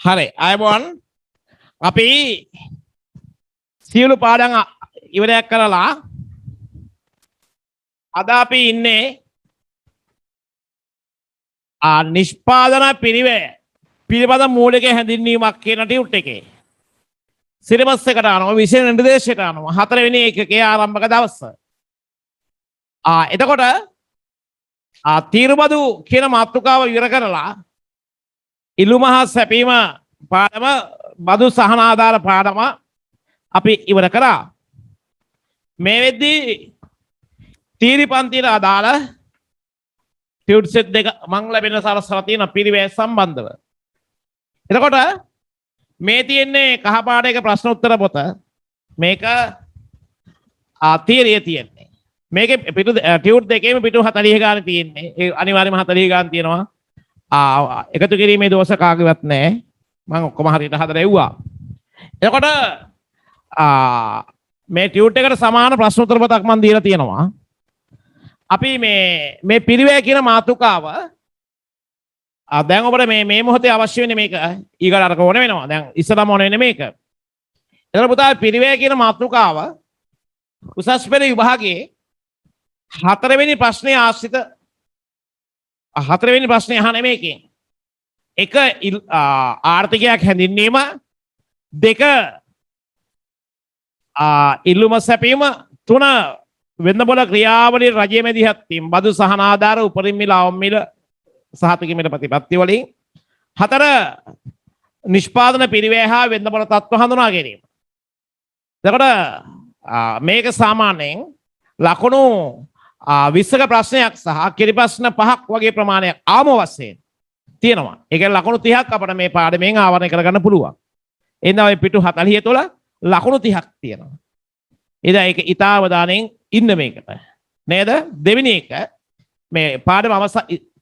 හරි අයබෝන් අපි සියලු පාඩම් ඉවරයක් කරලා අද අපි ඉන්නේ නිෂ්පාදන පිරිවෙය පිළිබඳ මූලික හැඳින්වීමක් කියන ටියුට් එකේ සිලබස් එකට අනුව විෂය නිර්දේශයට අනුව 4 වෙනි ඒකකයේ ආරම්භක දවස. එතකොට තීරුබදු කියන මාතෘකාව ඉවර කරලා ඉල්ලුම හා සැපීම පාඩම බදු සහන ආධාර පාඩම අපි ඉවර කරා. මේ වෙද්දී තීරි පන්තියට අදාළ ටියුට් සෙට් දෙක මං ලැබෙන සලස්සලා තියෙන පිරිවෙය සම්බන්ධව. එතකොට මේ තියෙන්නේ කහ පාටයක ප්‍රශ්න උත්තර පොත. මේක තීරිය තියෙන්නේ. මේකේ පිටු ටියුට් දෙකේම පිටු 40 ගානේ තියෙන්නේ. ඒ අනිවාර්යයෙන්ම 40 ගාන තියෙනවා. එකතු කිරීමේ දෝෂ කාගේවත් නැහැ. මම ඔක්කොම හරියට හදලා එව්වා. එතකොට මේ ටියුට් එකට සමාන ප්‍රශ්න උත්තර පොතක් මම දීලා තියෙනවා. අපි මේ පිරිවෙය කියන මාතෘකාව දැන් ඔබට මේ මොහොතේ අවශ්‍ය වෙන්නේ මේක ඊගාට අරක ඕන වෙනවා. දැන් ඉස්සලම ඕන වෙන්නේ මේක. එතකොට පුතා පිරිවෙය කියන මාතෘකාව උසස් පෙළ විභාගයේ 4 වෙනි ප්‍රශ්නේ ආශ්‍රිත 4 වෙනි ප්‍රශ්නේ අහන්නේ මේකෙන්. එක ආර්ථිකයක් හැඳින්වීම, දෙක ඉල්ලුම සැපීම, තුන වෙළඳපොළ ක්‍රියාවලිය රජයේ මැදිහත් වීම, බදු සහන ආධාර, උපරිම මිල, අවම මිල, සහතික මිල ප්‍රතිපත්ති වලින්, හතර නිෂ්පාදන පිරිවෙය හා වෙළඳපොළ තත්ත්ව හඳුනා ගැනීම. එතකොට මේක සාමාන්‍යයෙන් ලකුණු 20ක ප්‍රශ්නයක් සහ කෙටි ප්‍රශ්න 5ක් වගේ ප්‍රමාණයක් ආම වශයෙන් තියෙනවා. ඒ කියන්නේ ලකුණු 30ක් අපිට මේ පාඩමෙන් ආවරණය කරගන්න පුළුවන්. එහෙනම් ඔය පිටු 40 තුළ ලකුණු 30ක් තියෙනවා. ඉතින් ඒක ඊට අවධානයෙන් ඉන්න මේකට. නේද? දෙවෙනි එක මේ පාඩම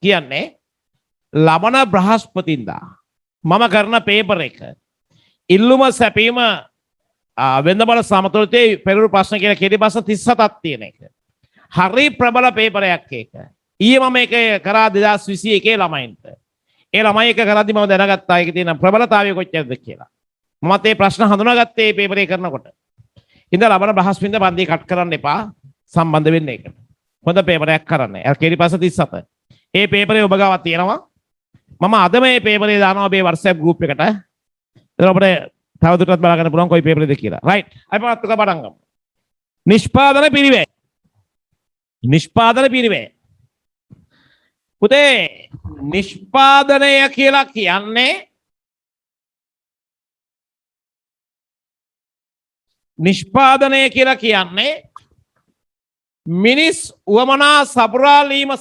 කියන්නේ ලබන බ්‍රහස්පතින්දා මම කරන පේපර් එක ඉල්ලුම සැපීම වෙළඳපොළ සමතුලිතයේ පෙරළු ප්‍රශ්න කියලා කෙටි ප්‍රශ්න 37ක් තියෙන එක. හරි ප්‍රබල පේපරයක් ඒක. ඊයේ මම ඒක කරා 2021 ළමයින්ට. ඒ ළමයි එක කරද්දි මම දැනගත්තා ඒකේ තියෙන ප්‍රබලතාවය කොච්චරද කියලා. මමත් මේ ප්‍රශ්න හඳුනාගත්තේ මේ පේපරේ කරනකොට. ඉතින් ලබන බ්‍රහස්පතින්දා පන්ති කට් කරන්න එපා සම්බන්ධ වෙන්න ඒකට. හොඳ පේපරයක් කරන්න. ඒ කෙටි ප්‍රශ්න 37. ඒ පේපරේ ඔබ ගාව තියෙනවා. මම අද මේ පේපරේ දානවා ඔබේ WhatsApp group එකට. එතකොට අපිට තවදුරටත් බලා ගන්න පුළුවන් කොයි පේපරේද කියලා. right. අපි මාතෘකාව පටන් ගමු. නිෂ්පාදන පිරිවෙය. නිෂ්පාදන පිරිවෙය. පුතේ නිෂ්පාදනය කියලා කියන්නේ මිනිස් උවමනා සපුරාලීම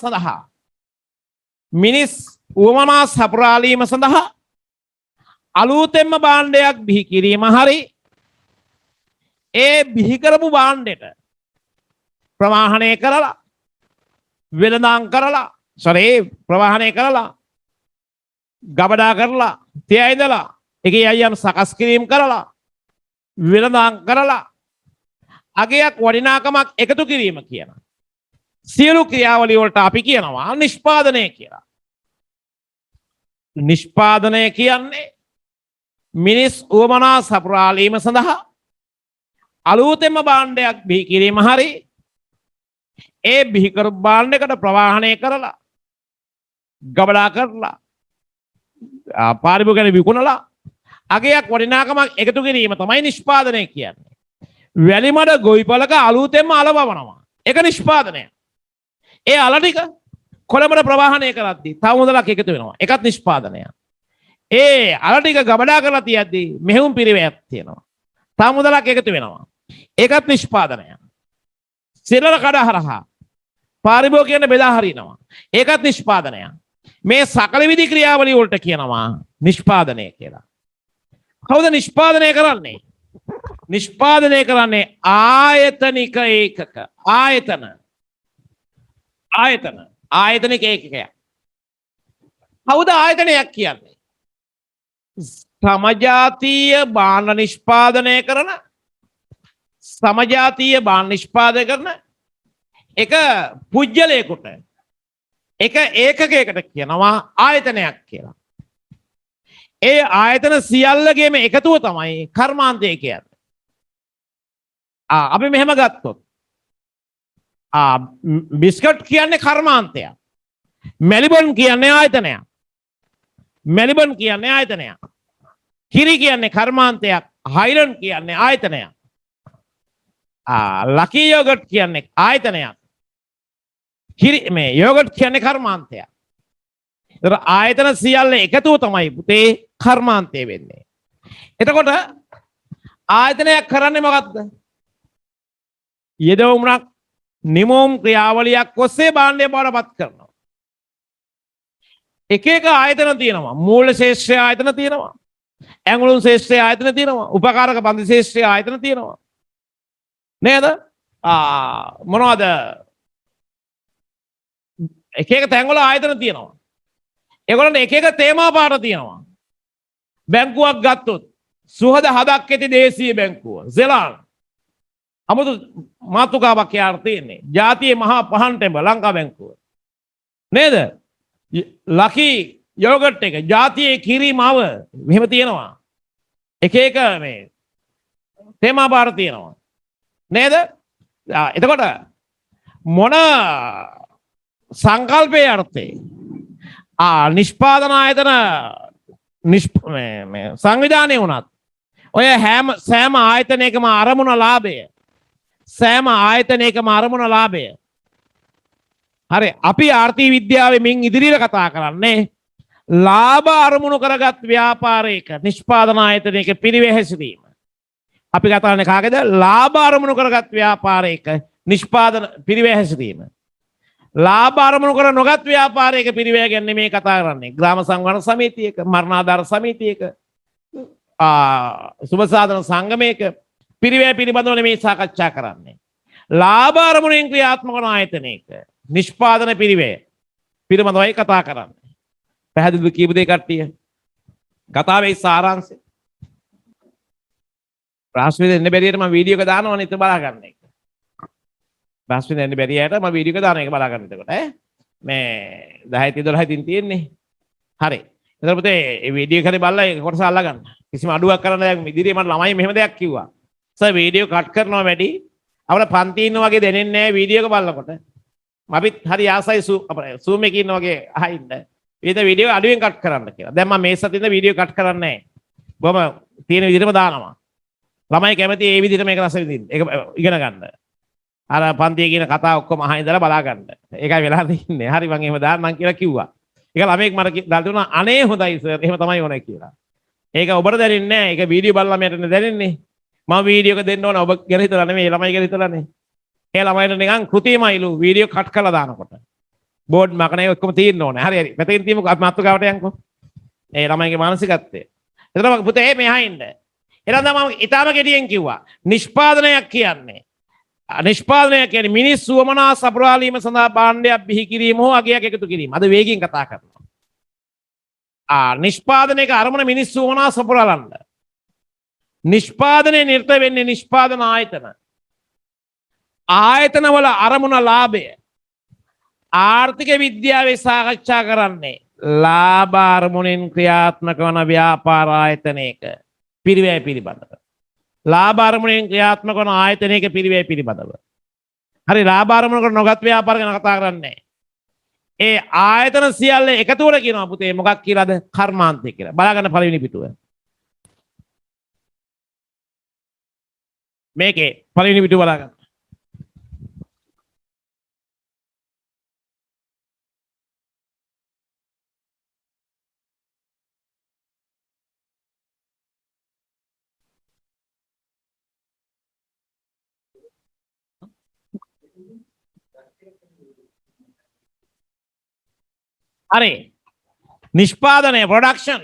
සඳහා අලුතෙන්ම භාණ්ඩයක් බිහි කිරීම හරි ඒ බිහි කරපු භාණ්ඩෙට ප්‍රවාහනය කරලා වෙළඳාම් කරලා ප්‍රවාහනය කරලා ගබඩා කරලා තියයිදලා එකේ අයියම් සකස් කිරීම කරලා වෙළඳාම් කරලා අගයක් වටිනාකමක් එකතු කිරීම කියන සියලු ක්‍රියාවලිය වලට අපි කියනවා නිෂ්පාදනය කියලා. නිෂ්පාදනය කියන්නේ මිනිස් උවමනා සපුරාලීම සඳහා අලුතෙන්ම භාණ්ඩයක් බිහි කිරීම හරි ඒ බිහි කරපු භාණ්ඩයකට ප්‍රවාහනය කරලා ගබඩා කරලා පාරිභෝගිකයන්ට විකුණලා අගයක් වටිනාකමක් එකතු කිරීම තමයි නිෂ්පාදනය කියන්නේ. වැලිමඩ ගොවිපලක අලුතෙන්ම අල වවනවා. ඒක නිෂ්පාදනය. ඒ අල ටික කොළඹට ප්‍රවාහනය කරද්දී තව මුදලක් එකතු වෙනවා. ඒකත් නිෂ්පාදනය. ඒ අල ටික ගබඩා කරලා තියද්දී මෙහෙයුම් පිරිවෙයක් තියෙනවා. තව මුදලක් එකතු වෙනවා. ඒකත් නිෂ්පාදනය. සිරල කඩ හරහා පාරිභෝගිකයන්ට බෙදා හරිනවා. ඒකත් නිෂ්පාදනය. මේ සකල විධි ක්‍රියාවලිය වලට කියනවා නිෂ්පාදනය කියලා. කවුද නිෂ්පාදනය කරන්නේ? නිෂ්පාදනය කරන්නේ ආයතනික ඒකක. ආයතනික ඒකකයක්. කවුද ආයතනයක් කියන්නේ? සමජාතීය භාණ්ඩ නිෂ්පාදනය කරන එක පුජ්‍යලයකට එක ඒකකයකට කියනවා ආයතනයක් කියලා. ඒ ආයතන සියල්ලගේම එකතුව තමයි කර්මාන්තය කියන්නේ. අපි මෙහෙම ගත්තොත් බිස්කට් කියන්නේ කර්මාන්තයක්. මෙලිබන් කියන්නේ ආයතනයක්. මෙලිබන් කියන්නේ ආයතනයක්. කිරි කියන්නේ කර්මාන්තයක්. හයිලන්ඩ් කියන්නේ ආයතනයක්. ලකී යෝගට් කියන්නේ ආයතනයක්. කිරි මේ යෝගට් කියන්නේ කර්මාන්තයක්. ඒතර ආයතන සියල්ල එකතුව තමයි පුතේ කර්මාන්තය වෙන්නේ. එතකොට ආයතනයක් කරන්නේ මොකක්ද? යෙදවුමක් නිමෝම් ක්‍රියාවලියක් ඔස්සේ භාණ්ඩය බවටපත් කරනවා. එක එක ආයතන තියෙනවා. මූල ශේෂ්ත්‍රය ආයතන තියෙනවා. ඇඟලුම් ශේෂ්ත්‍රය ආයතන තියෙනවා. උපකාරක බන්ධ ශේෂ්ත්‍රය ආයතන තියෙනවා. නේද? මොනවද? එක එක තැන්වල ආයතන තියෙනවා. ඒගොල්ලන්ට එක එක තේමා පාට තියෙනවා. බැංකුවක් ගත්තොත් සුහද හදක් ඇති දේශීය බැංකුව සෙලාන් අමුතු මාතෘකාවක් යාර තියෙන්නේ. ජාතියේ මහා පහන් ටෙඹ ලංකා බැංකුව. නේද? ලකී යෝගට් එක ජාතියේ කිරි මව මෙහෙම තියෙනවා. එක එක මේ තේමා පාට තියෙනවා. නේද? එතකොට මොන සංකල්පයේ අර්ථේ නිෂ්පාදන ආයතන සංවිධානය වුණත් ඔය සෑම ආයතනයකම අරමුණ ලාභය සෑම ආයතනයකම අරමුණ ලාභය. හරි අපි ආර්ථික විද්‍යාවේ මින් ඉදිරියට කතා කරන්නේ ලාභ අරමුණු කරගත් ව්‍යාපාරයක නිෂ්පාදන ආයතනයක පිරිවැහැසිරීම. අපි කතා කරන්නේ කාගේද? ලාභ අරමුණු කරගත් ව්‍යාපාරයක නිෂ්පාදන පිරිවැහැසිරීම. ලාභ අරමුණු කර නොගත් ව්‍යාපාරයක පිරිවැය ගැනීම මේ කතා කරන්නේ. ග්‍රාම සංවර්ධන සමිතියක, මරණාධාර සමිතියක, සුබසාධන සංගමයක පිරිවැය පිළිබඳව මේ සාකච්ඡා කරන්නේ. ලාභ අරමුණෙන් ක්‍රියාත්මක වන ආයතනයක නිෂ්පාදන පිරිවැය පිළිබඳවයි කතා කරන්නේ. පැහැදිලිද කියපු දේ කට්ටිය? කතාවේ සාරාංශය. ප්‍රශ්න දෙන්න බැරියට මම වීඩියෝ එක දානවනේ ඉතින් බලා ගන්න එක. ප්‍රශ්න දෙන්න බැරියට මම වීඩියෝ එක දාන එක බලා ගන්න එතකොට මේ 10 12 තියෙන්නේ. හරි. එතකොට පුතේ මේ වීඩියෝ එකේ බලලා ඒක කොටස අල්ලා ගන්න. කිසිම අඩුවක් කරන්න දෙයක් ඉදිරියේ මට ළමයි මෙහෙම දෙයක් කිව්වා. සර් වීඩියෝ කට් කරනවා වැඩි. අපිට පන්ති ඉන්න වගේ දැනෙන්නේ නැහැ වීඩියෝ එක බලනකොට. අපිත් හරි ආසයි සූම් එකේ ඉන්න වගේ අහින්න. වීඩියෝ අඩුවෙන් කට් කරන්න කියලා. දැන් මම මේ සතියේ වීඩියෝ කට් කරන්නේ නැහැ. බොහොම තියෙන විදිහටම දානවා. ළමයි කැමති ඒ විදිහට මේක රස විඳින්න. ඒක ඉගෙන ගන්න. අර පන්තියේ කියන කතා ඔක්කොම අහලා ඉඳලා බලා ගන්න. ඒකයි වෙලා තින්නේ. හරි මම එහෙම දාන්නම් කියලා කිව්වා. ඒක ළමෙක් මට දාලා දුන්නා අනේ හොඳයි සර්. එහෙම තමයි ඕනේ කියලා. ඒක ඔබට දැනෙන්නේ නැහැ. ඒක වීඩියෝ බලලා මට දැනෙන්නේ. මම වීඩියෝ එක දෙන්න ඕන ඔබ ගැන හිතලා නෙමෙයි ළමයි ගැන හිතලානේ. ඒ ළමයිට නිකන් කෘතිමයිලු වීඩියෝ කට් කරලා දානකොට. බෝඩ් මකනේ ඔක්කොම තියෙන්න ඕනේ. හරි හරි. මෙතෙන් තියමුකෝ අපි මාතෘකාවට යන්කෝ. ඒ ළමයිගේ මානසිකත්වය. එතන පුතේ මේ අහින්න. එහෙනම් මම ඊටාම ගෙඩියෙන් කිව්වා. නිෂ්පාදනයක් කියන්නේ නිෂ්පාදනය කියන්නේ මිනිස් සුවමනා සපුරාලීම සඳහා භාණ්ඩයක් බිහි කිරීම හෝ අගයක් එකතු කිරීම. අද වේගින් කතා කරනවා. නිෂ්පාදනයක අරමුණ මිනිස් සුවමනා සපුරාලන්න. නිෂ්පාදනයේ නිරත වෙන්නේ නිෂ්පාදන ආයතන. ආයතන වල අරමුණ ලාභය. ආර්ථික විද්‍යාවේ සාකච්ඡා කරන්නේ ලාභ අරමුණෙන් ක්‍රියාත්මක වන ව්‍යාපාර ආයතනයක පිරිවැය පිළිබඳව. ලාභ අරමුණෙන් ක්‍රියාත්මක වන ආයතනයක පිරිවැය පිළිබඳව. හරි ලාභ අරමුණකට නොගත් ව්‍යාපාර ගැන කතා කරන්නේ. ඒ ආයතන සියල්ල එකතුවට කියනවා පුතේ මොකක් කියලාද? කර්මාන්තය කියලා. බලාගන්න පළවෙනි පිටුව. මේකේ පළවෙනි පිටුව බලාගන්න. හරි නිෂ්පාදනය ප්‍රොඩක්ෂන්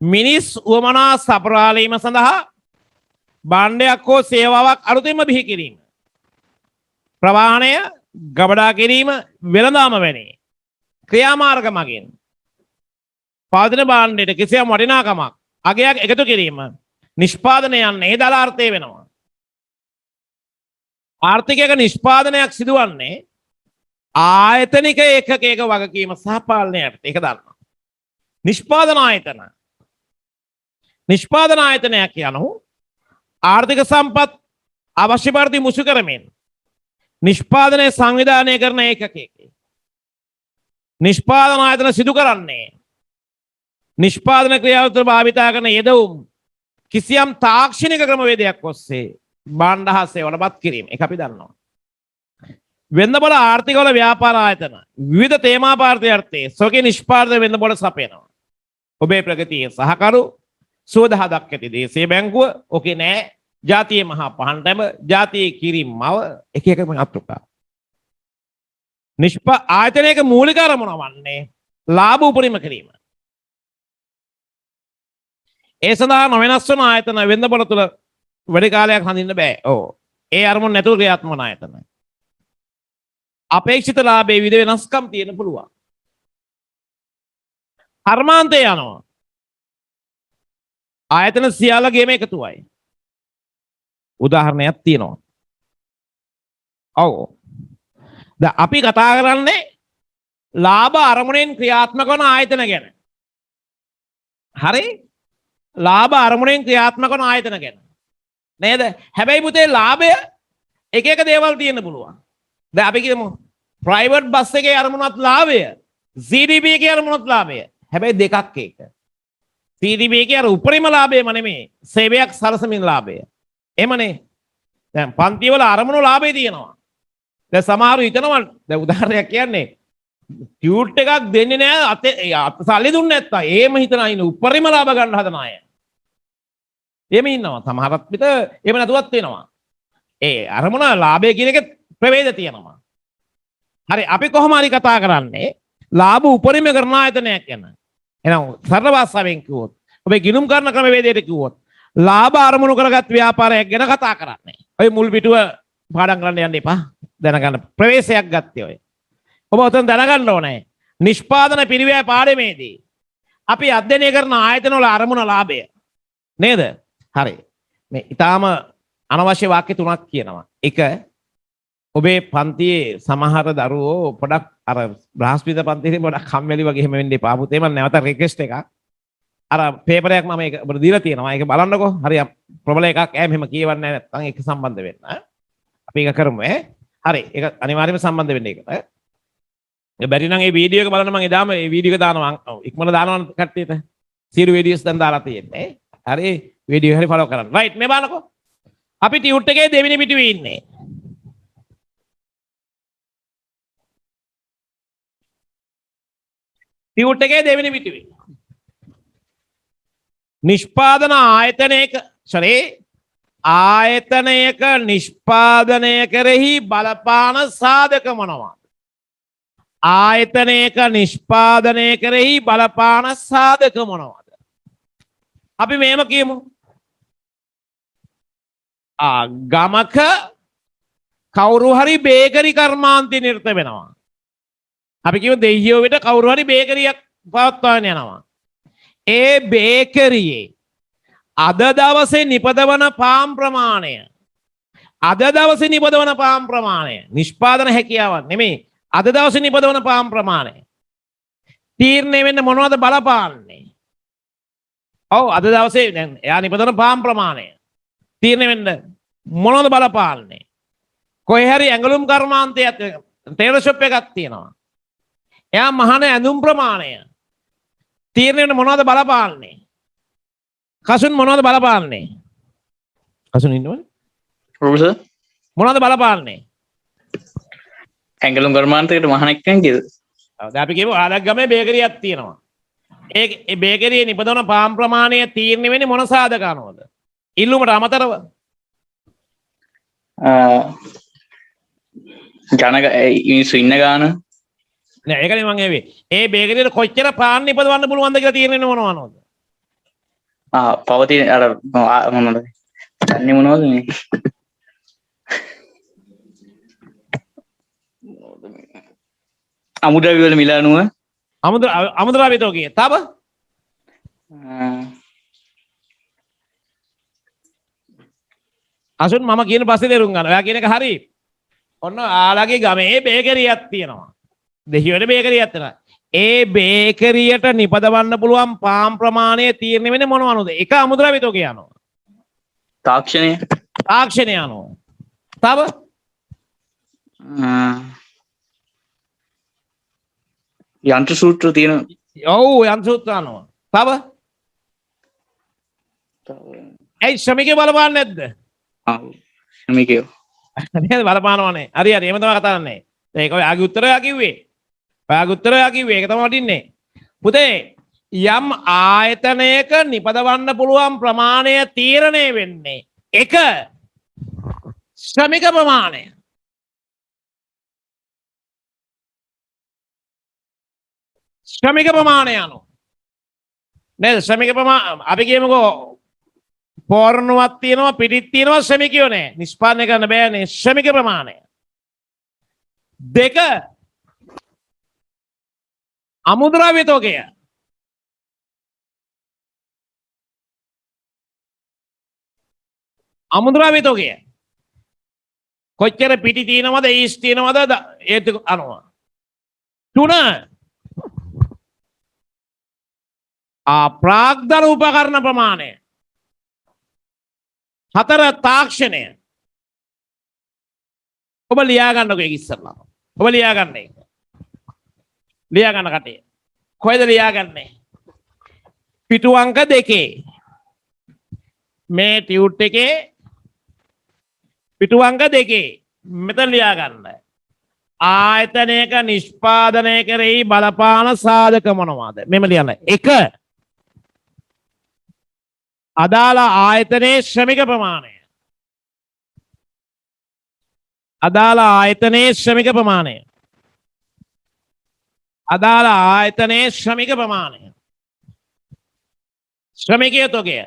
මිනිස් උවමනා සපුරාලීම සඳහා භාණ්ඩයක් හෝ සේවාවක් අලුතින්ම බිහි කිරීම ප්‍රවාහනය ගබඩා කිරීම වෙළඳාම වැනි ක්‍රියාමාර්ග මගින් පවතින භාණ්ඩයට කිසියම් වටිනාකමක් අගයක් එකතු කිරීම නිෂ්පාදනය යන්නේ දලාර්ථය වෙනවා. ආර්ථිකයක නිෂ්පාදනයක් සිදුවන්නේ ආයතනික ඒකකයක වගකීම සහ පාලනයට. ඒක දන්නවා. නිෂ්පාදන ආයතන නිෂ්පාදන ආයතනයක් යනු ආර්ථික සම්පත් අවශ්‍ය පරිදි මුසු කරමින් නිෂ්පාදනය සංවිධානය කරන ඒකකයකි. නිෂ්පාදන ආයතන සිදු කරන්නේ නිෂ්පාදන ක්‍රියාව තුළ භාවිතා කරන යෙදවුම් කිසියම් තාක්ෂණික ක්‍රමවේදයක් ඔස්සේ භාණ්ඩ හා සේවලපත් කිරීම. ඒක අපි දන්නවා. වෙළඳපොළ ආර්ථිකවල ව්‍යාපාර ආයතන විවිධ තේමා පාර්ථයර්ථයේ ස්වකීය නිෂ්පාදන වෙළඳපොළ සපයනවා. ඔබේ ප්‍රගතියේ සහකරු සුවදහදක් ඇති දේශීය බැංකුව ඕකේ නෑ. ජාතියේ මහා පහන්ටම ජාතියේ කිරිම් මව එක එක මාතෘකා. ආයතනයක මූලික අරමුණ වන්නේ ලාභ උපරිම කිරීම. ඒ සඳහා නොවෙනස් වන ආයතන වෙළඳපොළ තුළ වැඩි කාලයක් හඳින්න බෑ. ඔව්. ඒ අරමුණ නැතුව ක්‍රියාත්මක වන ආයතන. අපේක්ෂිත ලාභයේ විවිධ වෙනස්කම් තියෙන්න පුළුවන්. කර්මාන්තය යනවා. ආයතන සියල්ලගේම එකතුවයි. උදාහරණයක් තියෙනවා. ඔව්. දැන් අපි කතා කරන්නේ ලාභ අරමුණෙන් ක්‍රියාත්මක වන ආයතන ගැන. හරි? ලාභ අරමුණෙන් ක්‍රියාත්මක වන ආයතන ගැන. නේද? හැබැයි පුතේ ලාභය එක එක දේවල් තියෙන්න පුළුවන්. දැන් අපි කියමු ප්‍රයිවට් බස් එකේ අරමුණත් ලාභය, CDB එකේ අරමුණත් ලාභය. හැබැයි දෙකක් එක. CDB එකේ අර උපරිම ලාභයම නෙමෙයි, සේවයක් සලසමින් ලාභය. එමනේ. දැන් පන්ති වල අරමුණු ලාභය තියෙනවා. දැන් සමහරව හිතනවා දැන් උදාහරණයක් කියන්නේ ටියුට් එකක් දෙන්නේ නැහැ අතේ සල්ලි දුන්නේ නැත්තම් එහෙම හිතන අය උපරිම ලාභ ගන්න හදන අය. එහෙම ඉන්නවා. සමහරත් පිට එහෙම නැතුවත් වෙනවා. ඒ අරමුණ ලාභය කියන එක ප්‍රවේද තියෙනවා. හරි අපි කොහොම හරි කතා කරන්නේ ලාභ උපරිම කරන ආයතනයක් ගැන. එහෙනම් සරල භාෂාවෙන් කිව්වොත් ඔබේ ගිණුම් කරන ක්‍රමවේදයට කිව්වොත් ලාභ අරමුණු කරගත් ව්‍යාපාරයක් ගැන කතා කරන්නේ. ඔය මුල් පිටුව පාඩම් කරන්න යන්න එපා. දැනගන්න ප්‍රවේශයක් ගත්තේ ඔය. ඔබ උතන් දැනගන්න ඕනේ. නිෂ්පාදන පිරිවැය පාඩමේදී අපි අධ්‍යයනය කරන ආයතන වල අරමුණ ලාභය. නේද? හරි. මේ ඊටාම අනවශ්‍ය වාක්‍ය තුනක් කියනවා. එක ඔබේ පන්තියේ සමහර දරුවෝ පොඩක් අර බ්‍රහස්පතිත පන්තියේ පොඩක් කම්මැලි වගේ එහෙම වෙන්න එපා. පුතේ මම නැවත රික්වෙස්ට් එකක්. අර පේපරයක් මම ඒක ඔබට දීලා තියෙනවා. ඒක බලන්නකෝ. හරි ප්‍රබල එකක් ඈ මෙහෙම කියවන්නේ නැත්නම් ඒක සම්බන්ධ වෙන්න. අපි ඒක කරමු ඈ. හරි. ඒක අනිවාර්යයෙන්ම සම්බන්ධ වෙන්න ඒකට. බැරි නම් මේ වීඩියෝ එක බලන්න මම එදාම මේ වීඩියෝ එක දානවා. ඉක්මනට දානවා කට්ටියට. සියලු වීඩියෝස් දැන් දාලා තියෙන්නේ. හරි. වීඩියෝ හරි ෆලෝ කරන්න. රයිට් මේ බලන්නකෝ. අපි ටියුට් එකේ දෙවෙනි පිටුවේ ඉන්නේ. ටියුට් එකේ දෙවෙනි පිටුවේ. නිෂ්පාදන ආයතනයක ආයතනයක නිෂ්පාදනය කෙරෙහි බලපාන සාධක මොනවාද? ආයතනයක නිෂ්පාදනය කෙරෙහි බලපාන සාධක මොනවාද? අපි මේම කියමු. ගමක කවුරු හරි බේකරි කර්මාන්තය නිරත වෙනවා. අපි කියමු දෙයියෝ විට කවුරු හරි බේකරියක් පවත්වාගෙන යනවා. ඒ බේකරියේ අද දවසේ නිපදවන පාන් ප්‍රමාණය නිෂ්පාදන හැකියාවක් නෙමෙයි අද දවසේ නිපදවන පාන් ප්‍රමාණය තීරණය වෙන්න මොනවද බලපාන්නේ? ඔව් අද දවසේ දැන් එයා නිපදවන පාන් ප්‍රමාණය තීරණය වෙන්න මොනවද බලපාන්නේ? කොහේ හරි ඇඟලුම් කර්මාන්තයක් ටේලර් ෂොප් එකක් තියෙනවා. එයා මහන ඇඳුම් ප්‍රමාණය තීරණය වෙන්න මොනවද බලපාන්නේ? කසුන් මොනවද බලපාන්නේ? කසුන් ඉන්නවනේ. ප්‍රොෆෙසර් මොනවද බලපාන්නේ? ඇඟලුම් කර්මාන්තයකට මහණෙක් නේද? ඔව් දැන් අපි කියමු ආලක් ගමේ බේකරියක් තියෙනවා. ඒ බේකරියේ නිපදවන පාන් ප්‍රමාණය තීරණය වෙන්නේ මොන සාධක අනුවද? ඉල්ලුමට අමතරව. මිනිස්සු ඉන්න ගාන. නෑ ඒකනේ මං ඇවේ. ඒ බේකරියට කොච්චර පාන් නිපදවන්න පුළුවන්ද කියලා තීරණය වෙන්නේ මොනවා අනුවද? පවතින අර මොනවද? දන්නේ මොනවද මේ? අමුද්‍රව්‍ය වල මිල අනුව අමුද්‍රව්‍ය තෝකිය. තව අසුන් මම කියන පස්සේ තේරුම් ගන්න. ඔයා කියන එක හරි. ඔන්න ආලගේ ගමේ බේකරියක් තියෙනවා. දෙහිවල බේකරියක් තියෙනවා. ඒ බේකරියට නිපදවන්න පුළුවන් පාම් ප්‍රමාණය තීරණය වෙන්නේ මොනව අනුවද? එක අමුද්‍රව්‍ය තෝකය අනුව. තාක්ෂණය තාක්ෂණය අනුව. තව යන්ත්‍ර සූත්‍ර තියෙන ඔව් යන්ත්‍ර සූත්‍ර අනුව. තව ඇයි ශ්‍රමිකයෝ බලපාන්නේ නැද්ද? ශ්‍රමිකයෝ නේද බලපානවනේ. හරි හරි එහෙම තමයි කතා කරන්නේ. ඒක ඔයාගේ උත්තරය කිව්වේ. ඔයාගේ උත්තරය කිව්වේ ඒක තමයි වටින්නේ. පුතේ යම් ආයතනයක නිපදවන්න පුළුවන් ප්‍රමාණය තීරණය වෙන්නේ එක ශ්‍රමික ප්‍රමාණය. ශ්‍රමික ප්‍රමාණය අනුව. නේද? ශ්‍රමික ප්‍රමාණය අපි කියමුකෝ පෝරණුවක් තියෙනවා පිටිත් තියෙනවා ශ්‍රමිකයෝ නෑ. නිෂ්පාදනය කරන්න බෑනේ ශ්‍රමික ප්‍රමාණය. දෙක අමුද්‍රව්‍ය තෝකය. අමුද්‍රව්‍ය තෝකය. කොච්චර පිටි තියෙනවද ඊස් තියෙනවද ඒත් අනුව. තුන ප්‍රාග්ධන උපකරණ ප්‍රමාණය. හතර තාක්ෂණය. ඔබ ලියා ගන්නකො ඒක ඉස්සරලා. ඔබ ලියා ගන්න ඒක. ලියා ගන්න කටේ. කොහෙද ලියා ගන්නේ? පිටු අංක 2. මේ ටියුට් එකේ පිටු අංක 2. මෙතන ලියා ගන්න. ආයතනයක නිෂ්පාදනය කෙරෙහි බලපාන සාධක මොනවාද? මෙම ලියන්න. 1 අදාළ ආයතනයේ ශ්‍රමික ප්‍රමාණය. අදාළ ආයතනයේ ශ්‍රමික ප්‍රමාණය. අදාළ ආයතනයේ ශ්‍රමික ප්‍රමාණය. ශ්‍රමිකය තොගය.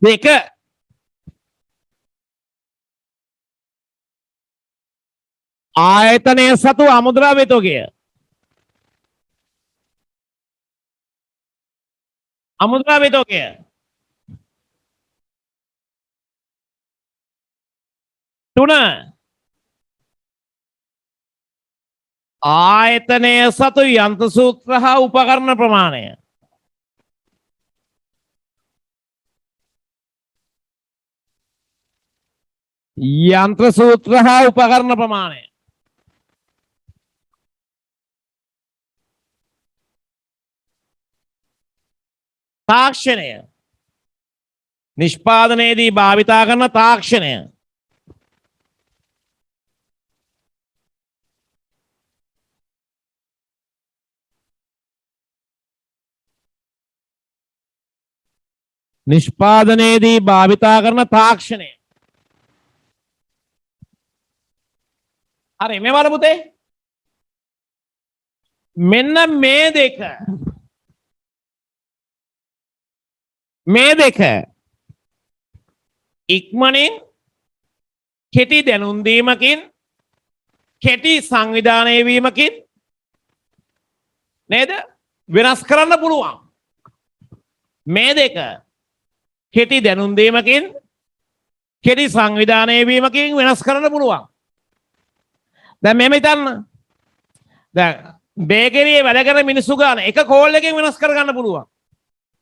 2 ආයතනය සතු අමුද්‍රව්‍ය තොගය. අමුද්‍රව්‍ය තොගය. 3 ආයතනය සතු යන්ත්‍ර සූත්‍ර හා උපකරණ ප්‍රමාණය. යන්ත්‍ර සූත්‍ර හා උපකරණ ප්‍රමාණය. තාක්ෂණය. නිෂ්පාදනයේදී භාවිතා කරන තාක්ෂණය. නිෂ්පාදනයේදී භාවිතා කරන තාක්ෂණය. හරි මේ බලමු පුතේ. මෙන්න මේ දෙක. මේ දෙක ඉක්මනින් කෙටි දැනුම් දීමකින් කෙටි සංවිධානය වීමකින් නේද වෙනස් කරන්න පුළුවන්. මේ දෙක කෙටි දැනුම් දීමකින් කෙටි සංවිධානය වීමකින් වෙනස් කරන්න පුළුවන්. දැන් මෙහෙම හිතන්න. දැන් බේකරියේ වැඩ කරන මිනිස්සු ගන්න එක කෝල් එකකින් වෙනස් කරගන්න පුළුවන්.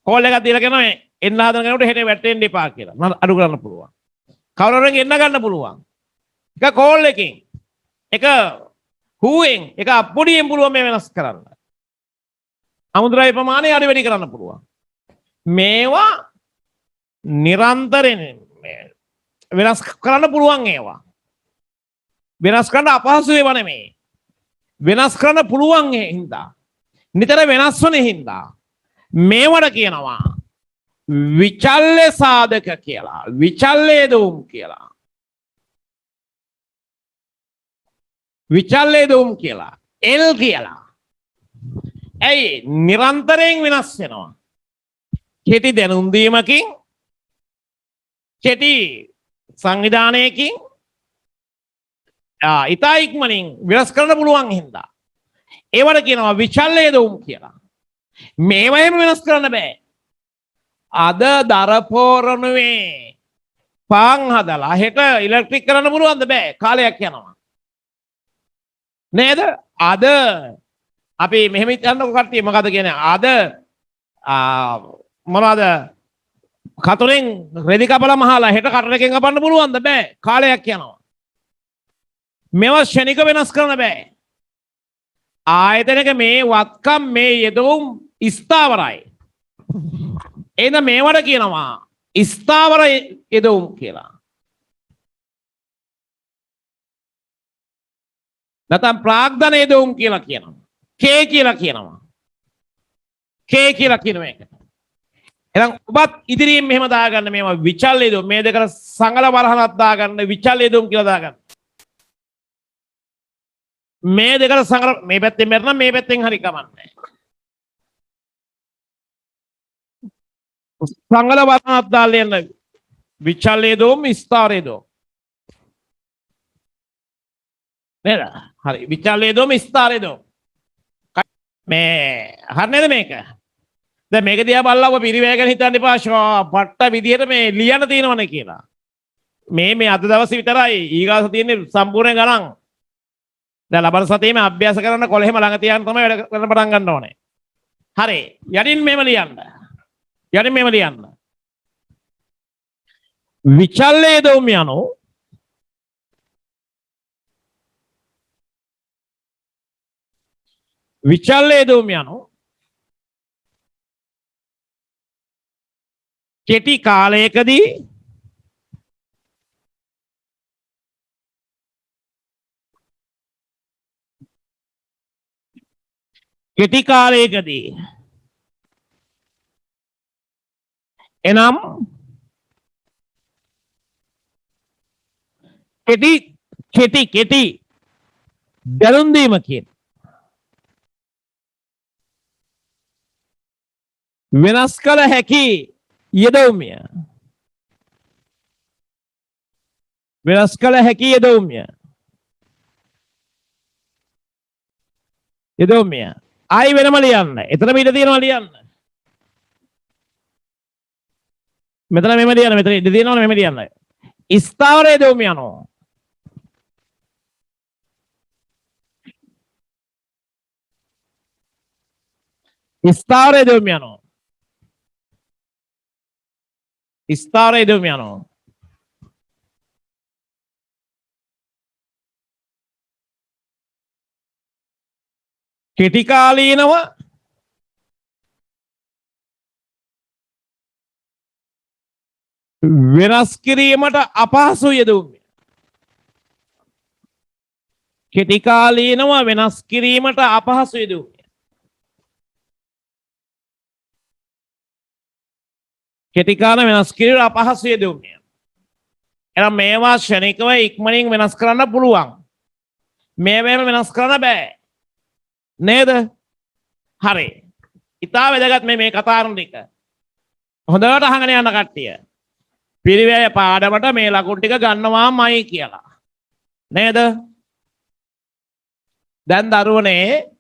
කෝල් එකක් දීලා කියනවා එන්න හදන කෙනෙකුට හෙට වැටෙන්න එපා කියලා. මම අඩු කරන්න පුළුවන්. කවුරුරෙන් එන්න ගන්න පුළුවන්. එක කෝල් එකකින් එක හුවෙන් එක අප්පුඩියෙන් පුළුවන් මේ වෙනස් කරන්න. අමුද්‍රව්‍ය ප්‍රමාණය අඩු වැඩි කරන්න පුළුවන්. මේවා නිරන්තරයෙන් වෙනස් කරන්න පුළුවන් ඒවා. වෙනස් කරන්න අපහසු ඒවා නෙමෙයි. වෙනස් කරන්න පුළුවන් හින්දා. නිතර වෙනස් වන හින්දා මේවට කියනවා විචල්්‍ය සාධක කියලා. විචල්්‍ය දෝම් කියලා. විචල්්‍ය දෝම් කියලා. එල් කියලා. ඇයි නිරන්තරයෙන් වෙනස් වෙනවා. කෙටි දැනුම් දීමකින් කෙටි සංවිධානයකින් ඉතා ඉක්මනින් වෙනස් කරන්න පුළුවන් හින්දා ඒවට කියනවා විචල්්‍ය දෝම් කියලා. මේවා එහෙම වෙනස් කරන්න බෑ. අද දරපෝරණුවේ පාන් හදලා හෙට ඉලෙක්ට්‍රික් කරන්න පුළුවන්ද? බෑ. කාලයක් යනවා. නේද? අද අපි මෙහෙම හිතන්නකො කට්ටිය මොකද කියන්නේ? අද මොනවද කතරෙන් රෙදි කපලා මහලා හෙට කටරකින් කපන්න පුළුවන්ද? බෑ. කාලයක් යනවා. මේවා ශනික වෙනස් කරන්න බෑ. ආයතනක මේ වත්කම් මේ යෙදවුම් ස්ථාවරයි. එහෙනම් මේවට කියනවා ස්ථාවර යෙදවුම් කියලා. නැත්නම් ප්‍රාග්ධන යෙදවුම් කියලා කියනවා. K කියලා කියනවා. K කියලා කියන එක. එහෙනම් ඔබත් ඉදිරියෙන් මෙහෙම දාගන්න මේවා විචල් යෙදවුම් මේ දෙකට සංගල වරහනක් දාගන්න විචල් යෙදවුම් කියලා දාගන්න. මේ දෙකට සංගල මේ පැත්තෙන් මරනම් මේ පැත්තෙන් හරි කමන්නේ. සංගල වරහනක් දාලා යන්න විචල් යෙදවුම් ස්ථාවර යෙදවුම්. නේද? හරි විචල් යෙදවුම් ස්ථාවර යෙදවුම්. මේ හරි නේද මේක? දැන් මේක දිහා බලලා ඔබ පිරිවැයගෙන හිතන්න එපා පට්ට විදියට මේ ලියන්න තියෙනවනේ කියලා. මේ අද දවසේ විතරයි ඊගාස තියෙන්නේ සම්පූර්ණ ගණන්. දැන් ලබන සතියේම අභ්‍යාස කරන්න කොළහෙම ළඟ තියාගෙන තමයි වැඩ කරන්න පටන් ගන්න ඕනේ. හරි. යටින් මෙහෙම ලියන්න. යටින් මෙහෙම ලියන්න. විචල්්‍ය යෙදවුම් යනු විචල්්‍ය යෙදවුම් යනු කෙටි කාලයකදී එනම් කෙටි දැනුම් දීමකින් වෙනස් කළ හැකි යෙදවුම්ය. වෙනස් කළ හැකි යෙදවුම්ය. යෙදවුම්ය. ආයි වෙනම ලියන්න. එතන ඉඩ තියෙනවා ලියන්න. මෙතන මෙම ලියන්න. මෙතන ඉඩ තියෙනවා මෙම ලියන්න. ස්ථාවර යෙදවුම් යනවා. ස්ථාවර යෙදවුම් යනවා. ස්ථාවර යෙදවුම් යනවා. කෙටි කාලීනව වෙනස් කිරීමට අපහසු යෙදවුම්. කෙටි කාලීනව වෙනස් කිරීමට අපහසු යෙදවුම්. කෙටි කාල වෙනස් කිරීමට අපහසු යෙදවුම්. එහෙනම් මේවා ශනිකව ඉක්මනින් වෙනස් කරන්න පුළුවන්. මේවෙම වෙනස් කරන්න බෑ. නේද? හරි. ඉතා වැදගත් මේ කතාරුන් ටික. හොඳට අහගෙන යන්න කට්ටිය. පිරිවැය පාඩමට මේ ලකුණු ටික ගන්නවාමයි කියලා. නේද? දැන් දරුවනේ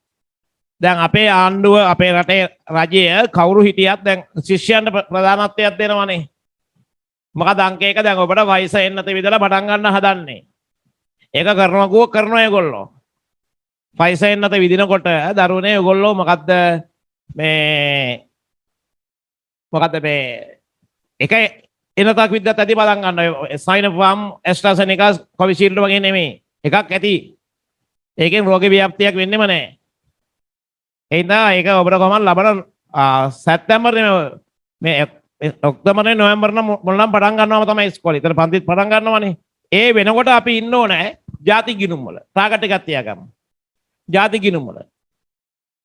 දැන් අපේ ආණ්ඩුව අපේ රටේ රජය කවුරු හිටියත් දැන් ශිෂ්‍යයන්ට ප්‍රධානත්වයක් දෙනවනේ. මොකද අංක 1 දැන් ඔබට වයස එන්නත විදලා පටන් ගන්න හදන්නේ. ඒක කරනවා ඒගොල්ලෝ. වයස එන්නත විදිනකොට දරුවනේ ඒගොල්ලෝ මොකද්ද මේ එක එනතක් විද්‍යාත් ඇති පටන් ගන්න සයිනෝෆාම් ඇස්ට්‍රාසෙනෙකා කොවිෂීල්ඩ් වගේ නෙමෙයි. එකක් ඇති. ඒකෙන් රෝග ව්‍යාප්තියක් වෙන්නෙම නැහැ. ඒක ඔබට කොහොමද ලබන සැප්තැම්බර් මේ ඔක්තෝබර් නොවැම්බර් නම් පටන් ගන්නවම තමයි ඉස්කෝලේ. ඊතර පන්තිත් පටන් ගන්නවනේ. ඒ වෙනකොට අපි ඉන්න ඕනේ ජාති ගිණුම් වල. ටාගට් එකක් තියාගමු. ජාති ගිණුම් වල.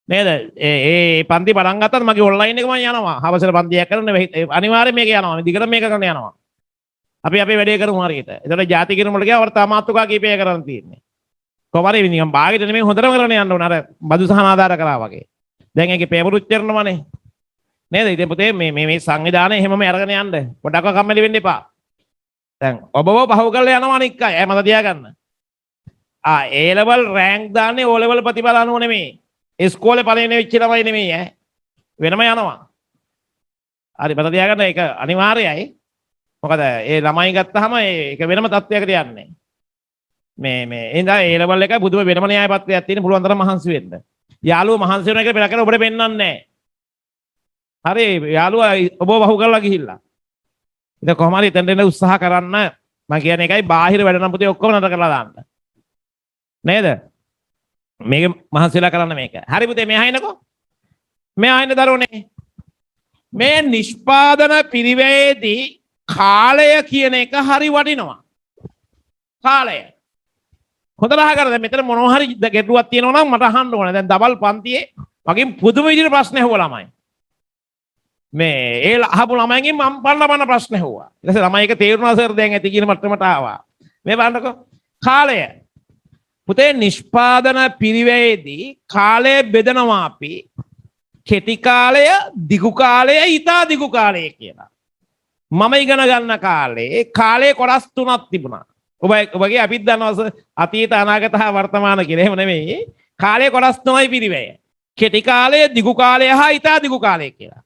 නේද? ඒ පන්ති පටන් ගත්තත් මගේ ඔන්ලයින් එක මම යනවා. හවසට පන්තියක් කරන්න අනිවාර්යයෙන් මේක යනවා. මේ දිගට මේක කරන්න යනවා. අපි අපේ වැඩේ කරමු හරියට. ඒතකොට ජාති ගිණුම් වල ගියා වර්තා මාතෘකා කීපය කරන්න තියෙන්නේ. කොහමද නිකන් බාගෙට නෙමෙයි හොඳටම කරන්න යන්න ඕන. අර බදු සහන ආධාර කරා වගේ. දැන් ඒකේ පේපර් උච්චරණවනේ. නේද? ඉතින් පුතේ මේ සංවිධානය එහෙමම අරගෙන යන්න. පොඩ්ඩක්ව කම්මැලි වෙන්න එපා. දැන් ඔබව පහු කරලා යනවා අනික් අය. මම තියාගන්න. A level රෑන්ක් දාන්නේ O level ප්‍රතිඵල අනුව නෙමෙයි. ඉස්කෝලේ පළවෙනි වෙච්ච ළමයි නෙමෙයි ඈ. වෙනම යනවා. හරි මම තියාගන්න ඒක අනිවාර්යයි. මොකද ඒ ළමයි ගත්තාම ඒක වෙනම තත්ත්වයකට යන්නේ. මේ ඉඳලා ඒ ලෙවල් එකයි පුදුම වෙනම න්‍යාය පත්‍රයක් තියෙන පුළුවන් තරම් මහන්සි වෙන්න. යාළුවෝ මහන්සි වෙනවා කියලා පෙර ඔබට පෙන්වන්නේ නැහැ. හරි යාළුවා ඔබ වහු කරලා ගිහිල්ලා. ඉතින් කොහොම හරි එතනට එන්න උත්සාහ කරන්න. මම කියන්නේ එකයි බාහිර වැඩ නම් පුතේ ඔක්කොම නතර කරලා දාන්න. නේද? මේක මහන්සිලා කරන්න මේක. හරි පුතේ මෙහා එන්නකෝ. මෙහා එන්න දරුවනේ. මේ නිෂ්පාදන පිරිවැයේදී කාලය කියන එක හරි වටිනවා. කාලය. හොඳට අහගන්න. දැන් මෙතන මොනවා හරි ගැටලුවක් තියෙනවා නම් මට අහන්න ඕනේ. දැන් දවල් පන්තියේ මගෙන් පුදුම විදිහට ප්‍රශ්න ඇහුවා ළමයි. මේ ඒ අහපු ළමයින්ගෙන් මම බලන ප්‍රශ්න ඇහුවා. ඊට පස්සේ ළමයි එක තේරුණා සර් දැන් ඇති කියන මට්ටමට ආවා. මේ බලන්නකෝ. කාලය. පුතේ නිෂ්පාදන පිරිවැයේදී කාලය බෙදනවා අපි කෙටි කාලය, දිගු කාලය, ඉතා දිගු කාලය කියලා. මම ඉගෙන ගන්න කාලේ කාලේ කොටස් තුනක් තිබුණා. ඔබගේ අපිත් දන්නවා අතීත අනාගත හා වර්තමාන කියලා. එහෙම නෙමෙයි. කාලේ කොටස් තුනයි පිරිවැය. කෙටි කාලය, දිගු කාලය හා ඉතා දිගු කාලය කියලා.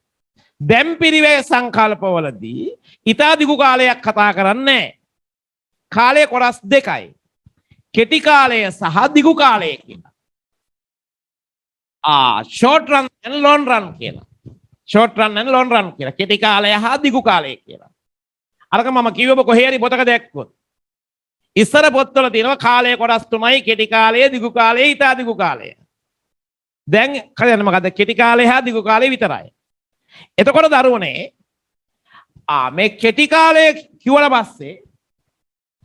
දැන් පිරිවැය සංකල්පවලදී ඉතා දිගු කාලයක් කතා කරන්නේ නැහැ. කාලේ කොටස් දෙකයි. කෙටි කාලය සහ දිගු කාලය කියලා. short run and long run කියලා. short run and long run කියලා. කෙටි කාලය හා දිගු කාලය කියලා. අරක මම කිව්ව ඔබ කොහේ හරි පොතක දැක්කොත්. ඉස්සර පොත්වල තියෙනවා කාලය කොටස් තුනයි කෙටි කාලය, දිගු කාලය, ඉතා දිගු කාලය. දැන් කරන්නේ මොකද්ද? කෙටි කාලය හා දිගු කාලය විතරයි. එතකොට දරුවනේ මේ කෙටි කාලය කිව්වට පස්සේ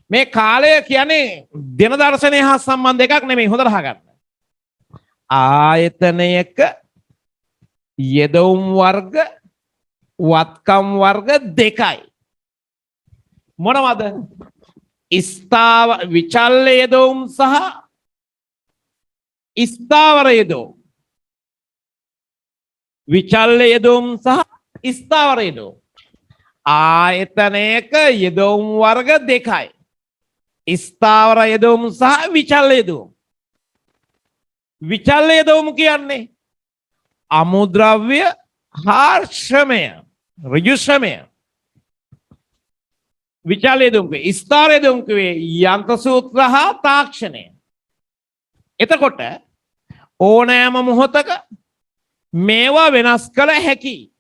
මේ කාලය කියන්නේ දින දර්ශනය හා සම්බන්ධ එකක් නෙමෙයි. හොඳට අහගන්න. ආයතනයක යෙදවුම් වර්ග වත්කම් වර්ග දෙකයි. මොනවද? විචල්්‍ය යෙදවුම් සහ ස්ථාවර යෙදවුම්. විචල්්‍ය යෙදවුම් සහ ස්ථාවර යෙදවුම්. ආයතනයක යෙදවුම් වර්ග දෙකයි. ස්ථාවර යෙදවුම් සහ විචල්්‍ය යෙදවුම්. විචල්්‍ය යෙදවුම් කියන්නේ අමුද්‍රව්‍ය හා ශ්‍රමය, ඍජු ශ්‍රමය. විචල්්‍ය යෙදවුම් කිව්වේ ස්ථාවර යෙදවුම් කිව්වේ යන්ත්‍ර සූත්‍ර හා තාක්ෂණය. එතකොට ඕනෑම මොහොතක මේවා වෙනස් කළ හැකි.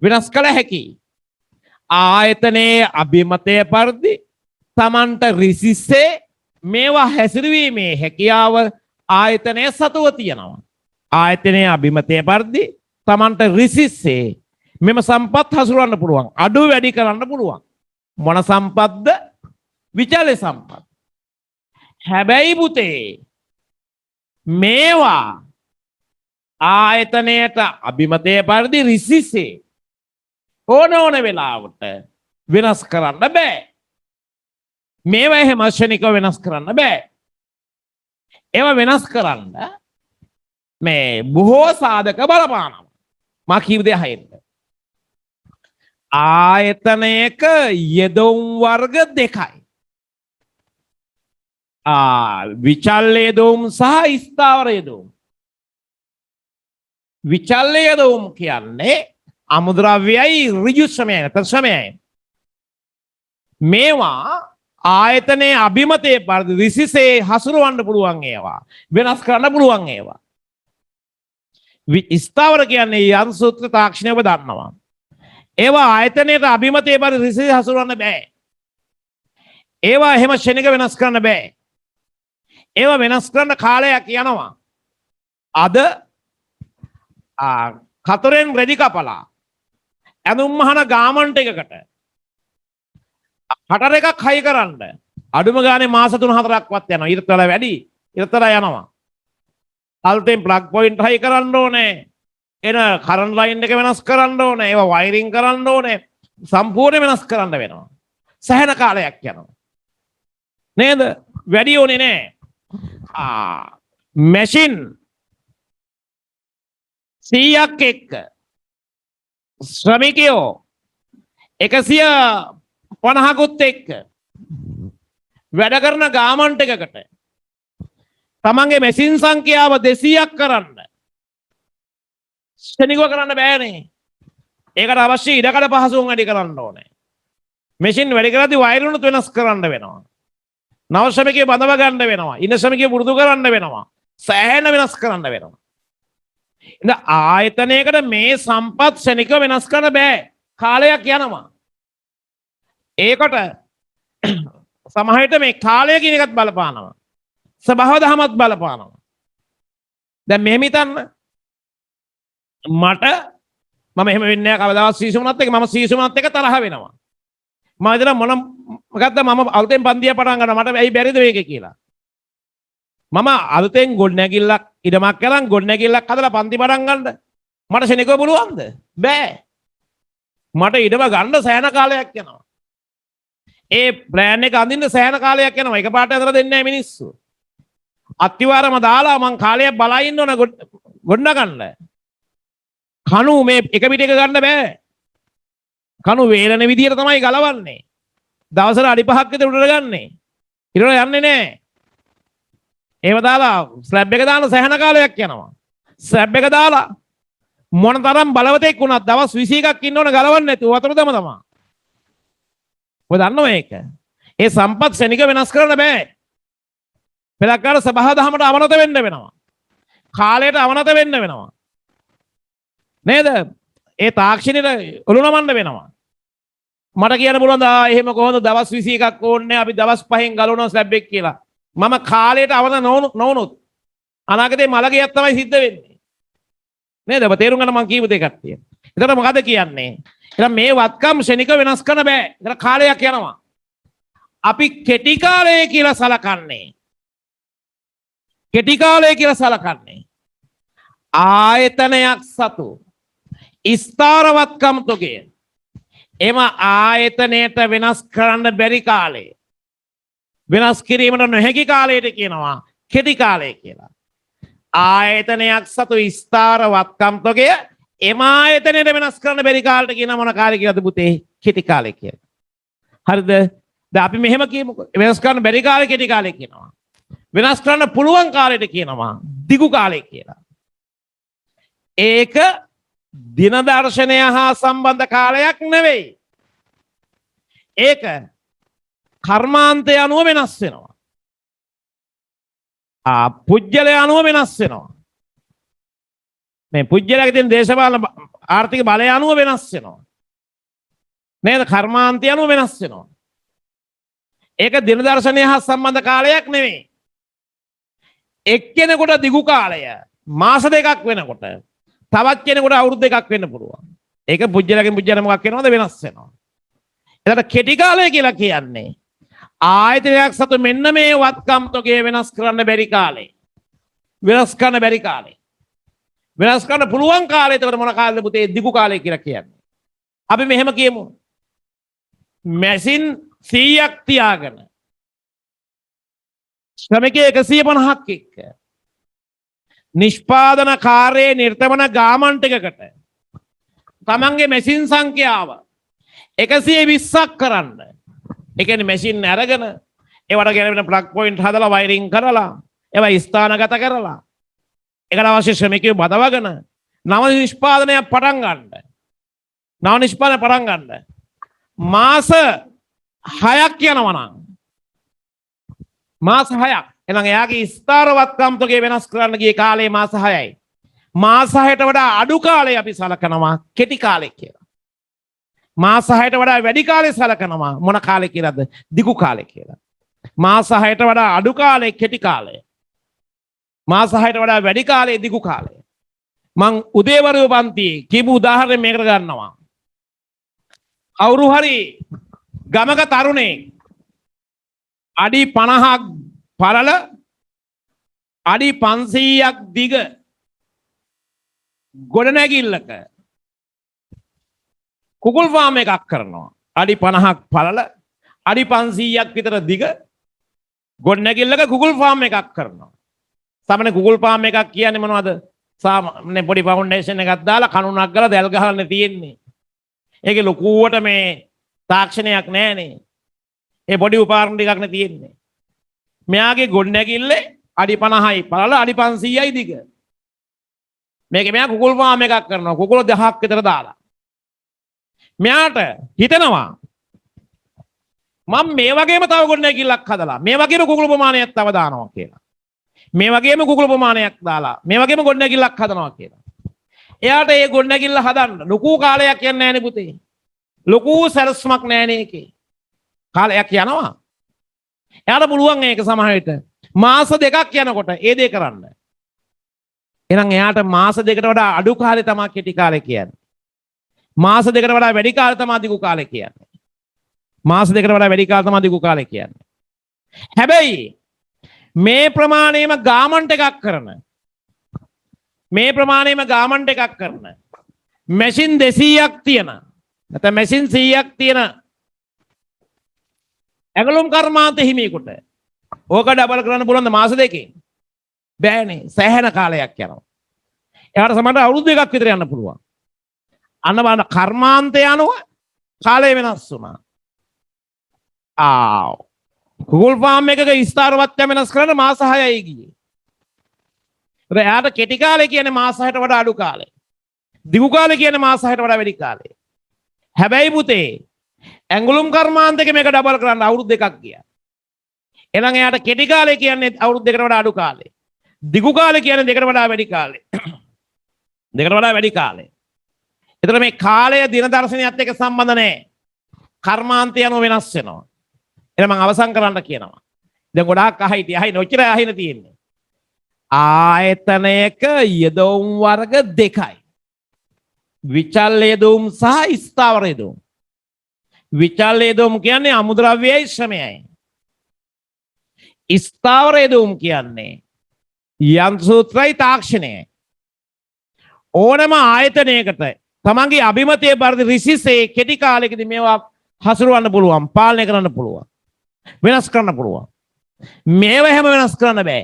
වෙනස් කළ හැකි. ආයතනයේ අභිමතය පරිදි තමන්ට රිසිස්සේ මේවා හැසිරවීමේ හැකියාව ආයතනය සතුව තියෙනවා. ආයතනයේ අභිමතය පරිදි තමන්ට රිසිස්සේ මෙම සම්පත් හසුරවන්න පුළුවන්. අඩු වැඩි කරන්න පුළුවන්. මොන සම්පත්ද? විචල්්‍ය සම්පත්. හැබැයි පුතේ මේවා ආයතනයට අභිමතය පරිදි රිසිස්සේ ඕන වෙලාවට වෙනස් කරන්න බෑ. මේවා එහෙම ක්ෂණිකව වෙනස් කරන්න බෑ. ඒවා වෙනස් කරන්න මේ බොහෝ සාධක බලපානවා. මා කිව් දේ අහන්න. ආයතනයක යෙදවුම් වර්ග දෙකයි. විචල්්‍ය යෙදවුම් සහ ස්ථාවර යෙදවුම්. විචල්්‍ය යෙදවුම් කියන්නේ අමුද්‍රව්‍යයි ඍජු ශ්‍රමයයි නැත්නම් ශ්‍රමයයි. මේවා ආයතනයේ අභිමතයේ පරිදි රිසිසේ හසුරවන්න පුළුවන් ඒවා. වෙනස් කරන්න පුළුවන් ඒවා. ස්ථාවර කියන්නේ යන්ත්‍ර සූත්‍ර තාක්ෂණය ඔබ දන්නවා. ඒවා ආයතනයේ අභිමතයේ පරිදි රිසිසේ හසුරවන්න බෑ. ඒවා එහෙම ක්ෂණික වෙනස් කරන්න බෑ. ඒවා වෙනස් කරන්න කාලයක් යනවා. අද කතරෙන් රෙදි කපලා ඇඳුම් මහන ගාමන්ට් එකකට කටර එකක් හයි කරන්න අඩුම ගානේ මාස 3-4ක්වත් යනවා. ඊටත් වඩා වැඩි. ඊටත් වඩා යනවා. අල්ටෙන් ප්ලග් පොයින්ට් හයි කරන්න ඕනේ. එන කරන්ට් ලයින් එක වෙනස් කරන්න ඕනේ. ඒවා වයරින් කරන්න ඕනේ. සම්පූර්ණ වෙනස් කරන්න වෙනවා. සෑහෙන කාලයක් යනවා. නේද? වැඩි ඕනේ නෑ. මැෂින් 100ක් එක්ක ශ්‍රමිකයෝ 150කුත් එක්ක වැඩ කරන ගාමන්ට් එකකට තමන්ගේ මැෂින් සංඛ්‍යාව 200ක් කරන්න ක්ෂණිකව කරන්න බෑනේ. ඒකට අවශ්‍ය ඉඩකඩ පහසුකම් වැඩි කරන්න ඕනේ. මැෂින් වැඩි කරද්දී වයරිනුත් වෙනස් කරන්න වෙනවා. නව ශ්‍රමිකයෝ බඳව ගන්න වෙනවා. ඉන්න ශ්‍රමිකයෝ පුරුදු කරන්න වෙනවා. සෑහෙන වෙනස් කරන්න වෙනවා. ඉතින් ආයතනයකට මේ සම්පත් ශනිකව වෙනස් කරන්න බෑ. කාලයක් යනවා. ඒකට සමහර විට මේ කාලය කියන එකත් බලපානවා. ස්වභාව දහමත් බලපානවා. දැන් මෙහෙම හිතන්න. මම එහෙම වෙන්නේ නැහැ කවදාවත් සීසුමනත් එක්ක මම සීසුමනත් එක්ක තරහ වෙනවා. මම ඉතින් මොකද්ද මම අලුතෙන් පන්තිය පටන් ගන්නවා මට ඇයි බැරිද මේක කියලා. මම අලුතෙන් ගොඩනැගිල්ලක් ඉඩමක් කරන් ගොඩනැගිල්ලක් හදලා පන්ති පටන් ගන්න මට ශනිකව පුළුවන්ද? බෑ. මට ඉඩම ගන්න සෑහෙන කාලයක් යනවා. ඒ ප්ලෑන් එක අඳින්න සෑහෙන කාලයක් යනවා. එකපාරට ඇදලා දෙන්නේ නැහැ මිනිස්සු. අත්තිවාරම දාලා මං කාලයක් බලා ඉන්න ඕන ගොඩනගන්න. කණු මේ එක පිට එක ගන්න බෑ. කණු වේලන විදියට තමයි ගලවන්නේ. දවසට අඩි 5ක් විතර උඩට ගන්නේ. ඊට යන්නේ නැහැ. ඒව දාලා ස්ලැබ් එක දාන සෑහෙන කාලයක් යනවා. ස්ලැබ් එක දාලා මොන තරම් බලවතෙක් වුණත් දවස් 21ක් ඉන්න ඕන ගලවන්නේ නැතුව වතුර දම තමයි. ඔය දන්නව ඒක? ඒ සම්පත් ශනික වෙනස් කරන්න බෑ. පෙරකාර සබහා දහමට අවනත වෙන්න වෙනවා. කාලයට අවනත වෙන්න වෙනවා. නේද? ඒ තාක්ෂණයට ඔලු නමන්න වෙනවා. මට කියන්න පුළුවන් එහෙම කොහොමද දවස් 21ක් ඕනේ අපි දවස් 5න් ගලවනවා ස්ලැබ් එක කියලා. මම කාලයට අවන නොවුනොත් අනාගතේ මලගියක් තමයි සිද්ධ වෙන්නේ. නේද? ඔබ තේරුම් ගන්න මම කියපු දෙයක් කට්ටිය. එතකොට මොකද කියන්නේ? එහෙනම් මේ වත්කම් ශනික වෙනස් කරන්න බෑ. ඒතර කාලයක් යනවා. අපි කෙටි කාලය කියලා සලකන්නේ. කෙටි කාලය කියලා සලකන්නේ. ආයතනයක් සතු ස්ථාරවත්කම් තොගය. එම ආයතනයට වෙනස් කරන්න බැරි කාලය. වෙනස් කිරීමට නොහැකි කාලයට කියනවා කෙටි කාලය කියලා. ආයතනයක් සතු ස්ථාරවත්කම් තොගය එම ආයතනයට වෙනස් කරන්න බැරි කාලයට කියන මොන කාලය කියලාද පුතේ? කෙටි කාලය කියලා. හරිද? දැන් අපි මෙහෙම කියමුකෝ. වෙනස් කරන්න බැරි කාලය කෙටි කාලය කියනවා. වෙනස් කරන්න පුළුවන් කාලයට කියනවා දිගු කාලය කියලා. ඒක දින දර්ශනය හා සම්බන්ධ කාලයක් නෙවෙයි. ඒක කර්මාන්තය අනුව වෙනස් වෙනවා. පුජ්‍යලය අනුව වෙනස් වෙනවා. මේ පුජ්‍යලයක තියෙන දේශපාලන ආර්ථික බලය අනුව වෙනස් වෙනවා. නේද? කර්මාන්තය අනුව වෙනස් වෙනවා. ඒක දින දර්ශනය හා සම්බන්ධ කාලයක් නෙවෙයි. එක්කෙනෙකුට දිගු කාලය මාස දෙකක් වෙනකොට තවත් කෙනෙකුට අවුරුදු දෙකක් වෙන්න පුළුවන්. ඒක පුජ්‍යලකින් පුජ්‍යල මොකක් වෙනවද? වෙනස් වෙනවා. එතකොට කෙටි කාලය කියලා කියන්නේ ආයතනයක් සතු මෙන්න මේ වත්කම් තොගය වෙනස් කරන්න බැරි කාලේ. වෙනස් කරන්න බැරි කාලේ. වෙනස් කරන්න පුළුවන් කාලේ. එතකොට මොන කාලෙද පුතේ? දිගු කාලය කියලා කියන්නේ. අපි මෙහෙම කියමු. මැෂින් 100ක් තියාගෙන ශ්‍රමිකයෝ 150ක් එක්ක නිෂ්පාදන කාර්යයේ නිරත වන ගාමන්ට් එකකට තමන්ගේ මැෂින් සංඛ්‍යාව 120ක් කරන්න. ඒ කියන්නේ මැෂින් අරගෙන ඒවට ගැලපෙන ප්ලග් පොයින්ට් හදලා වයරින් කරලා ඒවා ස්ථානගත කරලා ඒකට අවශ්‍ය ශ්‍රමිකයෝ බදවගෙන නව නිෂ්පාදනයක් පටන් ගන්න. නව නිෂ්පාදනය පටන් ගන්න. මාස 6ක් යනවා නම් මාස 6ක්. එහෙනම් එයාගේ ස්ථාරවත්කම් තොගය වෙනස් කරන්න ගිය කාලේ මාස 6යි. මාස 6ට වඩා අඩු කාලය අපි සලකනවා කෙටි කාලය කියලා. මාස 6ට වඩා වැඩි කාලය සලකනවා මොන කාලය කියලාද? දිගු කාලය කියලා. මාස 6ට වඩා අඩු කාලය කෙටි කාලය. මාස 6ට වඩා වැඩි කාලය දිගු කාලය. මං උදේවරු පන්තියේ කියපු උදාහරණයක් මේකට ගන්නවා. කවුරු හරි ගමක තරුණයෙක් අඩි 50ක් පළල අඩි 500ක් දිග ගොඩනැගිල්ලක කුකුල් ෆාම් එකක් කරනවා. අඩි 50ක් පළල අඩි 500ක් විතර දිග ගොඩනැගිල්ලක කුකුල් ෆාම් එකක් කරනවා. සාමාන්‍ය කුකුල් ෆාම් එකක් කියන්නේ මොනවද? සාමාන්‍ය පොඩි ෆවුන්ඩේෂන් එකක් දාලා කණුණක් ගාලා දැල් ගහලා තියෙන්නේ. ඒකේ ලොකුවට මේ තාක්ෂණයක් නැහැනේ. ඒ පොඩි උපකරණ ටිකක් නේ තියෙන්නේ. මෙයාගේ ගොඩනැගිල්ල අඩි 50යි පළල අඩි 500යි දිග. මේකේ මෙයා කුකුල් ෆාම් එකක් කරනවා. කුකුල් 10ක් විතර දාලා. මෙයාට හිතෙනවා මම මේ වගේම තව ගොඩනැගිල්ලක් හදලා මේ වගේම කුකුළු ප්‍රමාණයක් තව දානවා කියලා. මේ වගේම කුකුළු ප්‍රමාණයක් දාලා මේ වගේම ගොඩනැගිල්ලක් හදනවා කියලා. එයාට ඒ ගොඩනැගිල්ල හදන්න ලොකු කාලයක් යන්නේ නැහනේ පුතේ. ලොකු සැලසුමක් නැහනේ ඒකේ. කාලයක් යනවා. එයාට පුළුවන් ඒක සමහර විට මාස දෙකක් යනකොට ඒ දේ කරන්න. එහෙනම් එයාට මාස දෙකට වඩා අඩු කාලේ තමයි කෙටි කාලේ කියන්නේ. මාස දෙකට වඩා වැඩි කාලේ තමයි දිගු කාලේ කියන්නේ. මාස දෙකට වඩා වැඩි කාලේ තමයි දිගු කාලේ කියන්නේ. හැබැයි මේ ප්‍රමාණයම ගාමන්ට් එකක් කරන මැෂින් 200ක් තියෙන නැත්නම් මැෂින් 100ක් තියෙන ඇඟලුම් කර්මාන්ත හිමියෙකුට ඕක ඩබල් කරන්න පුළුවන්ද මාස දෙකකින්? බෑනේ. සෑහෙන කාලයක් යනවා. එයාට සමහරවිට අවුරුදු දෙකක් විතර යන්න පුළුවන්. අන්න බලන්න කර්මාන්තය අනුව කාලය වෙනස් වුණා. Google ෆාම් එකක විස්තරවත් වෙනස් කරන්න මාස 6යි ගියේ. එයාට කෙටි කාලය කියන්නේ මාස 6ට වඩා අඩු කාලය. දිගු කාලය කියන්නේ මාස 6ට වඩා වැඩි කාලය. හැබැයි පුතේ ඇඟලුම් කර්මාන්තයක මේක ඩබල් කරන්න අවුරුදු දෙකක් ගියා. එහෙනම් එයාට කෙටි කාලය කියන්නේ අවුරුදු දෙකකට වඩා අඩු කාලය. දිගු කාලය කියන්නේ දෙකට වඩා වැඩි කාලය. දෙකට වඩා වැඩි කාලය. එතන මේ කාලය දින දර්ශනයත් එක්ක සම්බන්ධ නැහැ. කර්මාන්තය අනුව වෙනස් වෙනවා. එහෙනම් මම අවසන් කරන්න කියනවා. දැන් ගොඩාක් අහින ඔච්චර අහින තියෙන්නේ. ආයතනයක යෙදවුම් වර්ග දෙකයි. විචල් යෙදවුම් සහ ස්ථාවර යෙදවුම්. විචල් යෙදවුම් කියන්නේ අමුද්‍රව්‍යයි ශ්‍රමයයි. ස්ථාවර යෙදවුම් කියන්නේ යන්ත්‍ර සූත්‍රයි තාක්ෂණයයි. ඕනම ආයතනයකට තමන්ගේ අභිමතයේ පරිදි රිසිසේ කෙටි කාලයකදී මේවා හසුරවන්න පුළුවන්, පාලනය කරන්න පුළුවන්, වෙනස් කරන්න පුළුවන්. මේවා හැම වෙනස් කරන්න බෑ.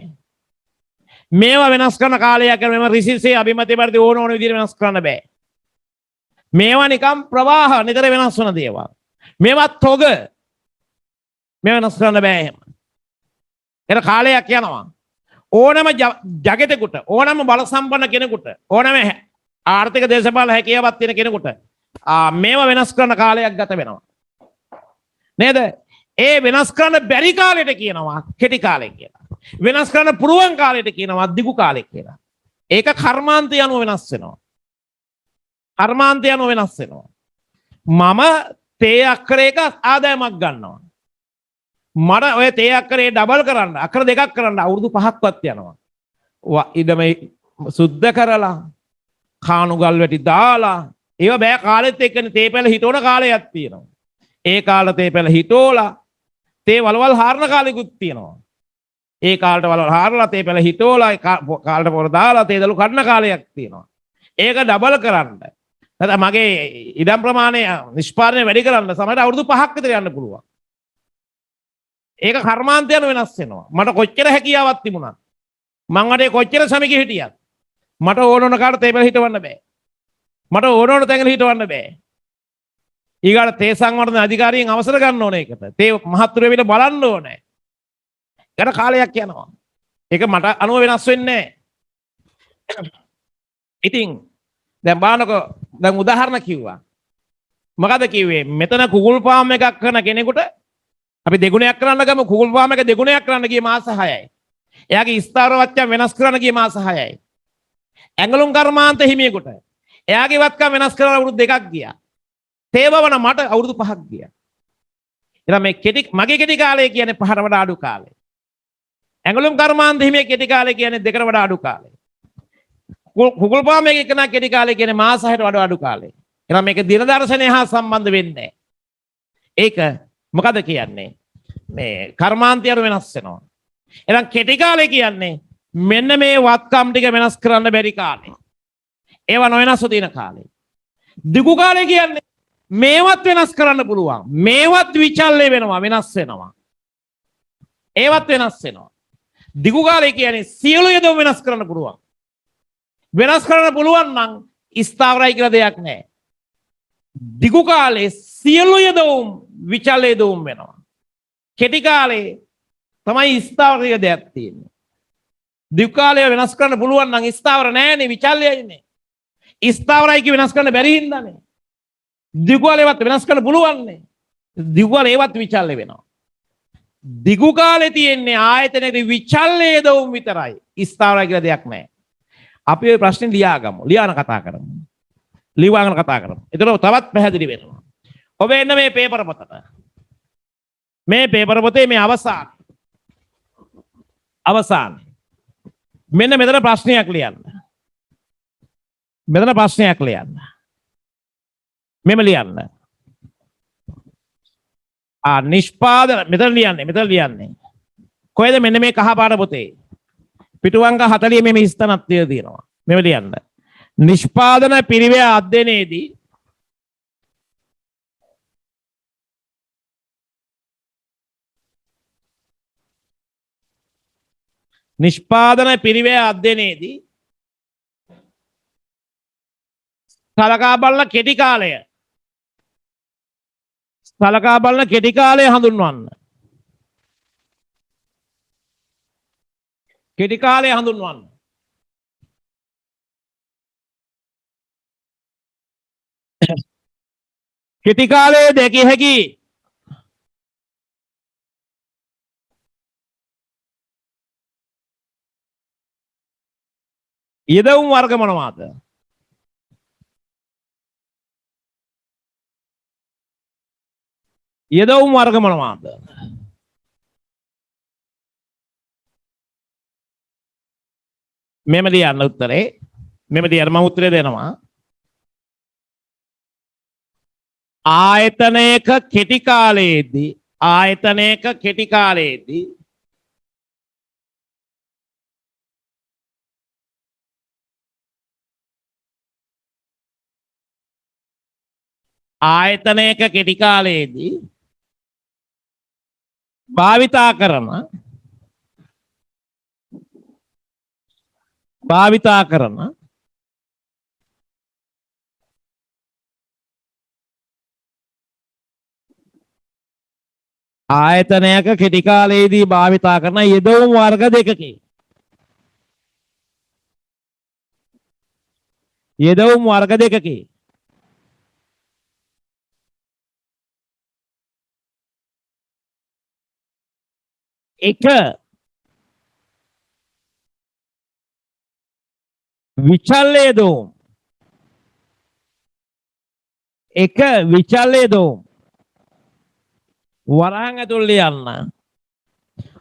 මේවා වෙනස් කරන කාලයක් යන මෙම රිසිසේ අභිමතයේ පරිදි ඕන විදිහට වෙනස් කරන්න බෑ. මේවා නිකම් ප්‍රවාහ නිතර වෙනස් වන දේවල්. මේවත් තොග. මේ වෙනස් කරන්න බෑ එහෙම. ඒක කාලයක් යනවා. ඕනම ජගතෙකුට, ඕනම බල සම්පන්න කෙනෙකුට, ඕනම ආර්ථික දේශපාලන හැකියාවක් තියෙන කෙනෙකුට මේවා වෙනස් කරන කාලයක් ගත වෙනවා. නේද? ඒ වෙනස් කරන්න බැරි කාලයට කියනවා කෙටි කාලය කියලා. වෙනස් කරන්න පුළුවන් කාලයට කියනවා දිගු කාලය කියලා. ඒක කර්මාන්තය අනුව වෙනස් වෙනවා. කර්මාන්තය අනුව වෙනස් වෙනවා. මම තේ අක්කරයක ආදායමක් ගන්නවා. මට ඔය තේ අක්කරේ ඩබල් කරන්න අක්කර දෙකක් කරන්න අවුරුදු 5ක්වත් යනවා. ඉඩම සුද්ධ කරලා කානුගල් වැටි දාලා ඒව බෑ කාලෙත් එක්කනේ තේ පැල හිටවන කාලයක් තියෙනවා. ඒ කාලේ තේ පැල හිටෝලා තේ වලවල් හාරන කාලෙකුත් තියෙනවා. ඒ කාලට වලවල් හාරලා තේ පැල හිටෝලා කාලට පොර දාලා තේ දළු කඩන කාලයක් තියෙනවා. ඒක ඩබල් කරන්න. නැත්නම් මගේ ඉඩම් ප්‍රමාණය නිෂ්පාදනය වැඩි කරන්න සමහරවිට අවුරුදු 5ක් විතර යන්න පුළුවන්. ඒක කර්මාන්තය අනුව වෙනස් වෙනවා. මට කොච්චර හැකියාවක් තිබුණත් මං අඩේ කොච්චර සමිකේ හිටියත් මට ඕන කාට තේ පැල හිටවන්න බෑ. මට ඕන තැඟල හිටවන්න බෑ. ඊගාට තේ සංවර්ධන අධිකාරියෙන් අවසර ගන්න ඕනේ ඒකට. තේ මහත්තුරු වෙවිල බලන්න ඕනේ. ඒකට කාලයක් යනවා. ඒක මට අනුව වෙනස් වෙන්නේ නැහැ. ඉතින් දැන් බලන්නකො දැන් උදාහරණ කිව්වා. මොකද කිව්වේ? මෙතන කුකුල් ෆාම් එකක් කරන කෙනෙකුට අපි දෙගුණයක් කරන්න ගමු. කුකුල් ෆාම් එක දෙගුණයක් කරන්න ගියේ මාස 6යි. එයාගේ ස්ථාවර වත්කම් වෙනස් කරන්න ගියේ මාස 6යි. ඇඟලුම් කර්මාන්ත හිමියෙකුට එයාගේ වත්කම් වෙනස් කරලා අවුරුදු 2ක් ගියා. තේවවන මට අවුරුදු 5ක් ගියා. එහෙනම් මේ මගේ කෙටි කාලය කියන්නේ 5ට වඩා අඩු කාලය. ඇඟලුම් කර්මාන්ත හිමියේ කෙටි කාලය කියන්නේ 2කට වඩා අඩු කාලය. කුකුල් ෆාම් එකේ කෙනා කෙටි කාලය කියන්නේ මාස 6ට වඩා අඩු කාලය. එහෙනම් මේක දින දර්ශනය හා සම්බන්ධ වෙන්නේ. ඒක මොකද කියන්නේ? මේ කර්මාන්තය වෙනස් වෙනවා. එහෙනම් කෙටි කාලය කියන්නේ මෙන්න මේ වත්කම් ටික වෙනස් කරන්න බැරි කාලේ. ඒවා නොවෙනස්ව තියෙන කාලේ. දිගු කාලය කියන්නේ මේවත් වෙනස් කරන්න පුළුවන්. මේවත් විචල්්‍ය වෙනවා, වෙනස් වෙනවා. ඒවත් වෙනස් වෙනවා. දිගු කාලය කියන්නේ සියලු යදොම් වෙනස් කරන්න පුළුවන්. වෙනස් කරන්න පුළුවන් නම් ස්ථාවරයි කියලා දෙයක් නැහැ. දිගු කාලේ සියලු යදොම් විචල්්‍ය යදොම් වෙනවා. කෙටි කාලේ තමයි ස්ථාවරය දෙයක් තියෙන්නේ. දිගු කාලය වෙනස් කරන්න පුළුවන් නම් ස්ථාවර නැහැනේ, විචල්්‍යයිනේ. ස්ථාවරයි කි වෙනස් කරන්න බැරි හින්දානේ. දිගු කාලේවත් වෙනස් කරන්න පුළුවන්නේ. දිගුකාල ඒවත් විචල්්‍ය වෙනවා. දිගු කාලේ තියෙන්නේ ආයතනයේ විචල්්‍ය යොදවුම් විතරයි. ස්ථාවරයි කියලා දෙයක් නැහැ. අපි ওই ප්‍රශ්නේ ලියාගමු. ලියාන කතා කරමු. ලියවගෙන කතා කරමු. එතකොට තවත් පැහැදිලි වෙනවා. ඔබ එන්න මේ පේපර් පොතට. මේ පේපර් පොතේ මේ අවසාන මෙන්න මෙතන ප්‍රශ්නයක් ලියන්න. මෙතන ප්‍රශ්නයක් ලියන්න. මෙම ලියන්න. නිෂ්පාදන මෙතන ලියන්නේ. කොහෙද මෙන්න මේ කහ පාට පොතේ. පිටු අංක 40 මෙමෙ ස්ථනක් තියෙනවා. මෙව ලියන්න. නිෂ්පාදන පිරිවැය අධ්‍යයනයේදී සලකා බලන කෙටි කාලය හඳුන්වන්න. කෙටි කාලය හඳුන්වන්න. කෙටි කාලයේ දැකිය හැකි යෙදවුම් වර්ග මොනවාද? යෙදවුම් වර්ග මොනවාද? මෙම ලියන්න උත්තරේ. මෙම ලියන්න මම උත්තරේ දෙනවා. ආයතනයක කෙටි කාලයේදී භාවිතා කරන ආයතනයක කෙටි කාලයේදී භාවිතා කරන යෙදවුම් වර්ග දෙකකි. යෙදවුම් වර්ග දෙකකි. එක විචල්්‍ය යෙදවුම්.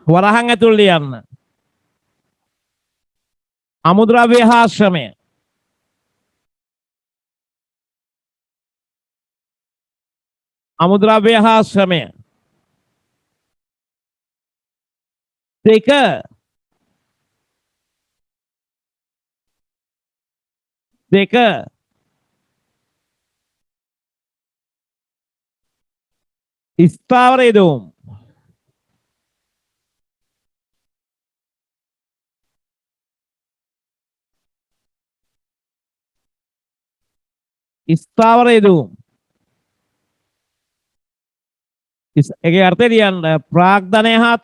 වරහන් ඇතුල් ලියන්න. අමුද්‍රව්‍ය හා ශ්‍රමය. දෙක ස්ථාවර යෙදවුම්. ඒකේ අර්ථය ලියන්න. ප්‍රාග්ධනය හා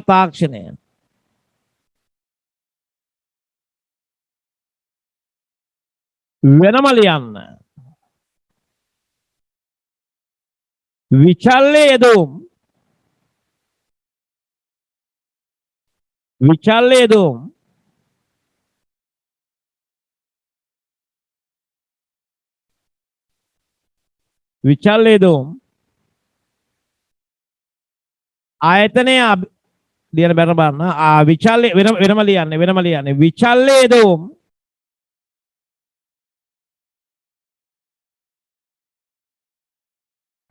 තාක්ෂණය. වෙනම ලියන්න. විචල්්‍ය යෙදවුම්. ආයතනයේ ලියන බැර බලන්න. විචල්්‍ය වෙනම ලියන්නේ. විචල්්‍ය යෙදවුම්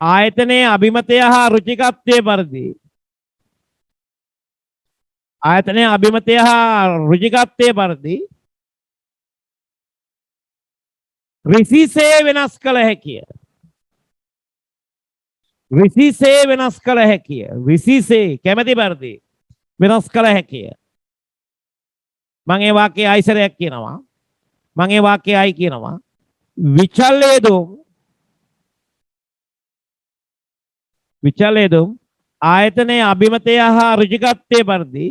ආයතනයේ අභිමතය හා රුචිකත්වය පරිදි රිසිසේ වෙනස් කළ හැකිය. රිසිසේ කැමැති පරිදි වෙනස් කළ හැකිය. මම ඒ වාක්‍යය ආයිසරයක් කියනවා. විචල්්‍ය යෙදවුම් ආයතනයේ අභිමතය හා රුචිකත්වය පරිදි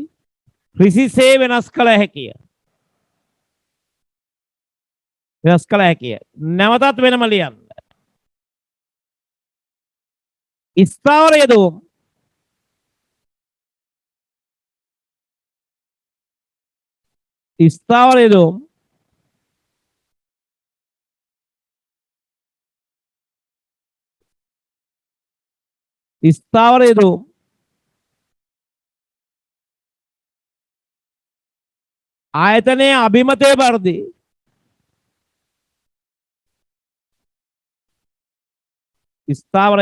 රිසිසේ වෙනස් කළ හැකිය. වෙනස් කළ හැකිය. නැවතත් වෙනම ලියන්න. ස්ථාවර යෙදවුම් ස්ථාවර යෙදවුම් ස්ථාවර යෙදවුම් ආයතනයේ අභිමතය පරිදි ස්ථාවර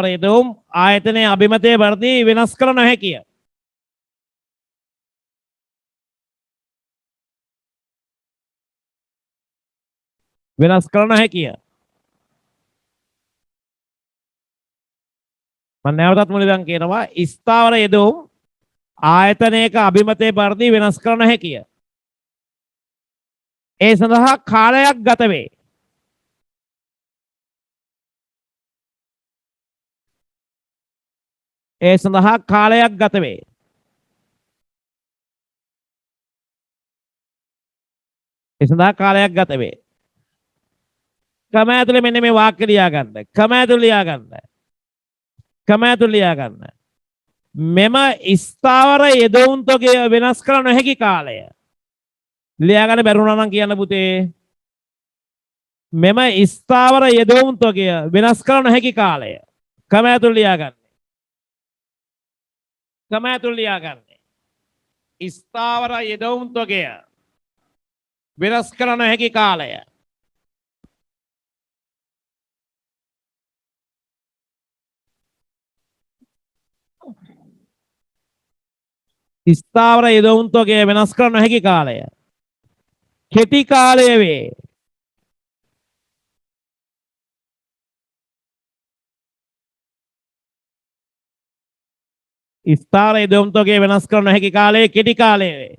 යෙදවුම් ආයතනයේ අභිමතය පරිදි වෙනස් කළ නොහැකිය. වෙනස් කළ නොහැකිය. මම නැවතත් මුලින්ම කියනවා ස්ථාවර යෙදවුම් ආයතනයක අභිමතය පරිදි වෙනස් කළ නොහැකිය. ඒ සඳහා කාලයක් ගත වේ. ඒ සඳහා කාලයක් ගත වේ. ඒ සඳහා කාලයක් ගත වේ. කම ඇතුලේ මෙන්න මේ වාක්‍ය ලියා ගන්න. කම ඇතුලේ ලියා ගන්න. කම ඇතුලේ ලියා ගන්න. මෙම ස්ථාවර යෙදවුම් තොගය වෙනස් කළ නොහැකි කාලය. ලියා ගන්න බැරුණා නම් කියන්න පුතේ. මෙම ස්ථාවර යෙදවුම් තොගය වෙනස් කළ නොහැකි කාලය. කම ඇතුලේ ලියා ගන්න. කම ඇතුලේ ලියා ගන්න. ස්ථාවර යෙදවුම් තොගය වෙනස් කළ නොහැකි කාලය. ස්ථාවර යෙදවුම් තොගය වෙනස් කළ නොහැකි කාලය. කෙටි කාලය වේ. ස්ථාවර යෙදවුම් තොගය වෙනස් කළ නොහැකි කාලය කෙටි කාලය වේ.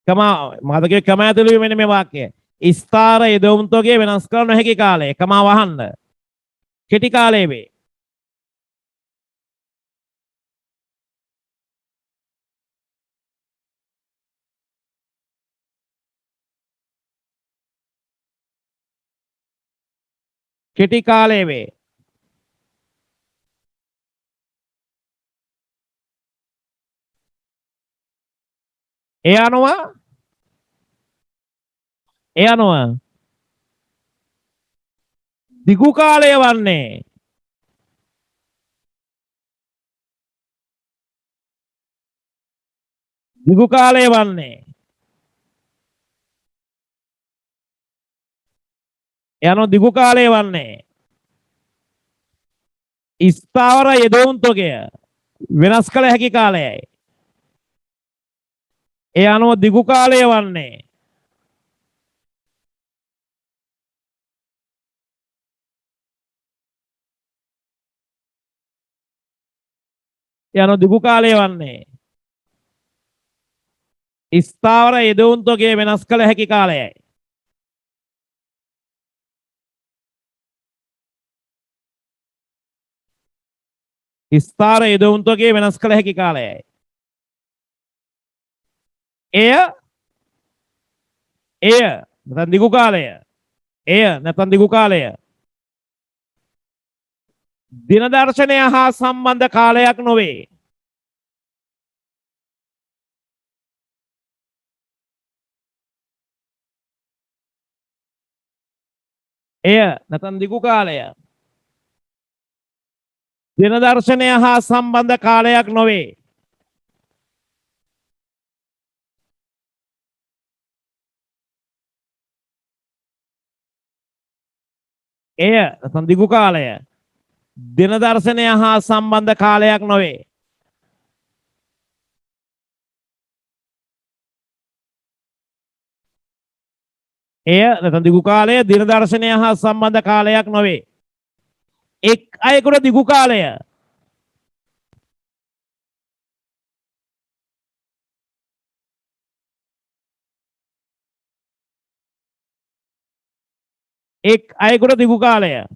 මතකයේ කම ඇතුළේ මෙන්න මේ වාක්‍යය. ස්ථාවර යෙදවුම් තොගය වෙනස් කළ නොහැකි කාලය. කමා වහන්න. කෙටි කාලය වේ. කෙටි කාලය වේ. ඒ අනුව දිගු කාලය වන්නේ දිගු කාලය වන්නේ දිගු කාලය වන්නේ ස්ථාවර යෙදවුම් තොගය වෙනස් කළ හැකි කාලයයි. ඒ අනුව දිගු කාලය වන්නේ දිගු කාලය වන්නේ ස්ථාවර යෙදවුම් තොගය වෙනස් කළ හැකි කාලයයි. ස්ථාවර යෙදවුම් තොගය වෙනස් කළ හැකි කාලයයි. එය නැත්නම් දිගු කාලය. නැත්නම් දිගු කාලය. දින දර්ශනය හා සම්බන්ධ කාලයක් නොවේ. නැත්නම් දිගු කාලය. දින දර්ශනය හා සම්බන්ධ කාලයක් නොවේ. නැත්නම් දිගු කාලය. දින දර්ශනය හා සම්බන්ධ කාලයක් නොවේ. නැත්නම් දිගු කාලය දින දර්ශනය හා සම්බන්ධ කාලයක් නොවේ. එක් අයෙකුට දිගු කාලය දිගු කාලය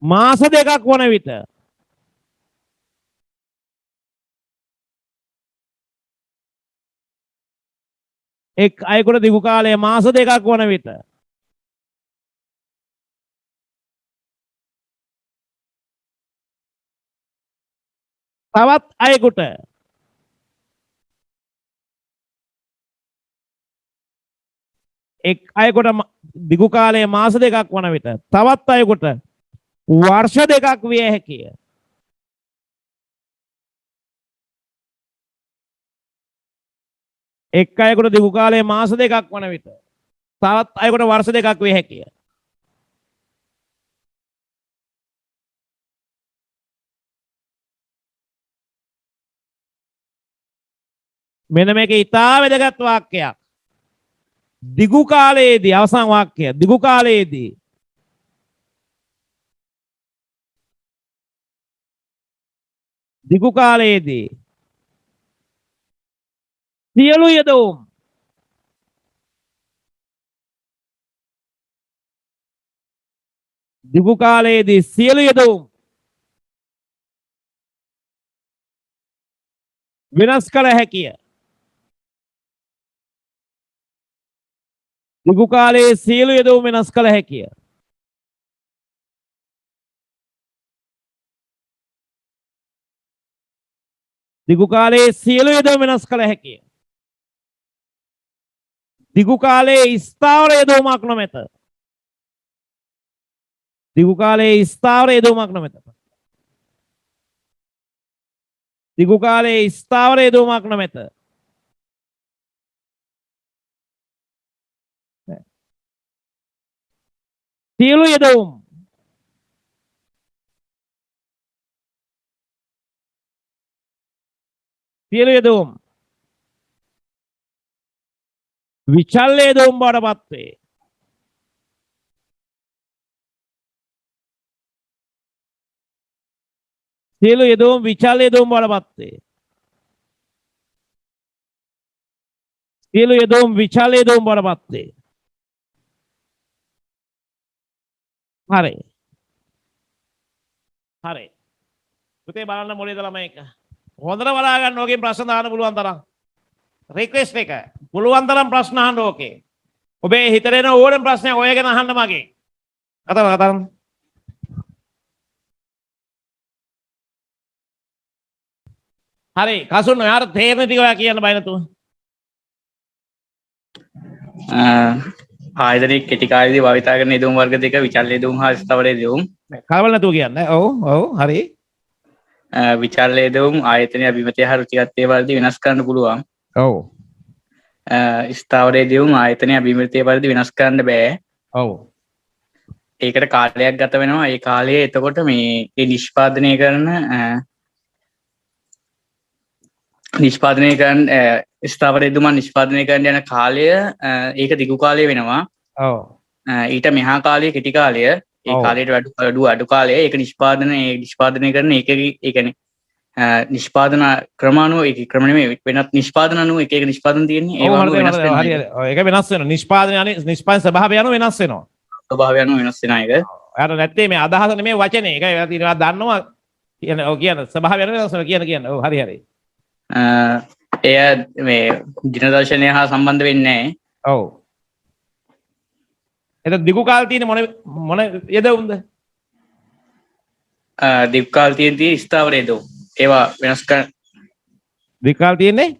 මාස දෙකක් වන විට එක් අයෙකුට දිගු කාලය මාස දෙකක් වන විට තවත් අයෙකුට එක් අයෙකුට දිගු කාලය මාස දෙකක් වන විට තවත් අයෙකුට වර්ෂ දෙකක් විය හැකිය. එක් අයෙකුට දිගු කාලය මාස දෙකක් වන විට තවත් අයෙකුට වර්ෂ දෙකක් විය හැකිය. මෙන්න මේක ඉතා වැදගත් වාක්‍යයක්. දිගු කාලයේදී අවසන් වාක්‍යය දිගු කාලයේදී දිගු කාලයේදී සියලු යෙදවුම් දිගු කාලයේදී සියලු යෙදවුම් වෙනස් කළ හැකිය. දිගු කාලයේ සියලු යෙදවුම් වෙනස් කළ හැකිය. දිගු කාලයේ සියලු යෙදවුම් වෙනස් කළ හැකිය. දිගු කාලයේ ස්ථාවර යෙදවුමක් නොමැත. දිගු කාලයේ ස්ථාවර යෙදවුමක් නොමැත. දිගු කාලයේ ස්ථාවර යෙදවුමක් නොමැත. සියලු යෙදවුම් සියලු යෙදවුම් විචල්්‍ය යෙදවුම් බවට පත් වේ. සියලු යෙදවුම් විචල්්‍ය යෙදවුම් බවට පත් වේ. සියලු යෙදවුම් විචල්්‍ය යෙදවුම් බවට පත් වේ. හරි. හරි. පුතේ බලන්න මොලේද ළමයි එක. හොඳට බලා ගන්න ඕකෙන් ප්‍රශ්න දාන්න පුළුවන් තරම්. රික්වෙස්ට් එක. පුළුවන් තරම් ප්‍රශ්න අහන්න ඕකේ. ඔබේ හිතේ එන ඕනම ප්‍රශ්නයක් ඔය ගැන අහන්න මගේ. කතා. හරි. කසුන් ඔයාට තේරෙන ටික ඔයා කියන්න බය නැතුව. ආයතනයේ කෙටි කාලයේදී භාවිතා කරන යෙදවුම් වර්ග දෙක විචල්්‍ය යෙදවුම් හා ස්ථාවර යෙදවුම්. කලබල නැතුව කියන්න. ඔව් හරි. විචල්්‍ය යෙදවුම් ආයතනයේ අභිමතය හා රුචිකත්වයේ වලදී වෙනස් කරන්න පුළුවන්. ඔව්. ස්ථාවර යෙදවුම් ආයතනයේ අභිමතය වලදී වෙනස් කරන්න බෑ. ඔව්. ඒකට කාලයක් ගත වෙනවා. ඒ කාලයේ එතකොට මේ නිෂ්පාදනය කරන ස්ථාවර යෙදවුම් නිෂ්පාදනය කරන්න යන කාලය ඒක දිගු කාලය වෙනවා. ඔව්. ඊට මෙහා කාලය කෙටි කාලය. ඒ කාලයට අඩු කාලය ඒක නිෂ්පාදනය කරන ඒක ඒ කියන්නේ නිෂ්පාදන ක්‍රමානුව ඒක ක්‍රම නෙමෙයි වෙනත් නිෂ්පාදන අනුව එක නිෂ්පාදන තියෙන්නේ ඒ වගේ වෙනස් වෙනවා. හරි. ඒක වෙනස් වෙනවා. නිෂ්පාදන ස්වභාවය අනුව වෙනස් වෙනවා. ස්වභාවය අනුව වෙනස් වෙන එක. ඔයාලට නැත්තේ මේ අදහස නෙමෙයි වචනේ. ඒක ඒවා තියෙනවා දන්නවා. කියන ස්වභාවය අනුව වෙනස් වෙනවා කියන. ඔව් හරි. එය මේ දින දර්ශනය හා සම්බන්ධ වෙන්නේ නැහැ. ඔව්. එතකොට දිගු කාල තියෙන මොන යෙදවුම්ද? දිගු කාල තියෙද්දී ස්ථාවර යෙදවුම්. ඒවා වෙනස් කරන දිගු කාල තියෙන්නේ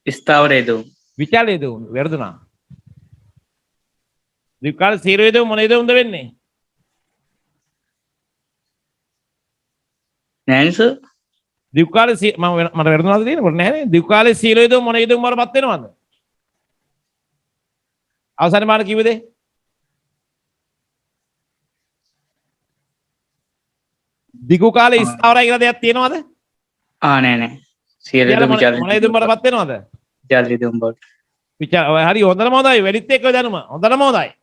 ස්ථාවර යෙදවුම්. විචල්්‍ය යෙදවුම් වැරදුනා. දිගු කාල ස්ථිර යෙදවුම් මොන යෙදවුම්ද වෙන්නේ? නෑනේ සර්. දිගු කාලේ මට වැරදුනාද තියෙනකොට නෑනේ. දිගු කාලේ සීල යෙදවුම් මොන යෙදවුම් වලපත් වෙනවද? අවසානයේ මාන කිව්වද? දිගු කාලේ ස්ථාවරයි කියලා දෙයක් තියෙනවද? නෑ. සීල යෙදවුම් මොන යෙදවුම් වලපත් වෙනවද? විචල්්‍ය යෙදවුම් වලට. හරි හොඳටම හොඳයි. වැඩිත් එක්ක දැනුම හොඳටම හොඳයි.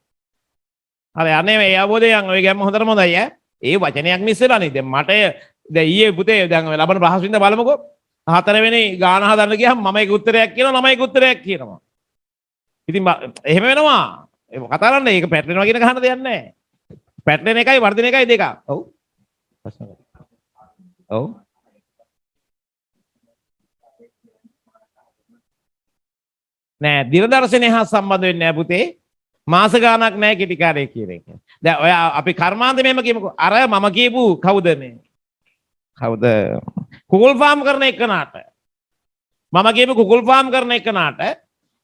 හරි අනේ මේ අවබෝධයෙන් ඔය ගැම්ම හොඳටම හොඳයි ඈ. ඒ වචනයක් මිස් වෙලා නේ. දැන් මට දැන් ඊයේ පුතේ දැන් ලබන ප්‍රහස් වින්ද බලමුකෝ. 4 වෙනි ගාන හදන්න ගියාම මම එක උත්තරයක් කියනවා ළමයි එක උත්තරයක් කියනවා. ඉතින් එහෙම වෙනවා. ඒක කතා කරන්න ඒක පැටලෙනවා කියන ගහන දෙයක් නැහැ. පැටලෙන එකයි වර්ධන එකයි දෙක. ඔව්. ප්‍රශ්න. ඔව්. නෑ දිනදර්ශනය හා සම්බන්ධ වෙන්නේ නෑ පුතේ. මාස ගාණක් නෑ කෙටි කාලය කියන එක. දැන් ඔය අපි කර්මාන්ත මෙහෙම කියමුකෝ. අර මම කියපු කවුද මේ? කවුද? කුකුල් ෆාම් කරන එකනට. මම කියපු කුකුල් ෆාම් කරන එකනට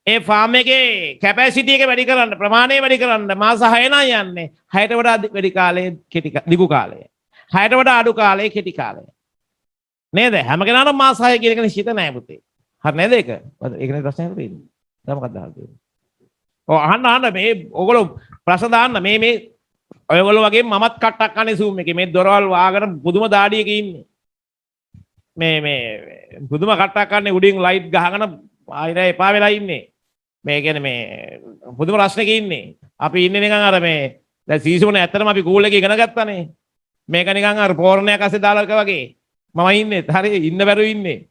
ඒ ෆාම් එකේ කැපැසිටි එක වැඩි කරන්න ප්‍රමාණය වැඩි කරන්න මාස 6 නම් යන්නේ. 6ට වඩා වැඩි කාලයේ කෙටි දිගු කාලය. 6ට වඩා අඩු කාලයේ කෙටි කාලය. නේද? හැම කෙනාටම මාස 6 කියන එක නිශ්චිත නෑ පුතේ. හරි නේද ඒක? ඒකනේ ප්‍රශ්නයක් තියෙන්නේ. දැන් මොකක්ද අහන්නේ? ඔව් අහන්න මේ ඔයගොල්ලෝ ප්‍රශ්න දාන්න මේ ඔයගොල්ලෝ වගේ මමත් කට්ටක් කන්නේ Zoom එකේ මේ දොරවල් වාගෙන පුදුම දාඩියක ඉන්නේ. මේ පුදුම කට්ටක් කන්නේ උඩින් ලයිට් ගහගෙන ආයෙත් එපා වෙලා ඉන්නේ. මේ කියන්නේ මේ පුදුම රස්නක ඉන්නේ. අපි ඉන්නේ නිකන් අර මේ දැන් සීසෝනේ ඇත්තටම අපි කූල් එකේ ඉගෙන ගත්තානේ. මේක නිකන් අර පෝරණයක් අස්සේ දාලා වගේ. මම ඉන්නේ. හරි ඉන්න බැරුව ඉන්නේ.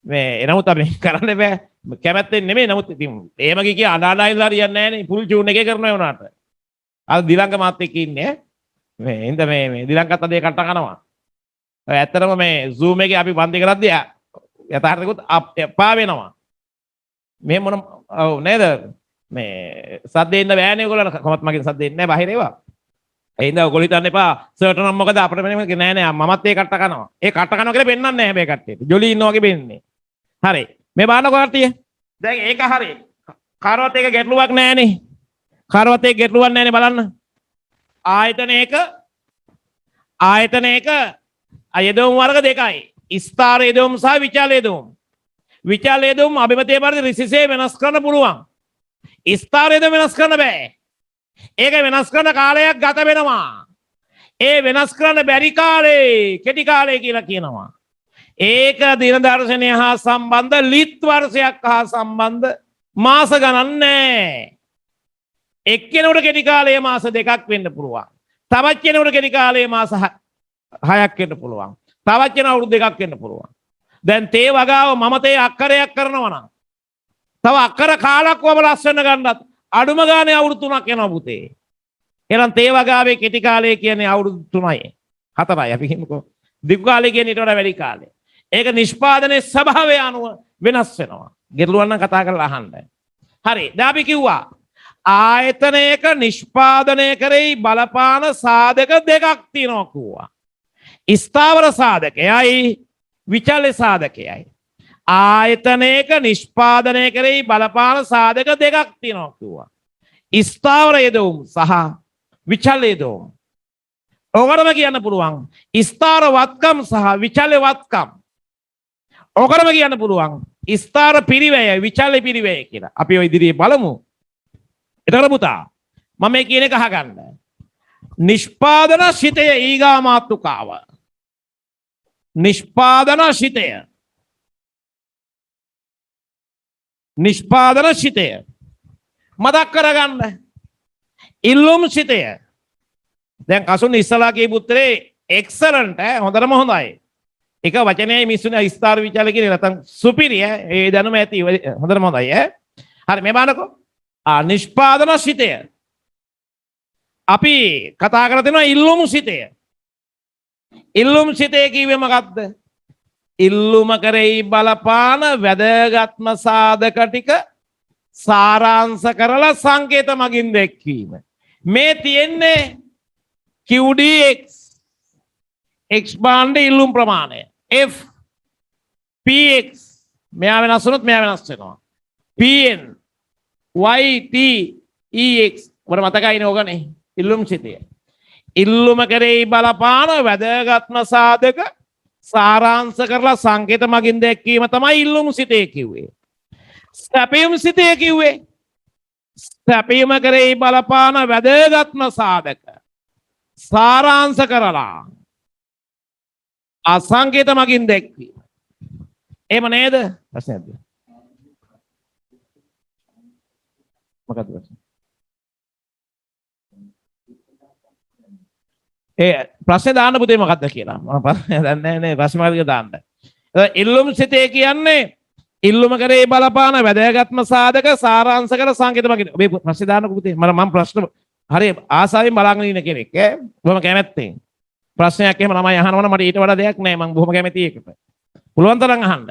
මේ එනමුත් අපි කරන්න බෑ. කැමැත්තෙන් නෙමෙයි. නමුත් ඉතින් එහෙම කිය අඬා ඉඳලා හරියන්නේ නැහනේ. ෆුල් ටියුන් එකේ කරනවා වුණාට. අර දිලංග මාත් එක්ක ඉන්නේ. මේ ඉඳ මේ දිලංගත් අද ඒ කට්ට කනවා. ඇත්තටම මේ Zoom එකේ අපි බන්දි කරද්දී යථාර්ථකුත් එපා වෙනවා. මේ මොන ඔව් නේද මේ සද්දේ ඉන්න බෑනේ ඔයගොල්ලෝ කොහොමත් මගෙන් සද්දේ ඉන්නේ නැහැ බාහිර ඒවා. ඒ ඉඳ ඔයගොල්ලෝ හිතන්න එපා සර්ට් නම් මොකද අපිට මෙන්න නෑ නෑ මමත් ඒ කට්ට කනවා. ඒ කට්ට කනවා කියලා පෙන්වන්නේ නැහැ හැබැයි කට්ටියට. ජොලි ඉන්නවා වගේ පෙන්නේ. හරි. මේ බලන්නකො කට්ටිය. දැන් ඒක හරි. කාරවත් එක ගැටලුවක් නැහැනේ. කාරවත් එක ගැටලුවක් නැහැනේ බලන්න. ආයතන එක යෙදවුම් වර්ග දෙකයි. ස්ථාර යෙදවුම් සහ විචාල යෙදවුම්. විචාල යෙදවුම් අභිමතය පරිදි රිසිසේ වෙනස් කරන්න පුළුවන්. ස්ථාර යෙදවුම් වෙනස් කරන්න බෑ. ඒක වෙනස් කරන කාලයක් ගත වෙනවා. ඒ වෙනස් කරන්න බැරි කාලේ කෙටි කාලය කියලා කියනවා. ඒක දින දර්ශනය හා සම්බන්ධ ලිත් වර්ෂයක් හා සම්බන්ධ මාස ගණන් නෑ. එක්කෙනෙකුට කෙටි කාලයේ මාස දෙකක් වෙන්න පුළුවන්. තවත් කෙනෙකුට කෙටි කාලයේ මාස 6ක් වෙන්න පුළුවන්. තවත් කෙනෙකුට අවුරුදු දෙකක් වෙන්න පුළුවන්. දැන් තේ වගාව මම තේ අක්කරයක් කරනවා නම් තව අක්කර කාලක් වම ලස්සන ගන්නත් අඩුම ගානේ අවුරුදු 3ක් යනවා පුතේ. එහෙනම් තේ වගාවේ කෙටි කාලය කියන්නේ අවුරුදු 3යි 4යි අපි කියමුකෝ. දිගු කාලය කියන්නේ ඊට වඩා වැඩි කාලය. ඒක නිෂ්පාදනයේ ස්වභාවය අනුව වෙනස් වෙනවා. ගෙරළුවන් නම් කතා කරලා අහන්න. හරි. දැන් අපි කිව්වා ආයතනයක නිෂ්පාදනය කරේ බලපාන සාධක දෙකක් තියෙනවා කිව්වා. ස්ථාවර සාධකයයි විචල්්‍ය සාධකයයි. ආයතනයක නිෂ්පාදනය කරේ බලපාන සාධක දෙකක් තියෙනවා කිව්වා. ස්ථාවර යෙදවුම් සහ විචල්්‍ය යෙදවුම්. ඔකටම කියන්න පුළුවන් ස්ථාර වත්කම් සහ විචල්්‍ය වත්කම්. ඔකටම කියන්න පුළුවන් ස්ථාර පිරිවැය විචල්්‍ය පිරිවැය කියලා. අපි ඔය ඉදිරියේ බලමු. එතකොට පුතා මම මේ කියන එක අහගන්න. නිෂ්පාදන ශිතය ඊගා මාතෘකාව. නිෂ්පාදන ශිතය. නිෂ්පාදන ශිතය. මතක් කරගන්න. ඉල්ලුම් ශිතය. දැන් කසුන් ඉස්සලා කියපු උත්තරේ එක්සලන්ට් හොඳටම හොඳයි. එක වචනයයි මිස්සුනේ ස්ථාර විචාල කියන නැත්නම් සුපිරිය ඒ දැනුම ඇති හොඳටම හොඳයි ඈ. හරි මේ බලන්නකෝ. නිෂ්පාදන ශිතය. අපි කතා කරලා තියෙනවා ඉල්ලුම් ශිතය. ඉල්ලුම් ශිතය කිව්වේ මොකක්ද? ඉල්ලුම කරෙහි බලපාන වැදගත්ම සාධක ටික සාරාංශ කරලා සංකේත මගින් දැක්වීම. මේ තියෙන්නේ QDX X බාණ්ඩ ඉල්ලුම් ප්‍රමාණය. F PX මෙයා වෙනස් වුණොත් මෙයා වෙනස් වෙනවා. PN YT EX වර මතකයිනේ ඕගනේ ඉල්ලුම් ශිතය. ඉල්ලුම කරේ බලපාන වැදගත්ම සාධක සාරාංශ කරලා සංකේත මගින් දැක්වීම තමයි ඉල්ලුම් ශිතය කිව්වේ. සැපයුම් ශිතය කිව්වේ සැපයුම කරේ බලපාන වැදගත්ම සාධක සාරාංශ කරලා අසංකේත මගින් දැක්වීම. එහෙම නේද? ප්‍රශ්නයක්ද? මොකක්ද ප්‍රශ්නේ? ප්‍රශ්නේ දාන්න පුතේ මොකක්ද කියලා. මම දන්නේ නැහැ ප්‍රශ්න මාර්ගය දාන්න. ඉල්ලුම් ශිතය කියන්නේ ඉල්ලුම කරේ බලපාන වැදගත්ම සාධක සාරාංශ කර සංකේත මගින්. ඔබේ ප්‍රශ්නේ දාන්නකෝ පුතේ. මම ප්‍රශ්න හරි ආසාවෙන් බලාගෙන ඉන්න කෙනෙක් ඈ බොහොම කැමැත්තෙන් ප්‍රශ්නයක් එහෙම ළමයි අහනවනම් මට ඊට වඩා දෙයක් නැහැ මම බොහොම කැමැති ඒකට පුළුවන් තරම් අහන්න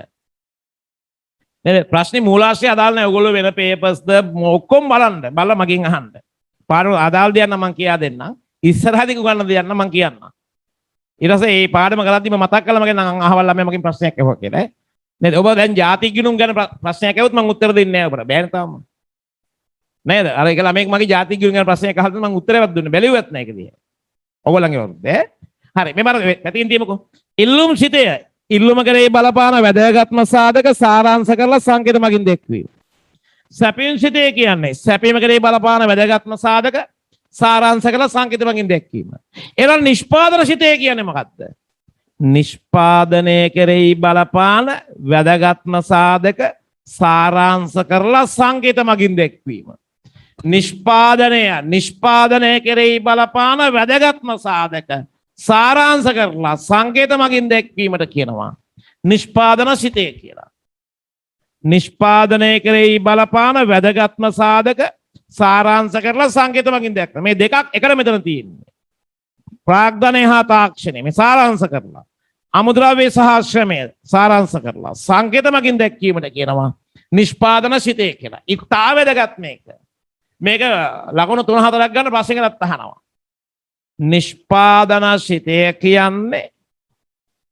නේද ප්‍රශ්නේ මූලාශ්‍රය අදාළ නැහැ ඔයගොල්ලෝ වෙන පේපර්ස්ද ඔක්කොම බලන්න බලලා මගෙන් අහන්න පාඩම අදාළ දෙයක් නම් මම කියා දෙන්නම් ඉස්සරහදී උගන්වන්න දෙයක් නම් මම කියන්නම් ඊට පස්සේ මේ පාඩම කරද්දිම මතක් කරලා මගෙන් අහවල් ළමයා මගෙන් ප්‍රශ්නයක් අහුවා කියලා නේද ඔබ දැන් ජාතික ගිණුම් ගැන ප්‍රශ්නයක් ඇහුවොත් මම උත්තර දෙන්නේ නැහැ ඔබට බෑනේ තාම නේද අර එක ළමෙක් මගේ ජාතික ගිණුම් ගැන ප්‍රශ්නයක් අහලා මම උත්තරයක් දුන්නේ බැලුවත් නැහැ ඒක දිහා ඔයගොල්ලන්ගේ වරුද්ද හරි මේ බර පැතින් තියමුකෝ ඉල්ලුම් සිතය ඉල්ලුම කරේ බලපාන වැදගත්ම සාධක සාරාංශ කරලා සංකේත මගින් දැක්වීම සැපීම් සිතය කියන්නේ සැපීම කරේ බලපාන වැදගත්ම සාධක සාරාංශ කරලා සංකේත මගින් දැක්වීම එහෙනම් නිෂ්පාදන සිතය කියන්නේ මොකක්ද නිෂ්පාදනය කෙරෙහි බලපාන වැදගත්ම සාධක සාරාංශ කරලා සංකේත මගින් දැක්වීම නිෂ්පාදනය කෙරෙහි බලපාන වැදගත්ම සාධක සාරාංශ කරලා සංකේත මගින් දැක්වීමට කියනවා නිෂ්පාදන සිතය කියලා නිෂ්පාදනය කෙරෙහි බලපාන වැදගත්ම සාධක සාරාංශ කරලා සංකේත මගින් දැක්වීම මේ දෙකක් එකට මෙතන තියෙන්නේ ප්‍රාග්ධනය හා තාක්ෂණය මේ සාරාංශ කරලා අමුද්‍රව්‍ය සහ ශ්‍රමය සාරාංශ කරලා සංකේත මගින් දැක්වීමට කියනවා නිෂ්පාදන සිතය කියලා. ඉක්තා වැදගත් මේක ලකුණු 3-4ක් ගන්න ප්‍රශ්නයකට අහනවා. නිෂ්පාදන සිතය කියන්නේ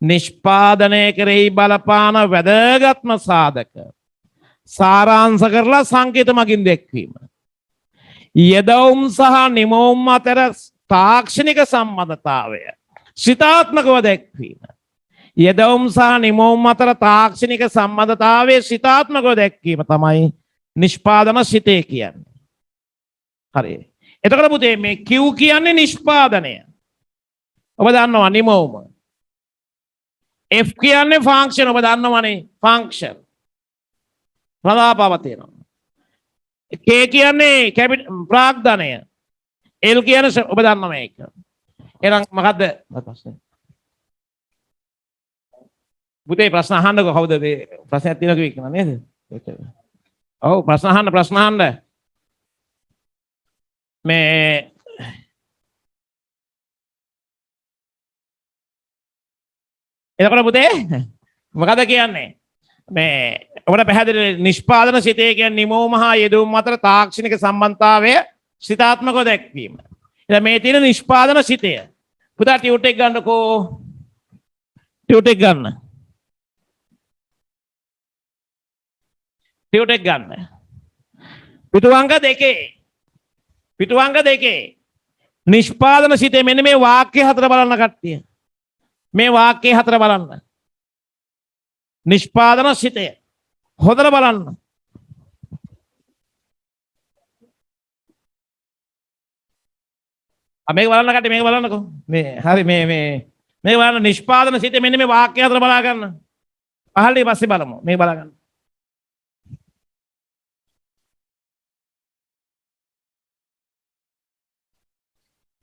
නිෂ්පාදනය කෙරෙහි බලපාන වැදගත්ම සාධක සාරාංශ කරලා සංකේත මගින් දැක්වීම. යෙදවුම් සහ නිමවුම් අතර තාක්ෂණික සම්බන්ධතාවය සිතාත්මකව දැක්වීම යෙදවුම් සහ නිමවුම් අතර තාක්ෂණික සම්බන්ධතාවයේ සිතාත්මකව දැක්වීම තමයි නිෂ්පාදන සිතය කියන්නේ හරි එතකොට පුතේ මේ Q කියන්නේ නිෂ්පාදනය ඔබ දන්නවා නිමවුම F කියන්නේ ෆන්ක්ෂන් ඔබ දන්නවනේ ෆන්ක්ෂන් ප්‍රදාපවතිනවා K කියන්නේ ප්‍රාග්ධනය L කියන්නේ ඔබ දන්නවා මේක එහෙනම් මොකද්ද ප්‍රශ්නේ පුතේ ප්‍රශ්න අහන්නකෝ කවුද මේ ප්‍රශ්නයක් තියෙනවා කිව්වේ නේද ඔව් ප්‍රශ්න අහන්න මේ එතකොට පුතේ මොකද කියන්නේ මේ ඔබට පැහැදිලි නිෂ්පාදන සිතය කියන්නේ නිමවුම හා යෙදවුම් අතර තාක්ෂණික සම්බන්ධතාවය සිතාත්මකව දැක්වීම. ඉතින් මේ තියෙන නිෂ්පාදන සිතය. පුතා ටියුට් එක ගන්නකෝ. ටියුට් එක ගන්න. ටියුට් එක ගන්න. පිටු අංක දෙකේ නිෂ්පාදන සිතේ මෙන්න මේ වාක්‍ය හතර බලන්න කට්ටිය. මේ වාක්‍ය හතර බලන්න. නිෂ්පාදන සිතය හොඳට බලන්න. මේක බලන්න කට්ටිය මේක බලන්නකෝ. මේ හරි මේ බලන්න නිෂ්පාදන සිතේ මෙන්න මේ වාක්‍ය හතර බලා ගන්න. පහළට පස්සේ බලමු. මේක බලා ගන්න.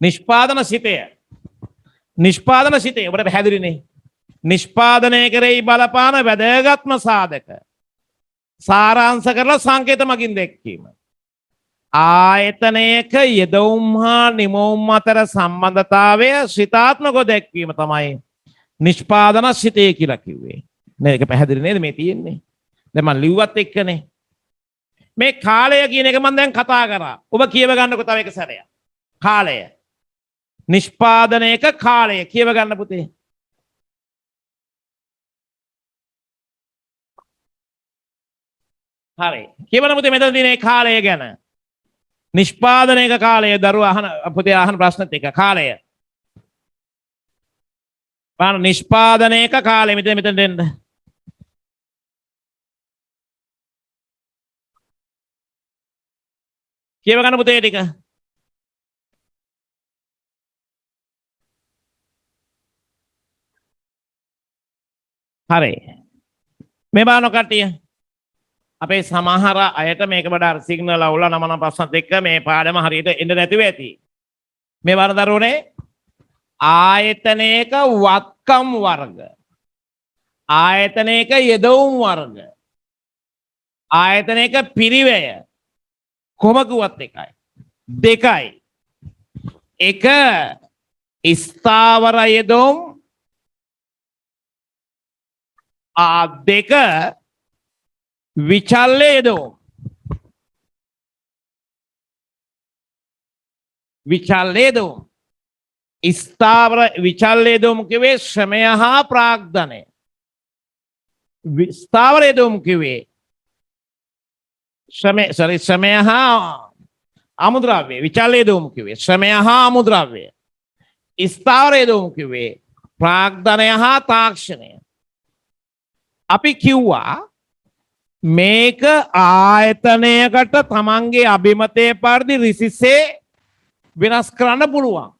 නිෂ්පාදන සිතය ඔබට පැහැදිලිනේ නිෂ්පාදනය කෙරෙහි බලපාන වැදගත්ම සාධක සාරාංශ කරලා සංකේත මගින් දැක්වීම ආයතනයක යෙදවුම් හා නිමවුම් අතර සම්බන්ධතාවය සිතාත්මකව දැක්වීම තමයි නිෂ්පාදන සිතය කියලා කිව්වේ මේක පැහැදිලි නේද මේ තියෙන්නේ දැන් මම ලිව්වත් එක්කනේ මේ කාලය කියන එක මම දැන් කතා කරා ඔබ කියව ගන්නකො තව එක සැරයක් කාලය නිෂ්පාදනයක කාලය කියව ගන්න පුතේ හරි කියවන පුතේ මෙතන තියෙන කාලය ගැන නිෂ්පාදනයක කාලය දරුවා අහන පුතේ අහන ප්‍රශ්නෙත් එක කාලය බලන්න නිෂ්පාදනයක කාලය මෙතන දෙන්න කියව ගන්න පුතේ ටික හරි මේ බලන්න කට්ටිය අපේ සමහර අයට මේක වඩා සිග්නල් අවුල නම ප්‍රශ්නත් එක්ක මේ පාඩම හරියට එන්න නැතිව ඇති මේ වර දරුවනේ ආයතනයක වත්කම් වර්ග ආයතනයක යෙදවුම් වර්ග ආයතනයක පිරිවැය කොමකුවත් එකයි දෙකයි එක ස්ථාවර යෙදුම් දෙක විචල්්‍ය යෙදුම් විචල්්‍ය යෙදුම් ස්ථාවර විචල්්‍ය යෙදුම් කිව්වේ ශ්‍රමය හා ප්‍රාග්ධනය ස්ථාවර යෙදුම් කිව්වේ ශ්‍රමය හා අමුද්‍රව්‍ය විචල්්‍ය යෙදුම් කිව්වේ ශ්‍රමය හා අමුද්‍රව්‍ය ස්ථාවර යෙදුම් කිව්වේ ප්‍රාග්ධනය හා තාක්ෂණය අපි කිව්වා මේක ආයතනයකට තමන්ගේ අභිමතය පරිදි රිසිසේ වෙනස් කරන්න පුළුවන්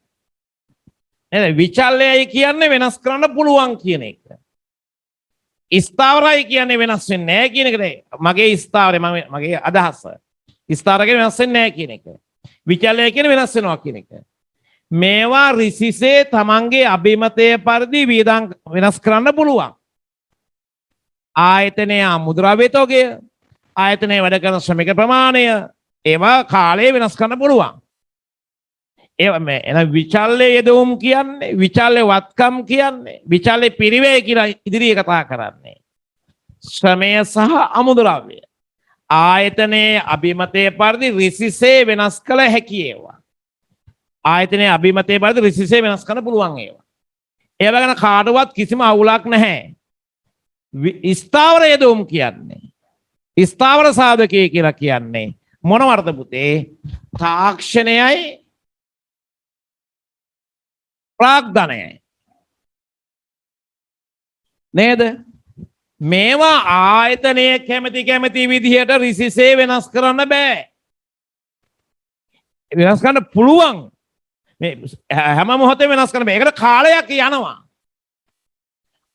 විචල්්‍යයයි කියන්නේ වෙනස් කරන්න පුළුවන් කියන එක ස්ථාවරයි කියන්නේ වෙනස් වෙන්නේ නැහැ කියන එකට මගේ ස්ථාවරය මගේ අදහස ස්ථාවරක වෙනස් වෙන්නේ නැහැ කියන එක විචල්්‍යය කියන්නේ වෙනස් වෙනවා කියන එක මේවා රිසිසේ තමන්ගේ අභිමතය පරිදි වියදම් වෙනස් කරන්න පුළුවන් ආයතනයේ අමුද්‍රව්‍ය තෝගය ආයතනයේ වැඩ කරන ශ්‍රමික ප්‍රමාණය ඒවා කාලය වෙනස් කරන්න පුළුවන් එන විචල්්‍ය යෙදවුම් කියන්නේ විචල්්‍ය වත්කම් කියන්නේ විචල්්‍ය පිරිවේ කියලා ඉදිරියේ කතා කරන්නේ ශ්‍රමය සහ අමුද්‍රව්‍ය ආයතනයේ අභිමතය පරිදි රිසිසේ වෙනස් කළ හැකි ඒවා ආයතනයේ අභිමතය පරිදි රිසිසේ වෙනස් කරන්න පුළුවන් ඒවා ඒවා ගැන කාටවත් කිසිම අවුලක් නැහැ ස්ථාවර යෙදවුම් කියන්නේ ස්ථාවර සාධකය කියලා කියන්නේ මොනවද පුතේ තාක්ෂණයයි ප්‍රාග්ධනයයි නේද මේවා ආයතනය කැමති විදිහට රිසිසේ වෙනස් කරන්න බෑ වෙනස් කරන්න පුළුවන් හැම මොහොතේ වෙනස් කරන්න බෑ ඒකට කාලයක් යනවා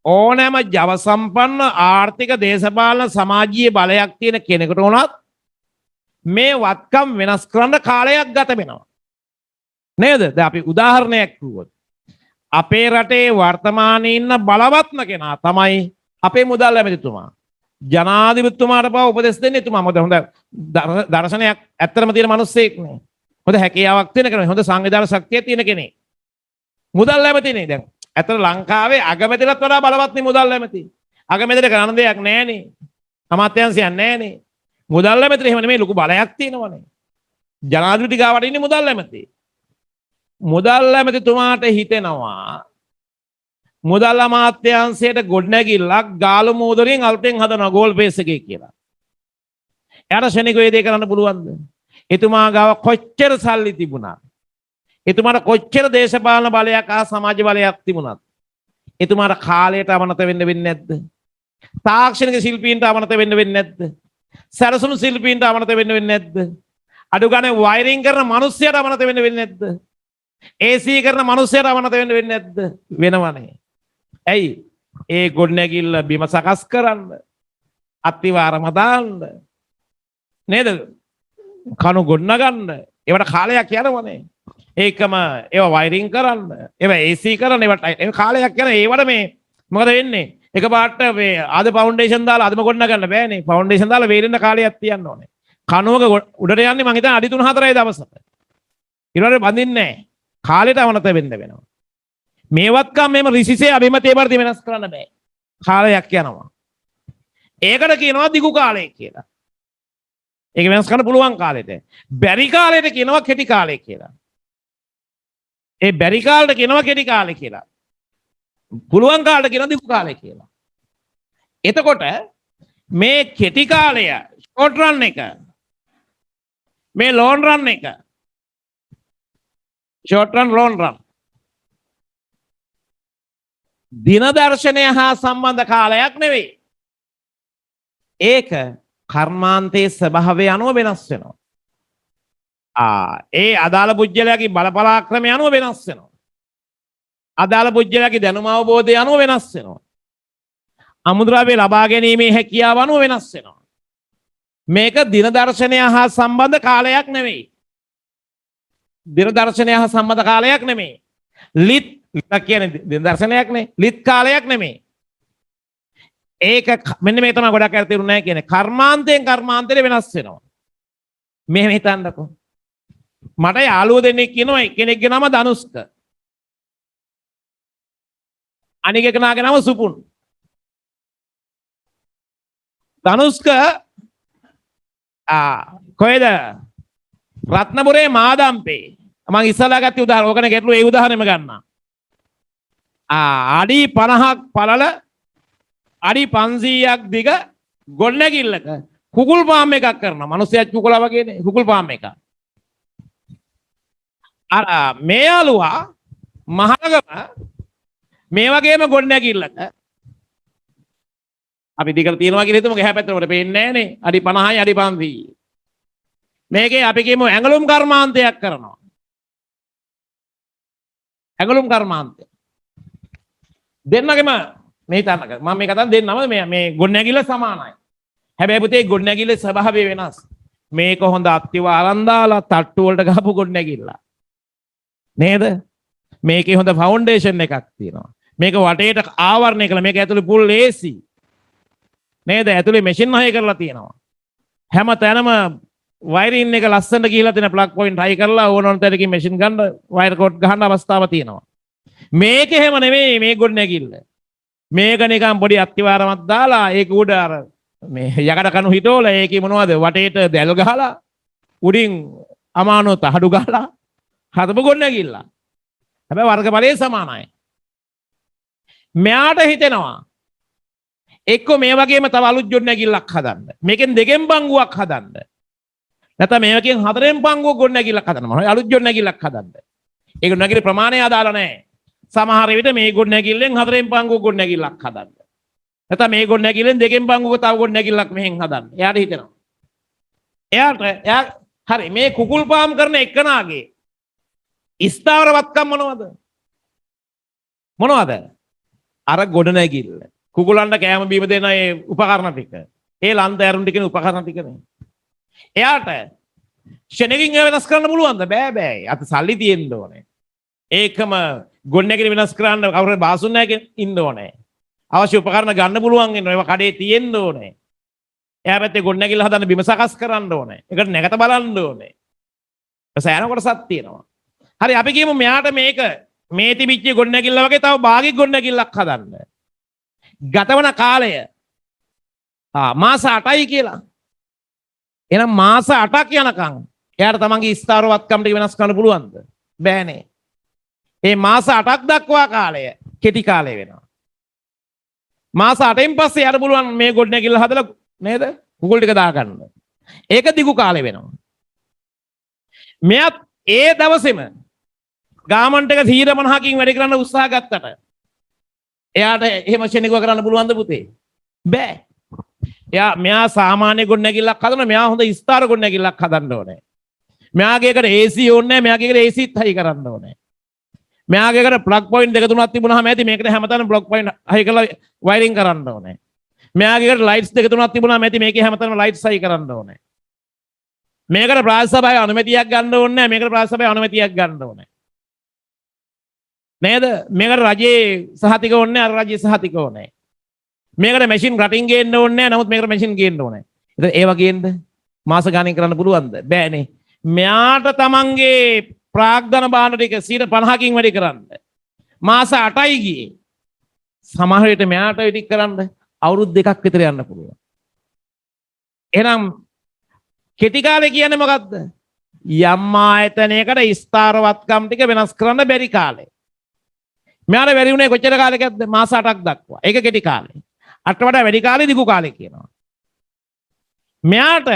ඕනෑම ජව සම්පන්න ආර්ථික දේශපාලන සමාජීය බලයක් තියෙන කෙනෙකුට උනත් මේ වත්කම් වෙනස් කරන්න කාලයක් ගත වෙනවා නේද දැන් අපි උදාහරණයක් කිව්වොත් අපේ රටේ වර්තමානයේ ඉන්න බලවත්ම කෙනා තමයි අපේ මුදල් ඇමතිතුමා ජනාධිපතිතුමාට පවා උපදෙස් දෙන්නේ එතුමා මොකද හොඳ දර්ශනයක් ඇත්තටම තියෙන මිනිස්සෙක් නේ හොඳ හැකියාවක් තියෙන කෙනෙක් හොඳ සංවිධාන ශක්තිය තියෙන කෙනෙක් මුදල් ඇමතිනේ දැන් ඇතර ලංකාවේ අගමැතිලත් වඩා බලවත්නේ මුදල් ඇමති. අගමැතිට කරන්න දෙයක් නැහනේ. අමාත්‍යාංශයක් නැහනේ. මුදල් ඇමතිට එහෙම නෙමෙයි ලොකු බලයක් තියෙනවනේ. ජනාධිපති ගාවට ඉන්නේ මුදල් ඇමති. මුදල් ඇමතිතුමාට හිතෙනවා මුදල් අමාත්‍යාංශයට ගොඩනැගිල්ලක් ගාලු මෝදරෙන් අල්පෙන් හදනවා ගෝල් පේස් එකේ කියලා. එයාට ශනික වේදේ කරන්න පුළුවන්ද? එතුමා ගාව කොච්චර සල්ලි තිබුණා? එතුමාට කොච්චර දේශපාලන බලයක් හා සමාජ බලයක් තිබුණත් එතුමාට කාලයට අවනත වෙන්න වෙන්නේ නැද්ද? තාක්ෂණික ශිල්පීන්ට අවනත වෙන්න වෙන්නේ නැද්ද? සරසුණු ශිල්පීන්ට අවනත වෙන්න වෙන්නේ නැද්ද? අඩු ගානේ වයරින් කරන මිනිස්සුන්ට අවනත වෙන්න වෙන්නේ නැද්ද? AC කරන මිනිස්සුන්ට අවනත වෙන්න වෙන්නේ නැද්ද? වෙනවනේ. ඇයි? ඒ ගොඩනැගිල්ල බිම සකස් කරන්න අත්තිවාරම දාන්න නේද? කණු ගොඩනගන්න ඒවට කාලයක් යනවනේ. ඒකම ඒවා වයරින් කරන්න ඒවා AC කරන්න ඒවට කාලයක් යන ඒවට මේ මොකද වෙන්නේ එකපාරට මේ ආද ෆවුන්ඩේෂන් දාලා අදම ගොඩනගන්න බෑනේ ෆවුන්ඩේෂන් දාලා වේරෙන්න කාලයක් තියන්න ඕනේ කණුවක උඩට යන්නේ මං හිතන්නේ අඩි 3-4යි දවසට ඊළඟට බඳින්නේ නැහැ කාලයට අවනත වෙන්න වෙනවා මේවත්කම් මේම රිසිසේ අභිමතේ පරිදි වෙනස් කරන්න බෑ කාලයක් යනවා ඒකට කියනවා දිගු කාලය කියලා ඒක වෙනස් කරන්න පුළුවන් කාලෙට බැරි කාලෙට කියනවා කෙටි කාලය කියලා ඒ බැරි කාලට කියනවා කෙටි කාලය කියලා. පුළුවන් කාලට කියනවා දිගු කාලය කියලා. එතකොට මේ කෙටි කාලය ෂෝට් රන් එක මේ ලොන් රන් එක ෂෝට් රන් ලොන් රන් දින දර්ශනය හා සම්බන්ධ කාලයක් නෙවෙයි. ඒක කර්මාන්තයේ ස්වභාවය අනුව වෙනස් වෙනවා. ඒ අදාළ පුජ්‍යලයාගේ බලපලාක්‍රමය අනුව වෙනස් වෙනවා. අදාළ පුජ්‍යලයාගේ දැනුම අවබෝධය අනුව වෙනස් වෙනවා. අමුද්‍රව්‍ය ලබා ගැනීමේ හැකියාව අනුව වෙනස් වෙනවා. මේක දින දර්ශනය හා සම්බන්ධ කාලයක් නෙවෙයි. දින දර්ශනය හා සම්බන්ධ කාලයක් නෙමෙයි. ලිත් කියන්නේ දින දර්ශනයක් නේ. ලිත් කාලයක් නෙමෙයි. ඒක මෙන්න මේ තමයි ගොඩක් අය තේරුන්නේ නැහැ කියන්නේ. කර්මාන්තයෙන් කර්මාන්තයට වෙනස් වෙනවා. මෙහෙම හිතන්නකෝ. මට යාළුවෝ දෙන්නෙක් ඉන්නවා එක්කෙනෙක්ගේ නම ධනුෂ්ක. අනික කෙනාගේ නම සුපුන්. ධනුෂ්ක කොහෙද? රත්නපුරේ මාදම්පේ. මම ඉස්සලා ගත්තේ උදාහරණ. ඕකනේ ගැටලුව ඒ උදාහරණෙම ගන්නවා. අඩි 50ක් පළල අඩි 500ක් දිග ගොඩනැගිල්ලක කුකුල් පාම් එකක් කරනවා. මිනිස්සුත් කුකුලා වගේනේ කුකුල් පාම් එකක්. අර මේ යාළුවා මහනගම මේ වගේම ගොඩනැගිල්ලක අපි දිගට තියනවා කියලා හිතමු. එහා පැත්තට අපිට පේන්නේ නැහනේ. අඩි 50යි අඩි 500යි. මේකේ අපි කියමු ඇඟලුම් කර්මාන්තයක් කරනවා. ඇඟලුම් කර්මාන්තය. දෙන්නගෙම මේ තනක මම මේ කතාව දෙන්නම මේ ගොඩනැගිල්ල සමානයි. හැබැයි පුතේ ගොඩනැගිල්ල ස්වභාවය වෙනස්. මේක හොඳ අත්තිව අරන් දාලා තට්ටු වලට ගහපු ගොඩනැගිල්ල. නේද? මේකේ හොඳ ෆවුන්ඩේෂන් එකක් තියෙනවා. මේක වටේට ආවරණය කළා. මේක ඇතුලේ පුල් AC. නේද? ඇතුලේ මැෂින් හය කරලා තියෙනවා. හැම තැනම වයරින් එක ලස්සනට ගිහිලා තියෙන ප්ලග් පොයින්ට් හයි කරලා ඕන තැනකින් මැෂින් ගන්න වයර් කෝඩ් ගහන්න අවස්ථාවක් තියෙනවා. මේක එහෙම නෙමෙයි මේ ගොඩනැගිල්ල. මේක නිකන් පොඩි අත්තිවාරමක් දාලා ඒක උඩ අර මේ යකඩ කණු හිටවල ඒකේ මොනවද වටේට දැල් ගහලා උඩින් අමානෝ තහඩු ගහලා හදපු ගොඩනැගිල්ල. හැබැයි වර්ගඵලයේ සමානයි. මෙයාට හිතෙනවා එක්ක මේ වගේම තව අලුත් ගොඩනැගිල්ලක් හදන්න. මේකෙන් දෙකෙන් පංගුවක් හදන්න. නැත්නම් මේකෙන් හතරෙන් පංගුවක් ගොඩනැගිල්ලක් හදන්න. මොනවා අලුත් ගොඩනැගිල්ලක් හදන්න. ඒක ගොඩනැගිලි ප්‍රමාණය අදාළ නැහැ. සමහර විට මේ ගොඩනැගිල්ලෙන් හතරෙන් පංගුවක් ගොඩනැගිල්ලක් හදන්න. නැත්නම් මේ ගොඩනැගිල්ලෙන් දෙකෙන් පංගුවක තව ගොඩනැගිල්ලක් මෙහෙන් හදන්න. එයාට හිතෙනවා. එයා හරි මේ කුකුල් පාම් කරන එක්කනාගේ ස්ථාවරවත්කම් මොනවද? මොනවද? අර ගොඩනැගිල්ල. කුකුලන්ට කෑම බීම දෙන ඒ උපකරණ ටික. ඒ ලන්ත ඇරුම් ටිකේ උපකරණ ටිකනේ. එයාට ෂෙනකින් වෙනස් කරන්න පුළුවන්ද? බෑ. අත සල්ලි තියෙන්න ඕනේ. ඒකම ගොඩනැගිලි වෙනස් කරන්න කවුරු බාසුන්නයක ඉන්න ඕනේ. අවශ්‍ය උපකරණ ගන්න පුළුවන් වෙනවා. ඒවා කඩේ තියෙන්න ඕනේ. එයා පැත්තේ ගොඩනැගිල්ල හදන්න බිම සකස් කරන්න ඕනේ. ඒකට නැගත බලන්න ඕනේ. සෑහෙන කොටසක් තියෙනවා. හරි අපි කියමු මෙයාට මේක මේ තිබිච්ච ගොඩනැගිල්ල වගේ තව භාගික ගොඩනැගිල්ලක් හදන්න. ගතවන කාලය මාස 8යි කියලා. එහෙනම් මාස 8ක් යනකම් එයාට තමන්ගේ ස්ථාවරවත්කම් ටික වෙනස් කරන්න පුළුවන්ද? බෑනේ. මේ මාස 8ක් දක්වා කාලය කෙටි කාලය වෙනවා. මාස 8න් පස්සේ යාට පුළුවන් මේ ගොඩනැගිල්ල හදලා නේද? කුකුල් ටික දාගන්න. ඒක දිගු කාලය වෙනවා. මෙයත් ඒ දවසේම ගාමන්ට් එක 150කින් වැඩි කරන්න උත්සාහ ගත්තට එයාට එහෙම ෂෙනිකුව කරන්න පුළුවන්ද පුතේ? බෑ. මෙයා සාමාන්‍ය ගොඩනැගිල්ලක් හදන මෙයා හොඳ ස්ථාර ගොඩනැගිල්ලක් හදන්න ඕනේ. මෙයාගේ එකට AC ඕනේ නැහැ. මෙයාගේ එකට ACත් හයි කරන්න ඕනේ. මෙයාගේ එකට ප්ලග් පොයින්ට් දෙක තුනක් තිබුණාම ඇති මේකට හැමතැනම ප්ලග් පොයින්ට් හයි කරලා වයරින් කරන්න ඕනේ. මෙයාගේ එකට ලයිට්ස් දෙක තුනක් තිබුණාම ඇති මේකේ හැමතැනම ලයිට්ස් හයි කරන්න ඕනේ. මේකට ප්‍රාදේශ සභාවේ අනුමැතියක් ගන්න ඕනේ නැහැ. මේකට ප්‍රාදේශ සභාවේ අනුමැතියක් ගන්න ඕනේ. නේද? මේකට රජයේ සහතික ඕනේ අර රජයේ සහතික ඕනේ. මේකට මැෂින් රටින් ගේන්න ඕනේ නැහැ. නමුත් මේකට මැෂින් ගේන්න ඕනේ. ඉතින් ඒවා ගේන්න මාස ගාණින් කරන්න පුළුවන්ද? බෑනේ. මෙයාට තමන්ගේ ප්‍රාග්ධන බාන ටික 50කින් වැඩි කරන්න මාස 8යි ගියේ. සමහර විට මෙයාට වැඩි කරන්න අවුරුදු 2ක් විතර යන්න පුළුවන්. එහෙනම් කෙටි කාලේ කියන්නේ මොකද්ද? යම් ආයතනයකට ස්ථාවරවත්කම් ටික වෙනස් කරන්න බැරි කාලේ. මෙයාට බැරි වුණේ කොච්චර කාලයකද? මාස 8ක් දක්වා. ඒක කෙටි කාලේ. අට වඩා වැඩි කාලේ දිගු කාලේ කියනවා. මෙයාට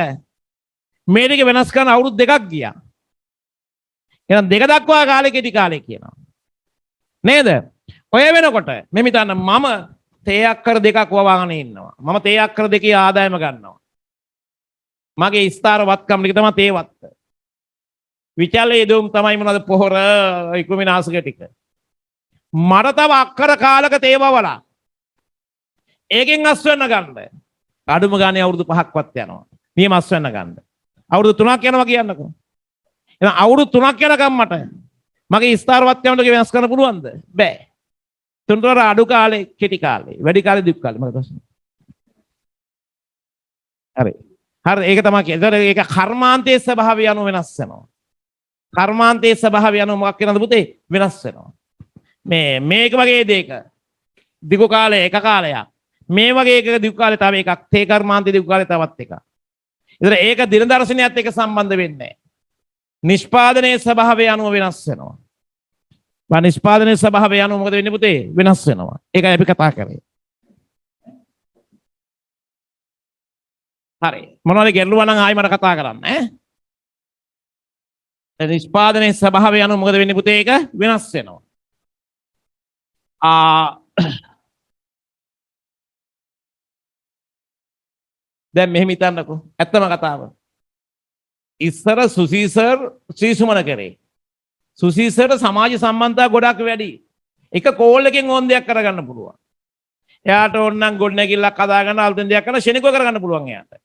මේ ටික වෙනස් කරන්න අවුරුදු 2ක් ගියා. එහෙනම් 2 දක්වා කාලේ කෙටි කාලේ කියනවා. නේද? ඔය වෙනකොට මෙමෙ හිතන්න මම තේ අක්කර දෙකක් වවාගෙන ඉන්නවා. මම තේ අක්කර දෙකේ ආදායම ගන්නවා. මගේ ස්ථාවරවත්කම් ටික තමයි තේවත්. විචාලේ දුම් තමයි මොනවද පොහොර ඉක්‍රමිනාශක ටික. මට තව අක්කර කාලක තේවවලා ඒකෙන් අස් වෙන්න ගන්න. අඩුම ගානේ අවුරුදු 5ක්වත් යනවා. නියම අස් වෙන්න ගන්න. අවුරුදු 3ක් යනවා කියන්නකෝ. එහෙනම් අවුරුදු 3ක් යනකම් මට මගේ ස්ථාවරවත්කම් ටික වෙනස් කරන්න පුළුවන්ද? බෑ. තුන්තර අඩු කාලේ කෙටි කාලේ වැඩි කාලේ දිගු කාලේ මට ප්‍රශ්න. හරි. හරි ඒක තමයි කියන්නේ. ඒක කර්මාන්තයේ ස්වභාවය අනුව වෙනස් වෙනවා. කර්මාන්තයේ ස්වභාවය අනුව මොකක් වෙනවද පුතේ? වෙනස් වෙනවා. මේක වගේ දෙයක දිගු කාලය එක කාලයක්. මේ වගේ එකක දිගු කාලේ තව එකක්. තේ කර්මාන්තයේ දිගු කාලේ තවත් එකක්. ඒතර ඒක දින දර්ශනයත් එක්ක සම්බන්ධ වෙන්නේ නැහැ. නිෂ්පාදනයේ ස්වභාවය අනුව වෙනස් වෙනවා. නිෂ්පාදනයේ ස්වභාවය අනුව මොකද වෙන්නේ පුතේ? වෙනස් වෙනවා. ඒකයි අපි කතා කරේ. හරි. මොනවද ගැටලුව නම් ආයි මට කතා කරන්න ඈ. නිෂ්පාදනයේ ස්වභාවය අනුව මොකද වෙන්නේ පුතේ? ඒක වෙනස් වෙනවා. දැන් මෙහෙම හිතන්නකෝ. ඇත්තම කතාව. ඉස්සර සුසීසර් ශ්‍රීසුමන කරේ. සුසීසර්ට සමාජ සම්බන්ධතා ගොඩක් වැඩි. එක කෝල් එකෙන් ඕන දෙයක් කරගන්න පුළුවන්. එයාට ඕනනම් ගොඩනැගිල්ලක් හදාගන්න අලුතෙන් දෙයක් කරන්න ශනිකව කරගන්න පුළුවන් එයාට.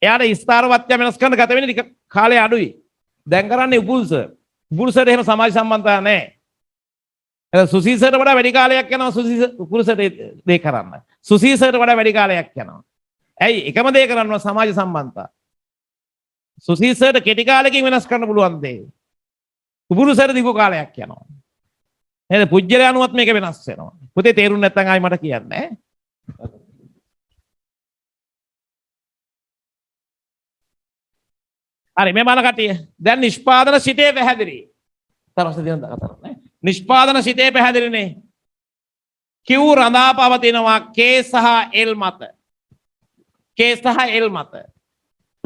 එයාට ස්ථාරවත්ය වෙනස් කරන්න ගත වෙන්නේ ටික කාලය අඩුයි. දැන් කරන්නේ උපුල්සර්. උපුල්සර්ට එහෙම සමාජ සම්බන්ධතා නැහැ. එතන සුසීසර්ට වඩා වැඩි කාලයක් යනවා උපුල්සර්ට දේ කරන්න. සුසීසර්ට වඩා වැඩි කාලයක් යනවා. ඇයි එකම දේ කරන්න සමාජ සම්බන්ධතා. සුසීසර්ට කෙටි කාලෙකින් වෙනස් කරන්න පුළුවන් දේ. උපුල්සර්ට දිගු කාලයක් යනවා. නේද? පුජ්‍යල අනුවත් මේක වෙනස් වෙනවා. පුතේ තේරුම් නැත්නම් ආයි මට කියන්න ඈ. හරි මේ බලන කට්ටිය. දැන් නිෂ්පාදන සිතේ පැහැදිලි. තරස්ස දින කතා කරන්නේ. නිෂ්පාදන සිතේ පැහැදිලිනේ. Q රඳා පවතිනවා K සහ L මත. K සහ L මත.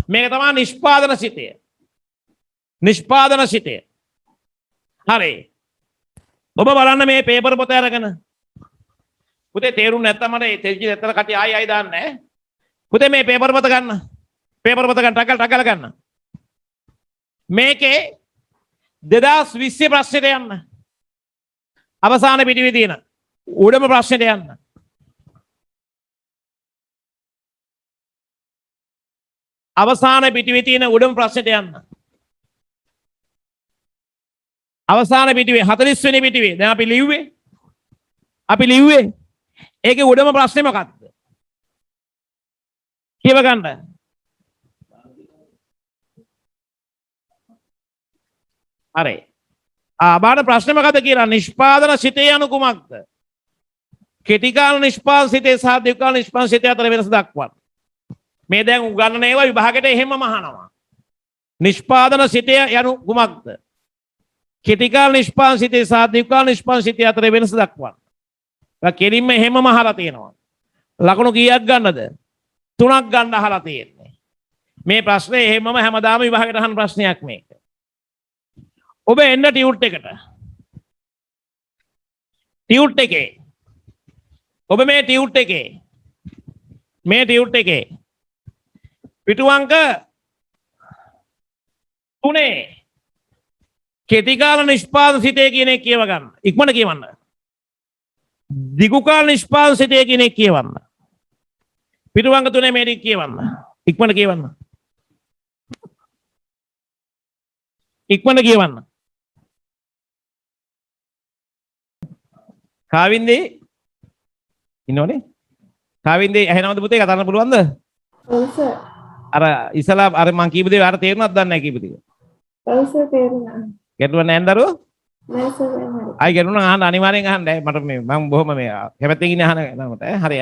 මේක තමයි නිෂ්පාදන සිතය. නිෂ්පාදන සිතය. හරි. ඔබ බලන්න මේ පේපර් පොත අරගෙන. පුතේ තේරුම් නැත්තම් මට තෙල්ජි නැත්තර කටි ආයි දාන්න ඈ. පුතේ මේ පේපර් පොත ගන්න. පේපර් පොත ගන්න ටකල් ගන්න. මේකේ 2020 ප්‍රශ්නෙට යන්න. අවසාන පිටුවේ තියෙන උඩම ප්‍රශ්නෙට යන්න. අවසාන පිටුවේ තියෙන උඩම ප්‍රශ්නෙට යන්න. අවසාන පිටුවේ 40 වෙනි පිටුවේ දැන් අපි ලිව්වේ ඒකේ උඩම ප්‍රශ්නේ මොකක්ද කියව ගන්න. හරි. බාන ප්‍රශ්නේ මොකද්ද කියලා නිෂ්පාදන සිතේ අනු කුමක්ද? කෙටි කාල නිෂ්පාදන සිතේ සහ දීර්ඝ කාල නිෂ්පාදන සිතේ අතර වෙනස දක්වන්න. මේ දැන් උගන්වන ඒවා විභාගයට එහෙමම අහනවා. නිෂ්පාදන සිතේ යනු කුමක්ද? කෙටි කාල නිෂ්පාදන සිතේ සහ දීර්ඝ කාල නිෂ්පාදන සිතේ අතර වෙනස දක්වන්න. කෙලින්ම එහෙමම අහලා තියෙනවා. ලකුණු කීයක් ගන්නද? 3ක් ගන්න අහලා තියෙන්නේ. මේ ප්‍රශ්නේ එහෙමම හැමදාම විභාගයට අහන ප්‍රශ්නයක් මේක. ඔබ එන්න ටියුට් එකට. ටියුට් එකේ. ඔබ මේ ටියුට් එකේ පිටු අංක 3 කෙටි කාල නිෂ්පාදන සිතේ කියන එක කියව ගන්න. ඉක්මනට කියවන්න. දිගු කාල නිෂ්පාදන සිතේ කියන එක කියවන්න. පිටු අංක 3 මේ ටික කියවන්න. ඉක්මනට කියවන්න. කාවින්දේ ඉන්නෝනේ? කාවින්දේ ඇහෙනවද පුතේ? කතා කරන්න පුළුවන්ද? ඔව් සර්. අර ඉස්සලා අර මං කීප දේ අර තේරුණාද දන්නේ නැහැ කීප ටික. ඔව් සර් තේරුණා. ගැටුව නැහැ නේද? නෑ සර් හරි. ආයි ගැටුණා අහන්න අනිවාර්යෙන් අහන්න. මට මේ මම බොහොම මේ කැමැත්තෙන් ඉන්නේ අහන නමට. හරි.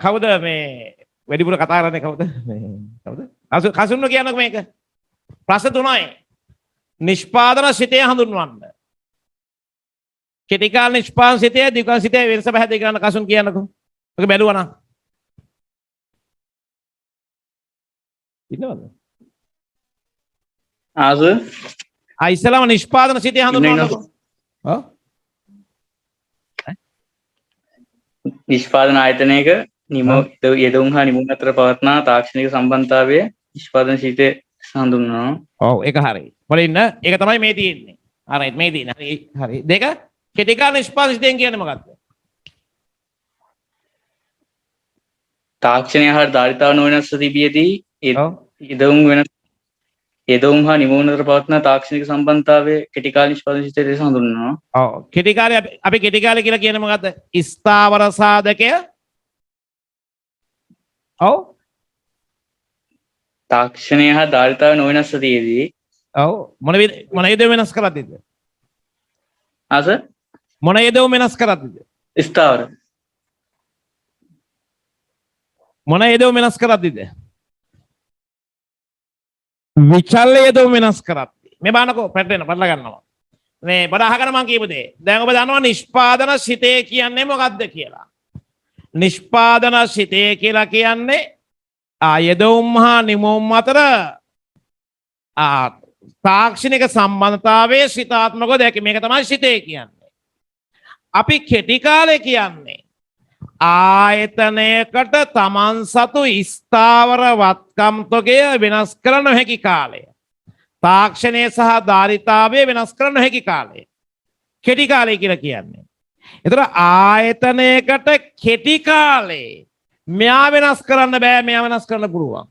කවුද මේ වැඩිපුර කතා කරන්නේ කවුද? කවුද? කසුන්න කියන්නකෝ මේක. ප්‍රශ්න 3යි. නිෂ්පාදන සිතේ හඳුන්වන්න. කෙටි කාල නිෂ්පාදන සිතේ දීර්ඝ කාල සිතේ වෙනස පැහැදිලි කරන්න කසුන් කියන්නකෝ. ඔක බැලුවා නම්. ඉන්නවද? ඉස්සලාම නිෂ්පාදන සිතේ හඳුන්වන්නකෝ. ඔව්. නිෂ්පාදන ආයතනයක යෙදවුම් හා නිමුම් අතර පවත්නා තාක්ෂණික සම්බන්ධතාවය නිෂ්පාදන සිතේ හඳුන්වනවා. ඔව් ඒක හරි. පොලින්න ඒක තමයි මේ තියෙන්නේ. හරි මේ තියෙන්නේ. හරි. දෙක කෙටි කාල නිෂ්පාදන සිතෙන් කියන්නේ මොකක්ද? තාක්ෂණය හා ධාරිතාව නොවෙනස්ව තිබියදී යෙදවුම් හා නිමුම් අතර පවත්නා තාක්ෂණික සම්බන්ධතාවය කෙටි කාල නිෂ්පාදන සිතේ ලෙස හඳුන්වනවා. ඔව් කෙටි කාලේ අපි කෙටි කාලේ කියලා කියන්නේ මොකද්ද? ස්ථාවර සාධකය. ඔව් තාක්ෂණය හා ධාරිතාව නොවෙනස්වතියේදී ඔව් මොන යෙදව වෙනස් කරද්දිද? ආස මොන යෙදව වෙනස් කරද්දිද? ස්ථාවර මොන යෙදව වෙනස් කරද්දිද? විචල්්‍ය යෙදව වෙනස් කරද්දි. මේ බලන්නකෝ පැටලෙන පටල ගන්නවා. මේ බඩ අහගෙන මම කියපු දේ. දැන් ඔබ දන්නවා නිෂ්පාදන සිතේ කියන්නේ මොකක්ද කියලා. නිෂ්පාදන සිතේ කියලා කියන්නේ යෙදවුම් හා නිමවුම් අතර තාක්ෂණික සම්බන්ධතාවයේ සිතාත්මකව දැකීම. මේක තමයි සිතේ කියන්නේ. අපි කෙටි කාලේ කියන්නේ ආයතනයකට තමන් සතු ස්ථාවර වත්කම් තොගය වෙනස් කර නොහැකි කාලය. තාක්ෂණය සහ ධාරිතාවය වෙනස් කර නොහැකි කාලය. කෙටි කාලය කියලා කියන්නේ. එතකොට ආයතනයකට කෙටි කාලේ මෙයා වෙනස් කරන්න බෑ, මෙයා වෙනස් කරන්න පුළුවන්.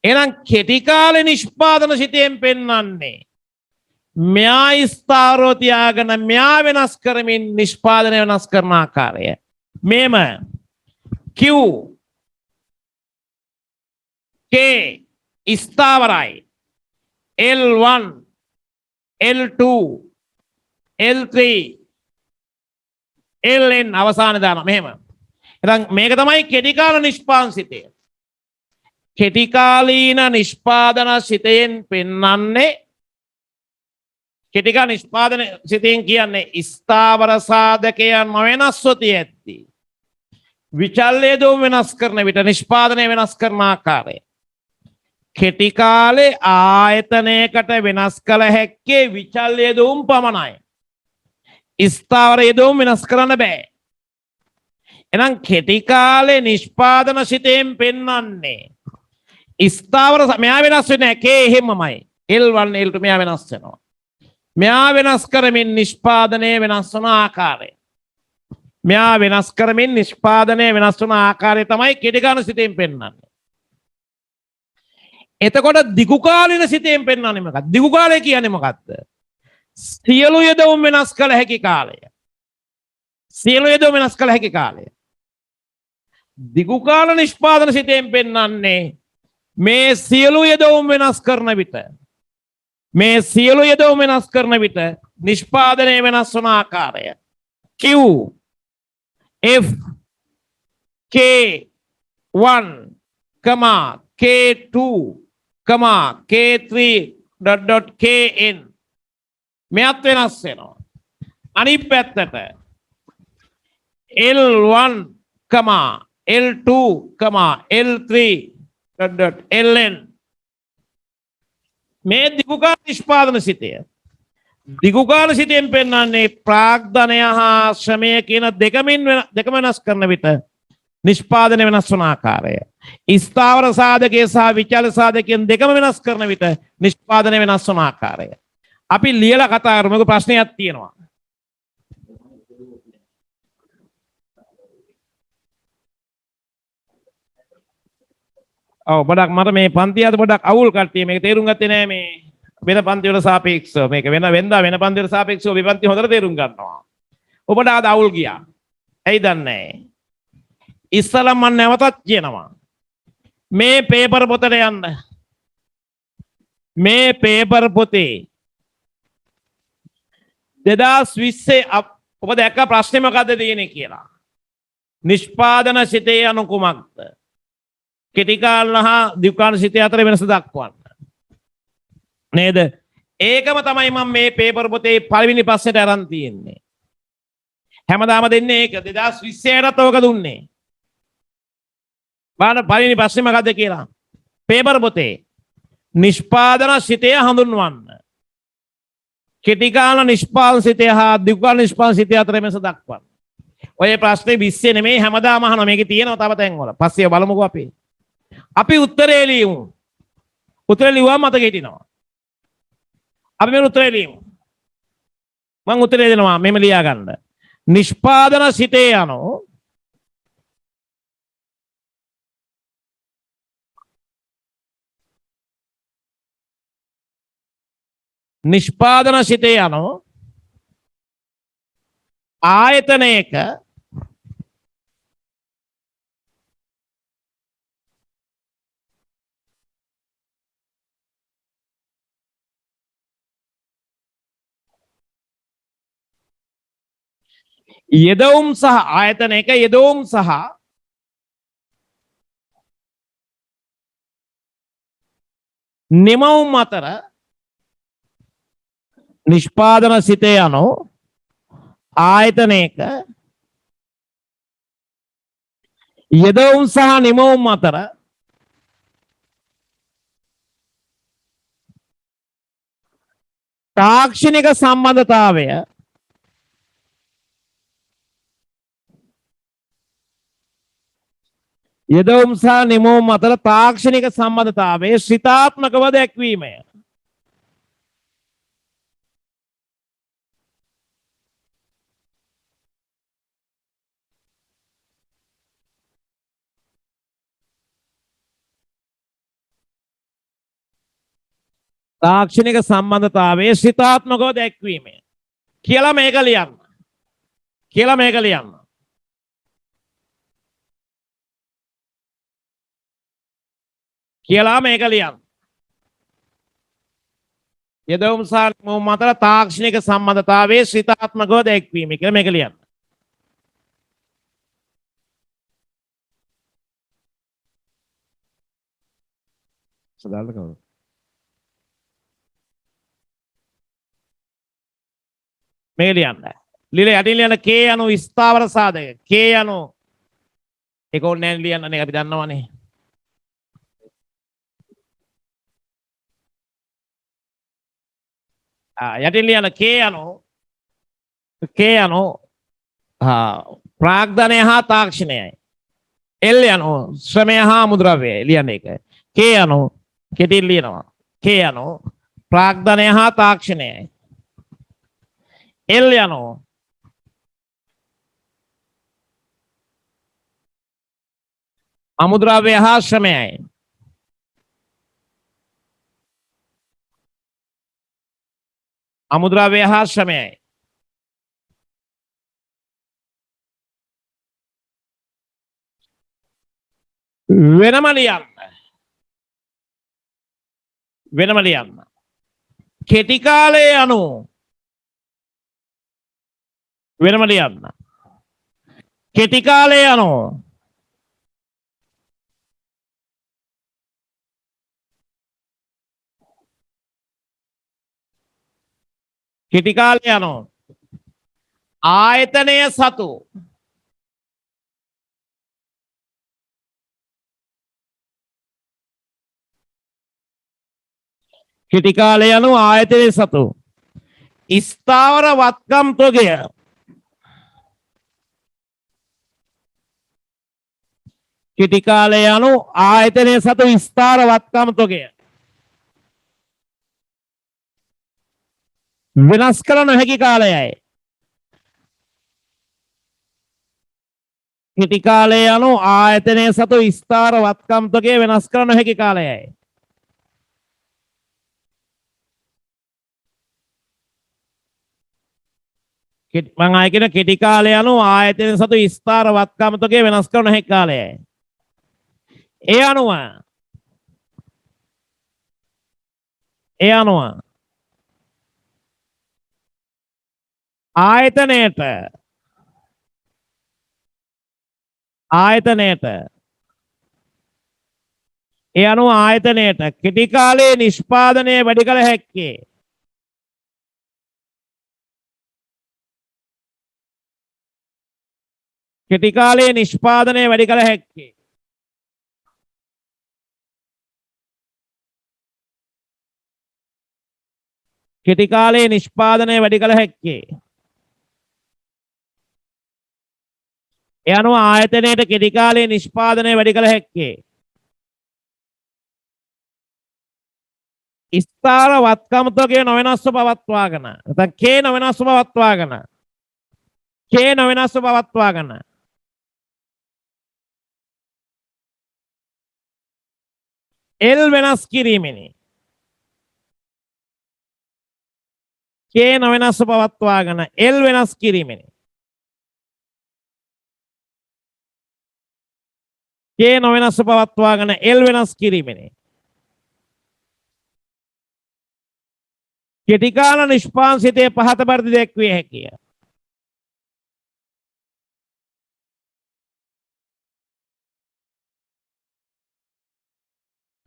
එහෙනම් කෙටි කාලේ නිෂ්පාදන සිතෙන් පෙන්වන්නේ මෙයා ස්ථාවරව තියාගෙන මෙයා වෙනස් කරමින් නිෂ්පාදනය වෙනස් කරන ආකාරය. මේම Q K ස්ථාවරයි, L1 L2 L3 Ln අවසාන දානවා මෙහෙම. එහෙනම් මේක තමයි කෙටි කාල නිෂ්පාදන සිතය. කෙටි කාලීන නිෂ්පාදන සිතයෙන් පෙන්වන්නේ කෙටි කාල නිෂ්පාදන සිතෙන් කියන්නේ ස්ථාවර සාධකයන් නොවෙනස්ව තියෙද්දී විචල්්‍ය දෝම වෙනස් කරන විට නිෂ්පාදනය වෙනස් කරන ආකාරය. කෙටි කාලේ ආයතනයකට වෙනස් කළ හැක්කේ විචල්්‍ය දෝම පමණයි. ස්ථාවර යෙදවුම් වෙනස් කරන්න බෑ. එහෙනම් කෙටි කාලේ නිෂ්පාදන සිතෙන් පෙන්වන්නේ ස්ථාවර මෙයා වෙනස් වෙන්නේ නැහැ. K එහෙමමයි. L1 L2 මෙයා වෙනස් වෙනවා. මෙයා වෙනස් කරමින් නිෂ්පාදනය වෙනස් වන ආකාරය. මෙයා වෙනස් කරමින් නිෂ්පාදනය වෙනස් වන ආකාරය තමයි කෙටි කාල සිතෙන් පෙන්වන්නේ. එතකොට දිගු කාලින සිතෙන් පෙන්වන්නේ මොකක්ද? දිගු කාලය කියන්නේ මොකක්ද? සියලු යෙදවුම් වෙනස් කළ හැකි කාලය. සියලු යෙදවුම් වෙනස් කළ හැකි කාලය. දිගු කාල නිෂ්පාදන සිතෙන් පෙන්වන්නේ මේ සියලු යෙදවුම් වෙනස් කරන විට මේ සියලු යෙදවුම් වෙනස් කරන විට නිෂ්පාදනය වෙනස් වන ආකාරය. Q F K1 K2 K3 Kn මෙයත් වෙනස් වෙනවා. අනිත් පැත්තට L1 L2 L3 Ln මේ දිගුකාල නිෂ්පාදන සිතය. දිගුකාල සිතෙන් පෙන්වන්නේ ප්‍රාග්ධනය හා ශ්‍රමය කියන දෙකම වෙනස් කරන විට නිෂ්පාදනය වෙනස් වන ආකාරය. ස්ථාවර සාධකයේ සහ විචල සාධකයෙන් දෙකම වෙනස් කරන විට නිෂ්පාදනය වෙනස් වන ආකාරය. අපි ලියලා කතා කරමු. මේක ප්‍රශ්නයක් තියෙනවා. ඔව් බඩක් මට මේ පන්ති අද බඩක් අවුල් කට්ටිය මේක තේරුම් ගත්තේ නෑ මේ වෙන පන්ති වල සාපේක්ෂව මේක වෙනදා වෙන පන්ති වල සාපේක්ෂව මේ පන්ති හොඳට තේරුම් ගන්නවා. ඔබට අද අවුල් ගියා. ඇයි දන්නේ? ඉස්සලා මම නැවතත් කියනවා. මේ පේපර් පොතට යන්න. මේ පේපර් පොතේ 2020 ඔබ දැක්ක ප්‍රශ්නේ මොකද්ද තියෙන්නේ කියලා. නිෂ්පාදන සිතේ අනු කුමක්ද? කෙටි කාල හා දිගු කාල සිතේ අතර වෙනස දක්වන්න. නේද? ඒකම තමයි මම මේ පේපර් පොතේ පළවෙනි ප්‍රශ්නෙට අරන් තියෙන්නේ. හැමදාම දෙන්නේ ඒක 2020ටත් ඕක දුන්නේ. බලන්න පළවෙනි ප්‍රශ්නේ මොකද්ද කියලා. පේපර් පොතේ නිෂ්පාදන සිතය හඳුන්වන්න. කෙටි කාල නිෂ්පාදන සිතය හා දිගු කාල නිෂ්පාදන සිතය අතර වෙනස දක්වන්න. ඔය ප්‍රශ්නේ 20 නෙමෙයි හැමදාම අහනවා. මේකේ තියෙනවා තව තැන්වල. පස්සේ බලමුකෝ අපි. අපි උත්තරේ ලියමු. උත්තරේ ලියුවා මතක හිටිනවා. අපි මේ උත්තරේ ලියමු. මම උත්තරේ දෙනවා මෙහෙම ලියා ගන්න. නිෂ්පාදන සිතේ යනෝ නිෂ්පාදන සිතේ යනෝ ආයතනයක යෙදවුම් සහ ආයතනයක යෙදවුම් සහ නිමවුම් අතර නිෂ්පාදන සිතේ යනු ආයතනයක යෙදවුම් සහ නිමවුම් අතර තාක්ෂණික සම්බන්ධතාවය යෙදවුම් සහ නිමවුම් අතර තාක්ෂණික සම්බන්ධතාවය ශ්‍රිතාත්මකව දැක්වීමය. තාක්ෂණික සම්බන්ධතාවයේ ශ්‍රිතාත්මකව දැක්වීමය. කියලා මේක ලියන්න. කියලා මේක ලියන්න. කියලා මේක ලියන්න. යෙදවුම් සහ නිමවුම් අතර තාක්ෂණික සම්බන්ධතාවයේ ශ්‍රිතාත්මකව දැක්වීම කියලා මේක ලියන්න. සදාල්ද කවුද? මේක ලියන්න. ලියලා යටින් ලියන්න K යනු ස්ථාවර සාධක. K යනු ඒක ඕනේ නැහැ ලියන්න නේ අපි දන්නවනේ. යටින් ලියන්න K යනු ප්‍රාග්ධනය හා තාක්ෂණයයි. L යනු ශ්‍රමය හා මුද්‍රව්‍යයයි. ලියන්න ඒක. K යනු කෙටින් ලියනවා. K යනු ප්‍රාග්ධනය හා තාක්ෂණයයි. L යනු අමුද්‍රව්‍ය හා ශ්‍රමයයි. අමුද්‍රව්‍ය හා ශ්‍රමයයි. වෙනම ලියන්න. වෙනම ලියන්න. කෙටි කාලයේ අනු වෙනම ලියන්න. කෙටි කාලයේ අනු කෙටි කාලයේ අනු ආයතනය සතු කෙටි කාලයේ අනු ආයතනය සතු ස්ථාවර වත්කම් තොගය කෙටි කාලයේ අනු ආයතනය සතු ස්ථාවර වත්කම් තොගය වෙනස් කළ නොහැකි කාලයයි. කෙටි කාලයේ අනු ආයතනය සතු ස්ථාවර වත්කම් තොගය වෙනස් කළ නොහැකි කාලයයි. මං ආයෙ කියන කෙටි කාලය අනු ආයතන සතු ස්ථාර වත්කම් තොගය වෙනස් කළ නොහැකි කාලයයි. ඒ අනුව ආයතනයට කෙටි කාලයේ නිෂ්පාදනය වැඩි කළ හැක්කේ කෙටි කාලයේ නිෂ්පාදනය වැඩි කළ හැක්කේ කෙටි කාලයේ නිෂ්පාදනය වැඩි කළ හැක්කේ ඒ අනුව ආයතනයට කෙටි කාලයේ නිෂ්පාදනය වැඩි කළ හැක්කේ ස්ථාර වත්කම් තොගය නොවෙනස්ව පවත්වාගෙන නැත්නම් K නොවෙනස්ව පවත්වාගෙන L වෙනස් කිරීමෙනි. K නොවෙනස්ව පවත්වාගෙන L වෙනස් කිරීමෙනි. K නොවෙනස්ව පවත්වාගෙන L වෙනස් කිරීමෙනි. කෙටි කාල නිෂ්පාදන සිතේ පහත පරිදි දැක්විය හැකිය.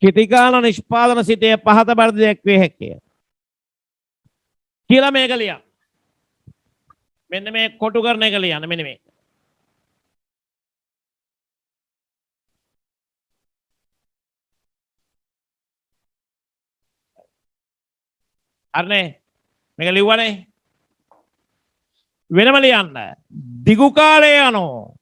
කෙටිකාල නිෂ්පාදන සිතේ පහත බරද දැක්විය හැකිය. කියලා මේක ලියන්න. මෙන්න මේ කොටු කරන එක ලියන්න මෙන්න මේ. හරිනේ. මේක ලිව්වනේ. වෙනම ලියන්න. දිගු කාලය යනෝ.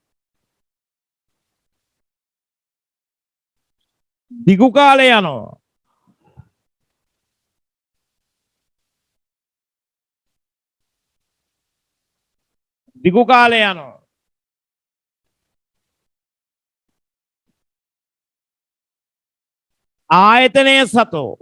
දිගු කාලය යනෝ. දිගු කාලය යනෝ. ආයතනය සතෝ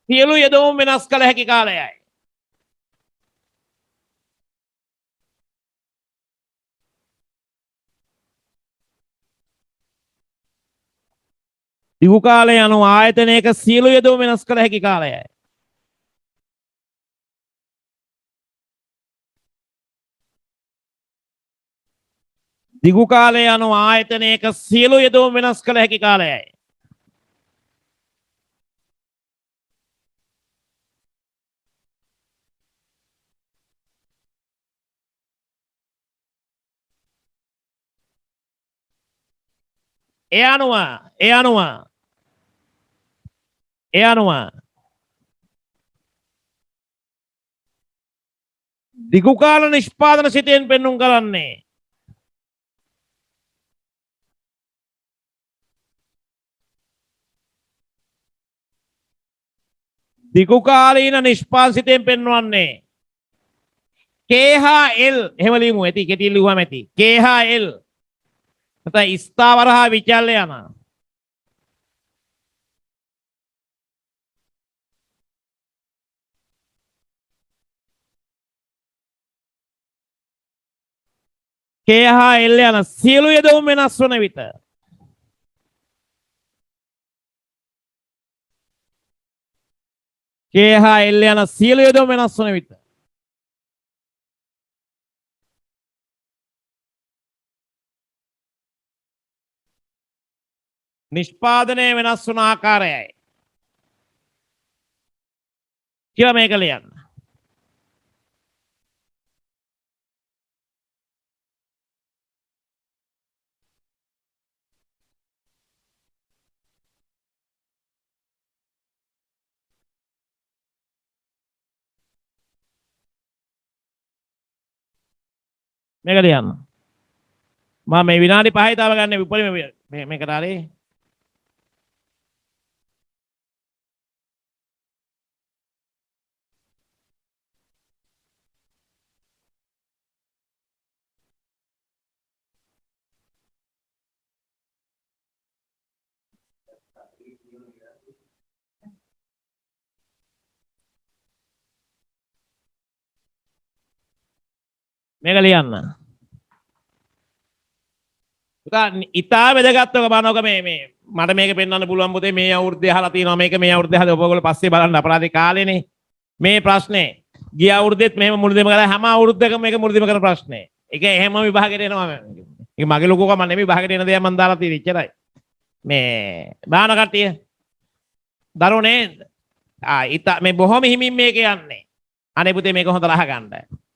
සියලු යෙදවුම් වෙනස් කළ හැකි කාලයයි. දිගු කාලය යනු ආයතනයක සියලු යෙදවුම් වෙනස් කළ හැකි කාලයයි. දිගු කාලය යනු ආයතනයක සියලු යෙදවුම් වෙනස් කළ හැකි කාලයයි. ඒ අනුව දිගු කාල නිෂ්පාදන සිතෙන් පෙන්නුම් කරන්නේ දිගු කාලීන නිෂ්පාදන සිතෙන් පෙන්වන්නේ K හා L එහෙම ලියමු ඇති කෙටි ලියුවම ඇති K හා L නැත්නම් ස්ථාවර හා විචල්‍ය යන K හා L යන සියලු යෙදවුම් වෙනස් වන විට K හා L යන සියලු යෙදවුම් වෙනස් වන විට නිෂ්පාදනය වෙනස් වන ආකාරයයි කියලා මේක ලියන්න. මේක ලියන්න. මම මේ විනාඩි 5යි තාම ගන්න උපරිම මේකට හරි මේක ලියන්න. ඉතා වැදගත්ව බලනක මේ මට මේක පෙන්වන්න පුළුවන් පුතේ මේ අවුරුද්දේ අහලා තියෙනවා මේක මේ අවුරුද්දේ අහලා ඔයගොල්ලෝ පස්සේ බලන්න අපරාධේ කාලේනේ මේ ප්‍රශ්නේ ගිය අවුරුද්දෙත් මෙහෙම මුළුදෙම කරලා හැම අවුරුද්දකම මේක මුළුදෙම කරන ප්‍රශ්නේ. ඒක එහෙම විභාගෙට එනවා ඒක මගේ ලොකුකම නෙමෙයි විභාගෙට එන දේ මම දාලා තියෙන්නේ ඉච්චරයි. මේ බාන කට්ටිය දරුණේ මේ බොහොම හිමින් මේක යන්නේ. අනේ පුතේ මේක හොඳට අහගන්න.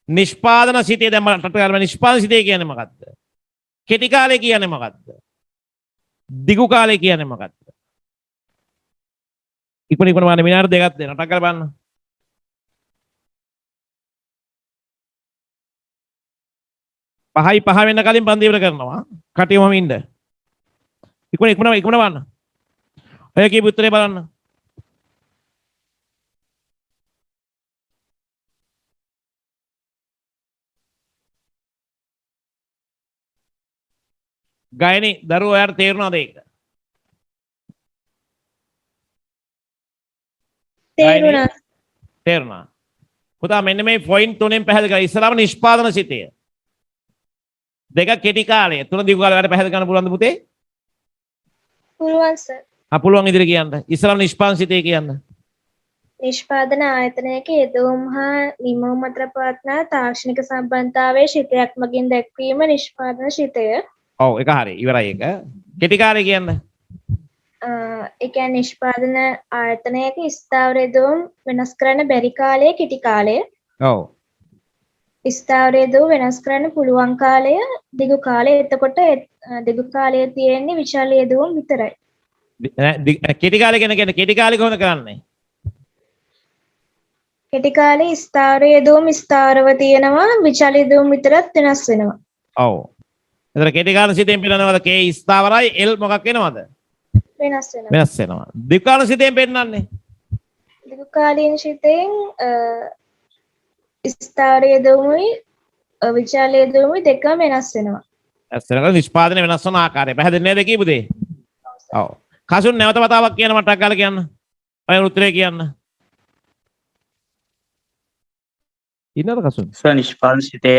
නිෂ්පාදන සිතේ දැන් මට කරලා නිෂ්පාදන සිතේ කියන්නේ මොකද්ද? කෙටි කාලේ කියන්නේ මොකද්ද? දිගු කාලේ කියන්නේ මොකද්ද? ඉක්මනින් මම විනාඩි දෙකක් දෙන්න. ටක් කරලා බලන්න. පහයි පහ වෙන්න කලින් පන්ති ඉවර කරනවා. කටියම ඉන්න. ඉක්මන බලන්න. ඔය කියපු උත්තරේ බලන්න. ගයනි දරුවෝ ඔයාලට තේරුණාද ඒක? තේරුණා. පුතා මෙන්න මේ පොයින්ට් තුනෙන් පැහැදිලි කරලා ඉස්සරහම නිෂ්පාදන සිතය. දෙක කෙටි කාලය. තුන දිගු කාලය වලට පැහැදිලි කරන්න පුළුවන්ද පුතේ? පුළුවන් සර්. පුළුවන් ඉදිරිය කියන්න. ඉස්සරහම නිෂ්පාදන සිතය කියන්න. නිෂ්පාදන ආයතනයක යෙදවුම් හා නිමවුම් අතර පවත්නා තාක්ෂණික සම්බන්ධතාවයේ ශිතයක් මගින් දැක්වීම නිෂ්පාදන ශිතය. ඔව් ඒක හරි ඉවරයි ඒක. කෙටි කාලය කියන්න. ඒ කියන්නේ නිෂ්පාදන ආයතනයක ස්ථාවර යෙදවුම් වෙනස් කරන්න බැරි කාලය කෙටි කාලය. ඔව්. ස්ථාවර යෙදවුම් වෙනස් කරන්න පුළුවන් කාලය දිගු කාලය. එතකොට දිගු කාලයේ තියෙන්නේ විශාල යෙදවුම් විතරයි. කෙටි කාලය කියන්නේ කෙටි කාලය කොහොමද කරන්නේ? කෙටි කාලේ ස්ථාවර යෙදවුම් ස්ථාවරව තියෙනවා විශාල යෙදවුම් විතරත් වෙනස් වෙනවා. ඔව්. එතන කෙටි කාල සිතෙන් පෙන්නනවද K ස්ථාවරයි L මොකක් වෙනවද? වෙනස් වෙනවා. වෙනස් වෙනවා. දිගු කාල සිතෙන් පෙන්නන්නේ දිගු කාලීන ශිතයෙන් ස්ථාවර යෙදවුමුයි විශාල යෙදවුමුයි දෙකම වෙනස් වෙනවා. වෙනස් වෙනකොට නිෂ්පාදනය වෙනස් වන ආකාරය පැහැදිලි නේද කියපු දේ? ඔව්. කසුන් නැවත වතාවක් කියන මටක් ගාලා කියන්න. ඔය උත්තරේ කියන්න. ඉන්නද කසුන්? නිෂ්පාදන ශිතය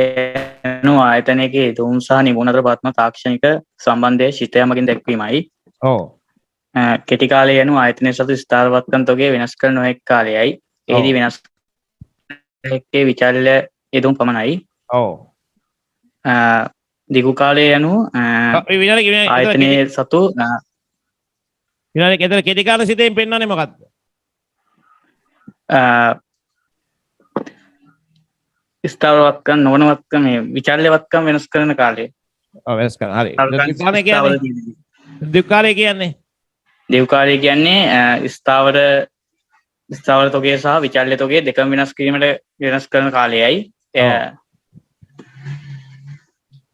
ආයතනයක යෙදවුම් සහ නිමවුම් අතර පවත්නා තාක්ෂණික සම්බන්ධය ශිතය මගින් දැක්වීමයි. ඔව්. කෙටි කාලය යනු ආයතනය සතු ස්ථාවරවත්කම් තොගේ වෙනස් කර නොහැකි කාලයයි. එහිදී වෙනස් හැක්කේ විචල්‍ය යෙදවුම් පමණයි. ඔව්. දිගු කාලය යනු ආයතනයේ සතු විනාඩි කෙතර කෙටි කාල සිතෙන් පෙන්නන්නේ මොකද්ද? ස්ථාවරවත්කම් නොවනවත්කම් මේ විචල්‍යවත්කම් වෙනස් කරන කාලය. ඔව් වෙනස් කරන. හරි. දිගු කාලය කියන්නේ දිගු කාලය කියන්නේ ස්ථාවර තොගේ සහ විචල්‍ය තොගේ දෙකම වෙනස් කිරීමට වෙනස් කරන කාලයයි.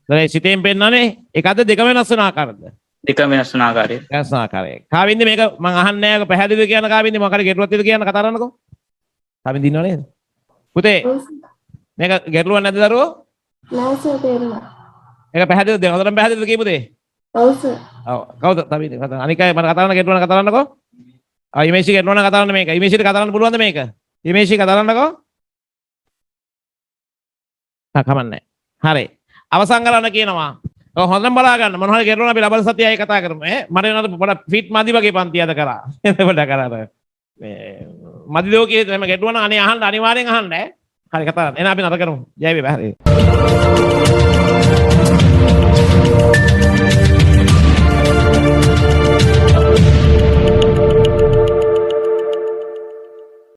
දැන් සිතෙන් පෙන්නන්නේ එකද දෙකම වෙනස් වෙන ආකාරද? දෙකම වෙනස් වෙන ආකාරය. වෙනස් වෙන ආකාරය. කාවින්ද මේක මම අහන්නේ නැහැ. පැහැදිලිද කියන කාවින්ද මොකක්ද ගැටලුවක් තියෙද කියන කතා කරන්නකෝ. කාවින්ද ඉන්නව නේද? පුතේ මේක ගැටලුවක් නැද්ද දරුවෝ? නෑ සර් තේරුණා. මේක පැහැදිලිද? දැන් හොඳටම පැහැදිලිද කියපු දේ? ඔව් සර්. ඔව්. කවුද? තවිද? අනික අය මට කතා කරන්න ගැටලුවක් කතා කරන්නකෝ. ඉමේෂි ගැටලුවක් කතා කරන්න මේක. ඉමේෂිට කතා කරන්න පුළුවන්ද මේක? ඉමේෂි කතා කරන්නකෝ. කමන්නේ. හරි. අවසන් කරන්න කියනවා. ඔව් හොඳට බලා ගන්න. මොන හරි ගැටලුවක් අපි ලබන සතියේ කතා කරමු. මට වෙනවද පොඩ ෆිට් මදි වගේ පන්ති අද කරා. පොඩ කරා. මේ මදි ලෝකයේ තම ගැටලුවක් නම් අනේ අහන්න අනිවාර්යෙන් අහන්න ඈ. හරි කතා කරන්න. එහෙනම් අපි නතර කරමු. ජය වේවා. හරි.